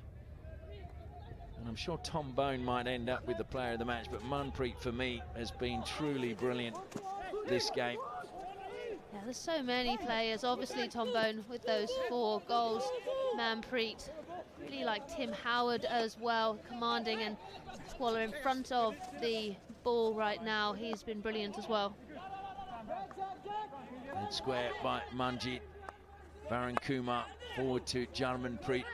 And I'm sure Tom Bone might end up with the player of the match, but Manpreet for me has been truly brilliant this game. Yeah, there's so many players. Obviously Tom Bone with those 4 goals. Manpreet, really like Tim Howard as well, commanding, and Waller in front of the ball right now. He's been brilliant as well. Good square by Manjit. Varun Kumar forward to Jarmanpreet.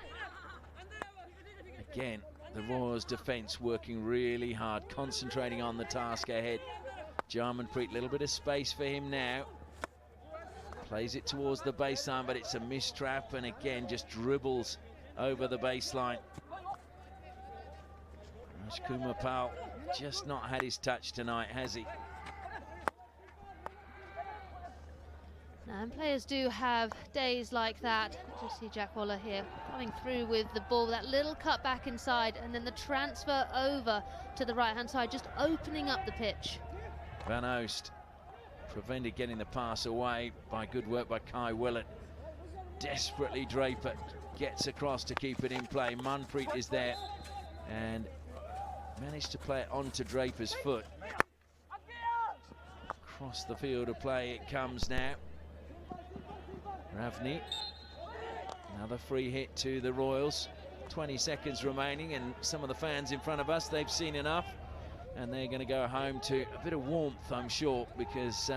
Again, the Royals defence working really hard, concentrating on the task ahead. Jarmanpreet, a little bit of space for him now. Plays it towards the baseline, but it's a mistrap, and again just dribbles over the baseline. Rajkumar Pal just not had his touch tonight, has he? And players do have days like that. Just see Jack Waller here coming through with the ball, that little cut back inside, and then the transfer over to the right hand side, just opening up the pitch. Van Oost prevented getting the pass away by good work by Kai Willett. Desperately Draper gets across to keep it in play. Manpreet is there and managed to play it onto Draper's foot. Across the field of play it comes now. Ravni, another free hit to the Royals. 20 seconds remaining, and some of the fans in front of us, they've seen enough, and they're going to go home to a bit of warmth, I'm sure, because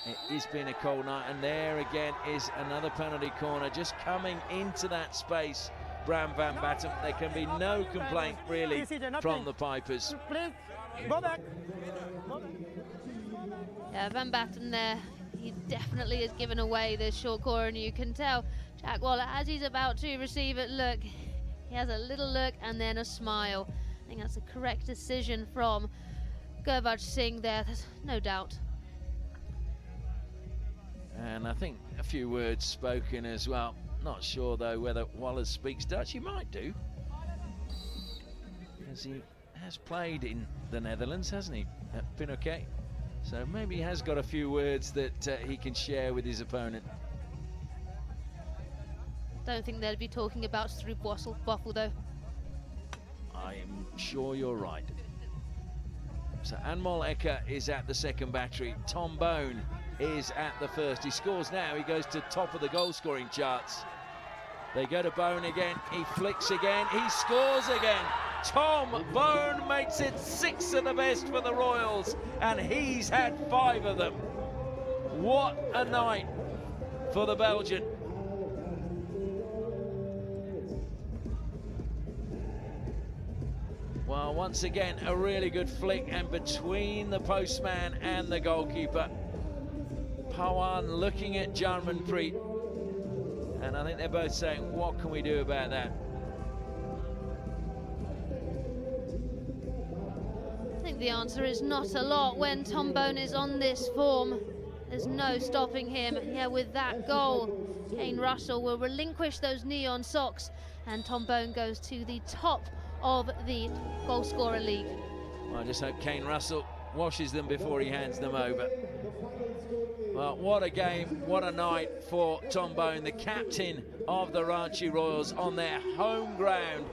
it has been a cold night. And there again is another penalty corner, just coming into that space. Bram van Batten, there can be no complaint really from the Pipers. Please, go back. Yeah, Van Batten there, he definitely has given away this short corner, and you can tell Jack Waller, as he's about to receive it, look, he has a little look and then a smile. I think that's the correct decision from Gurvaj Singh there, there's no doubt. And I think a few words spoken as well. Not sure though whether Wallace speaks Dutch. He might do, as he has played in the Netherlands, hasn't he, at Pinoquet? So maybe he has got a few words that he can share with his opponent. Don't think they'll be talking about Stroopwafel though. I am sure you're right. So Anmol Eka is at the second battery. Tom Bone is at the first. He scores now. He goes to top of the goal scoring charts. They go to Bone again. He flicks again. He scores again. Tom Bone makes it 6 of the best for the Royals, and he's had 5 of them. What a night for the Belgian. Well, once again, a really good flick, and between the postman and the goalkeeper, Pawan looking at Jarmanpreet, and I think they're both saying, what can we do about that? I think the answer is not a lot when Tom Bone is on this form. There's no stopping him. Yeah, with that goal, Kane Russell will relinquish those neon socks, and Tom Bone goes to the top of the goal scorer league. Well, I just hope Kane Russell washes them before he hands them over. Well, what a game, what a night for Tom Bone, the captain of the Ranchi Royals on their home ground.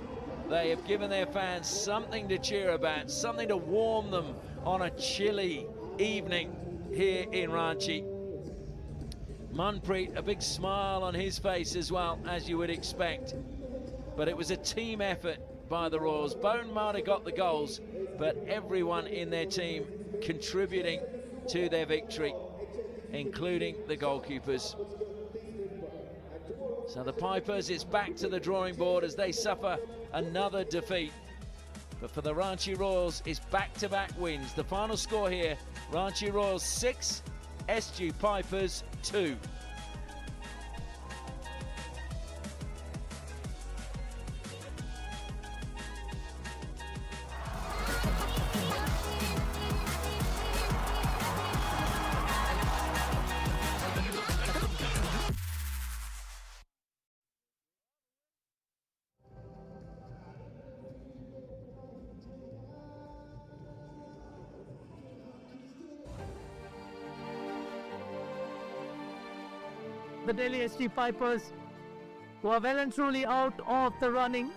They have given their fans something to cheer about, something to warm them on a chilly evening here in Ranchi. Manpreet, a big smile on his face as well, as you would expect. But it was a team effort by the Royals. Bone might have got the goals, but everyone in their team contributing to their victory, including the goalkeepers. So the Pipers, it's back to the drawing board as they suffer another defeat. But for the Ranchi Royals, it's back-to-back wins. The final score here, Ranchi Royals 6, SG Pipers 2. The Delhi SG Pipers were well and truly out of the running.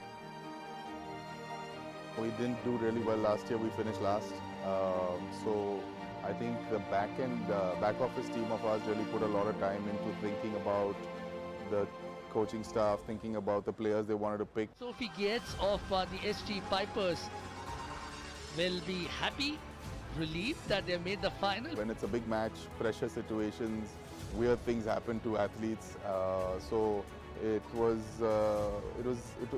We didn't do really well last year. We finished last. So I think the back office team of ours really put a lot of time into thinking about the coaching staff, thinking about the players they wanted to pick. Sophie Gates of the SG Pipers will be happy, relieved that they made the final. When it's a big match, pressure situations, weird things happen to athletes. So the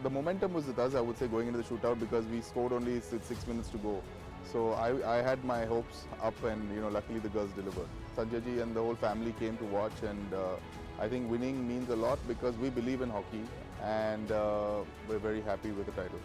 momentum was with us, I would say, going into the shootout, because we scored only 6 minutes to go. So I had my hopes up, and luckily the girls delivered. Sanjay ji and the whole family came to watch, and I think winning means a lot because we believe in hockey, and we're very happy with the title.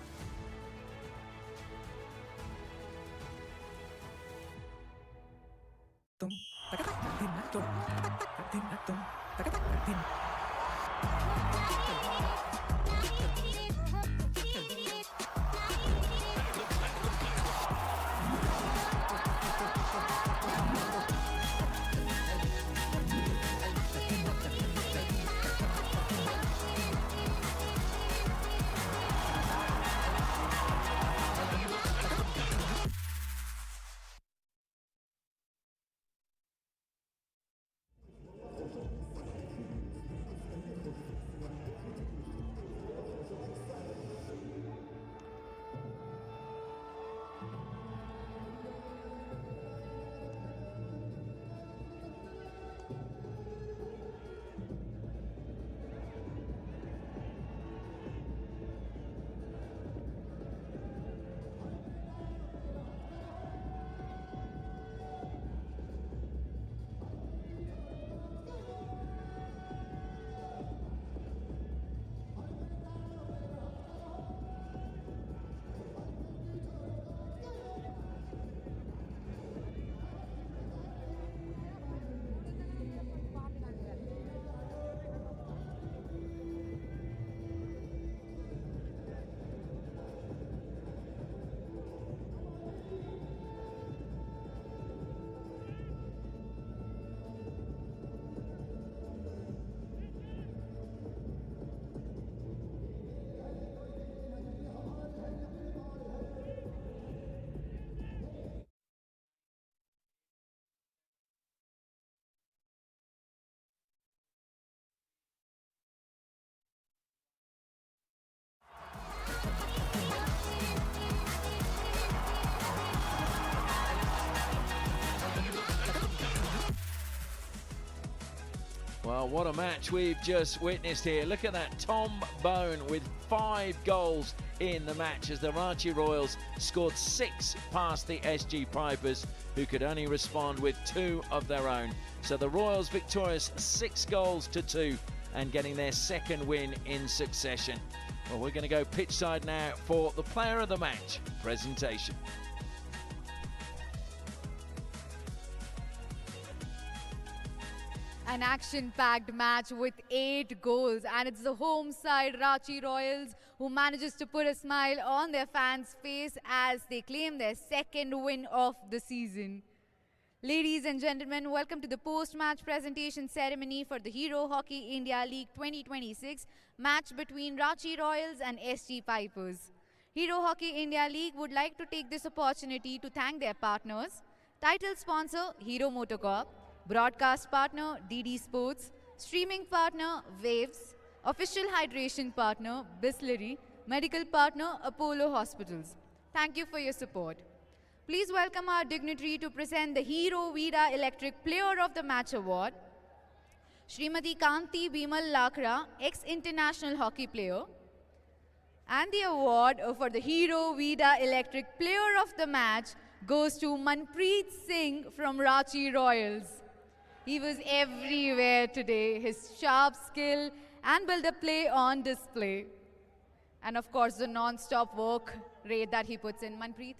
Well, what a match we've just witnessed here. Look at that, Tom Bone with 5 goals in the match as the Ranchi Royals scored 6 past the SG Pipers, who could only respond with 2 of their own. So the Royals victorious 6 goals to 2 and getting their 2nd win in succession. Well, we're going to go pitch side now for the player of the match presentation. An action-packed match with 8 goals, and it's the home side Ranchi Royals who manages to put a smile on their fans' face as they claim their 2nd win of the season. Ladies and gentlemen, welcome to the post-match presentation ceremony for the Hero Hockey India League 2026 match between Ranchi Royals and SG Pipers. Hero Hockey India League would like to take this opportunity to thank their partners, title sponsor Hero Motorcorp, broadcast partner DD Sports, streaming partner Waves, official hydration partner Bisleri, medical partner Apollo Hospitals. Thank you for your support. Please welcome our dignitary to present the Hero Vida Electric Player of the Match Award, Srimati Kanti Bimal Lakra, ex-international hockey player, and the award for the Hero Vida Electric Player of the Match goes to Manpreet Singh from Ranchi Royals. He was everywhere today, his sharp skill and build-up play on display. And of course, the non-stop work rate that he puts in. Manpreet?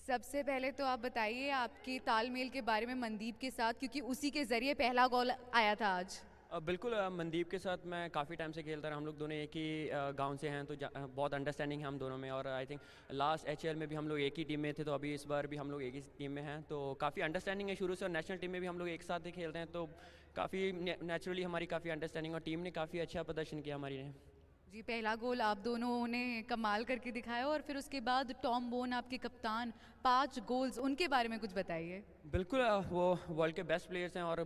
सबसे पहले तो आप बताइए आपके तालमेल के बारे में मनदीप के साथ, क्योंकि उसी के ज़रिए पहला गोल आया था आज। बिल्कुल मनदीप के साथ मैं काफ़ी टाइम से खेलता रहा, हम लोग दोनों एक ही गांव से हैं तो बहुत अंडरस्टैंडिंग है हम दोनों में। और आई थिंक लास्ट एचएल में भी हम लोग एक ही टीम में थे, तो अभी इस बार भी हम लोग एक ही टीम में हैं, तो काफ़ी अंडरस्टैंडिंग है शुरू से। और नेशनल टीम में भी हम लोग एक साथ ही खेलते हैं, तो काफ़ी नेचुरली हमारी काफ़ी अंडरस्टैंडिंग, और टीम ने काफ़ी अच्छा प्रदर्शन किया हमारी ने। जी, पहला गोल आप दोनों ने कमाल करके दिखाया, और फिर उसके बाद टॉम बोन आपके कप्तान, 5 गोल्स, उनके बारे में कुछ बताइए। बिल्कुल, वो वर्ल्ड के बेस्ट प्लेयर्स हैं, और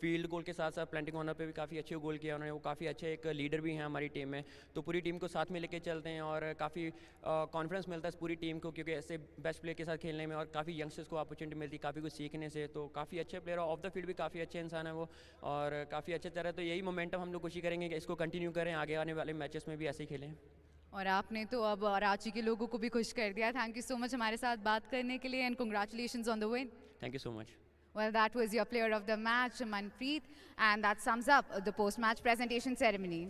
फील्ड गोल के साथ साथ प्लेंटिंग कॉर्नर पे भी काफ़ी अच्छे गोल किया उन्होंने। वो काफ़ी अच्छे एक लीडर भी हैं हमारी टीम में, तो पूरी टीम को साथ में लेके चलते हैं, और काफ़ी कॉन्फिडेंस मिलता है पूरी टीम को, क्योंकि ऐसे बेस्ट प्लेयर के साथ खेलने में, और काफ़ी यंगस्टर्स को अपॉर्चुनिटी मिलती है काफ़ी कुछ सीखने से। तो काफ़ी अच्छे प्लेयर, ऑफ द फील्ड भी काफ़ी अच्छे इंसान है वो, और काफ़ी अच्छे तरह। तो यही मोमेंटम हम लोग कोशिश करेंगे कि इसको कंटिन्यू करें, आगे आने वाले मैचेस में भी ऐसे ही खेलें। और आपने तो अब रांची के लोगों को भी खुश कर दिया। थैंक यू सो मच हमारे साथ बात करने के लिए, and congratulations on the win. Thank you so much. Well, that was your player of the match, Manpreet, and that sums up the post-match presentation ceremony.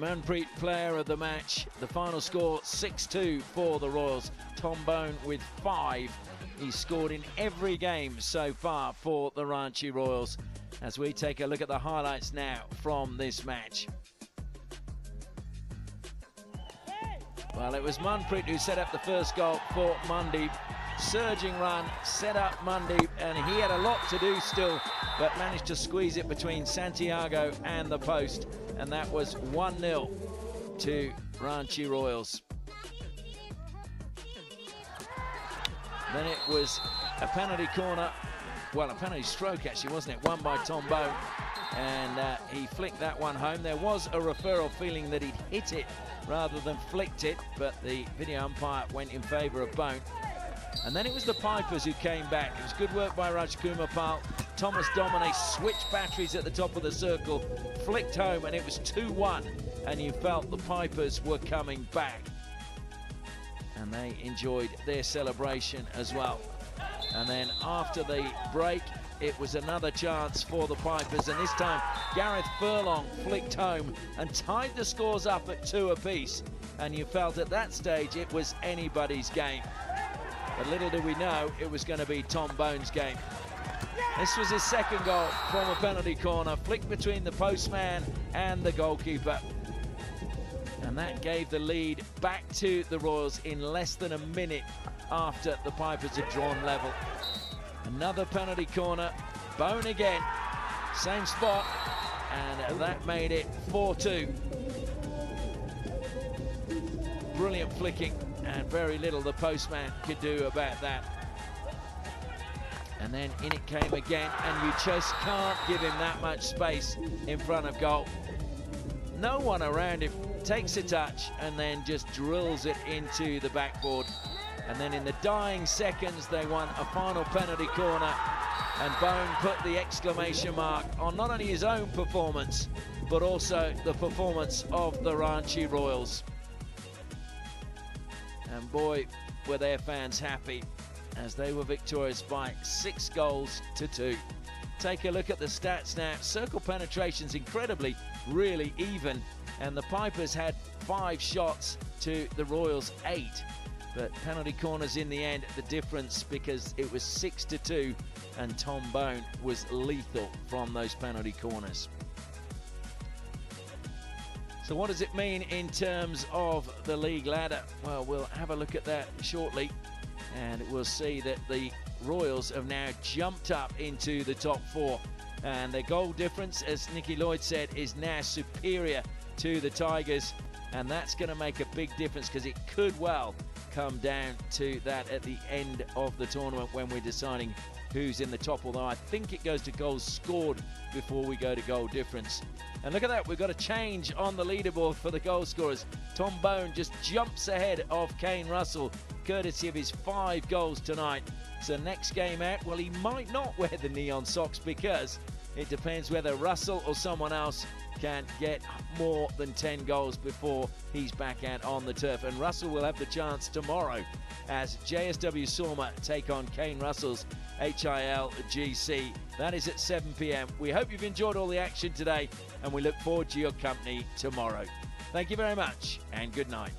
Manpreet, player of the match. The final score 6-2 for the Royals. Tom Bone with 5. He's scored in every game so far for the Ranchi Royals. As we take a look at the highlights now from this match. Well, it was Manpreet who set up the first goal for Mandeep. Surging run, set up Mandeep, and he had a lot to do still, but managed to squeeze it between Santiago and the post, and that was 1-0 to Ranchi Royals. Then it was a penalty corner, well, a penalty stroke actually, wasn't it? Won by Tom Bone, and he flicked that one home. There was a referral feeling that he'd hit it rather than flicked it, but the video umpire went in favour of Bone. And then it was the Pipers who came back. It was good work by Rajkumar Pal. Thomas Domine switched batteries at the top of the circle, flicked home, and it was 2-1. And you felt the Pipers were coming back. And they enjoyed their celebration as well. And then after the break, it was another chance for the Pipers. And this time, Gareth Furlong flicked home and tied the scores up at 2 apiece. And you felt at that stage it was anybody's game. But little did we know it was going to be Tom Bone's game. This was his second goal from a penalty corner, flicked between the postman and the goalkeeper. And that gave the lead back to the Royals in less than a minute after the Pipers had drawn level. Another penalty corner, Bone again, same spot, and that made it 4-2. Brilliant flicking, and very little the postman could do about that. And then in it came again, and you just can't give him that much space in front of goal. No one around him, takes a touch and then just drills it into the backboard. And then in the dying seconds, they won a final penalty corner, And Bone put the exclamation mark on not only his own performance, but also the performance of the Ranchi Royals. And boy, were their fans happy as they were victorious by 6 goals to 2. Take a look at the stats now. Circle penetration's incredibly, really even, and the Pipers had 5 shots to the Royals 8. But penalty corners in the end, the difference, because it was 6 to 2, and Tom Bone was lethal from those penalty corners. So what does it mean in terms of the league ladder? Well, we'll have a look at that shortly, and we'll see that the Royals have now jumped up into the top 4, and their goal difference, as Nicky Lloyd said, is now superior to the Tigers, and that's going to make a big difference because it could well come down to that at the end of the tournament when we're deciding who's in the top, although I think it goes to goals scored before we go to goal difference. And look at that, we've got a change on the leaderboard for the goal scorers. Tom Bone just jumps ahead of Kane Russell, courtesy of his 5 goals tonight. So next game out, well, he might not wear the neon socks because it depends whether Russell or someone else can get more than 10 goals before he's back out on the turf. And Russell will have the chance tomorrow as JSW Sorma take on Kane Russell's HIL GC. That is at 7 p.m. We hope you've enjoyed all the action today, and we look forward to your company tomorrow. Thank you very much, and good night.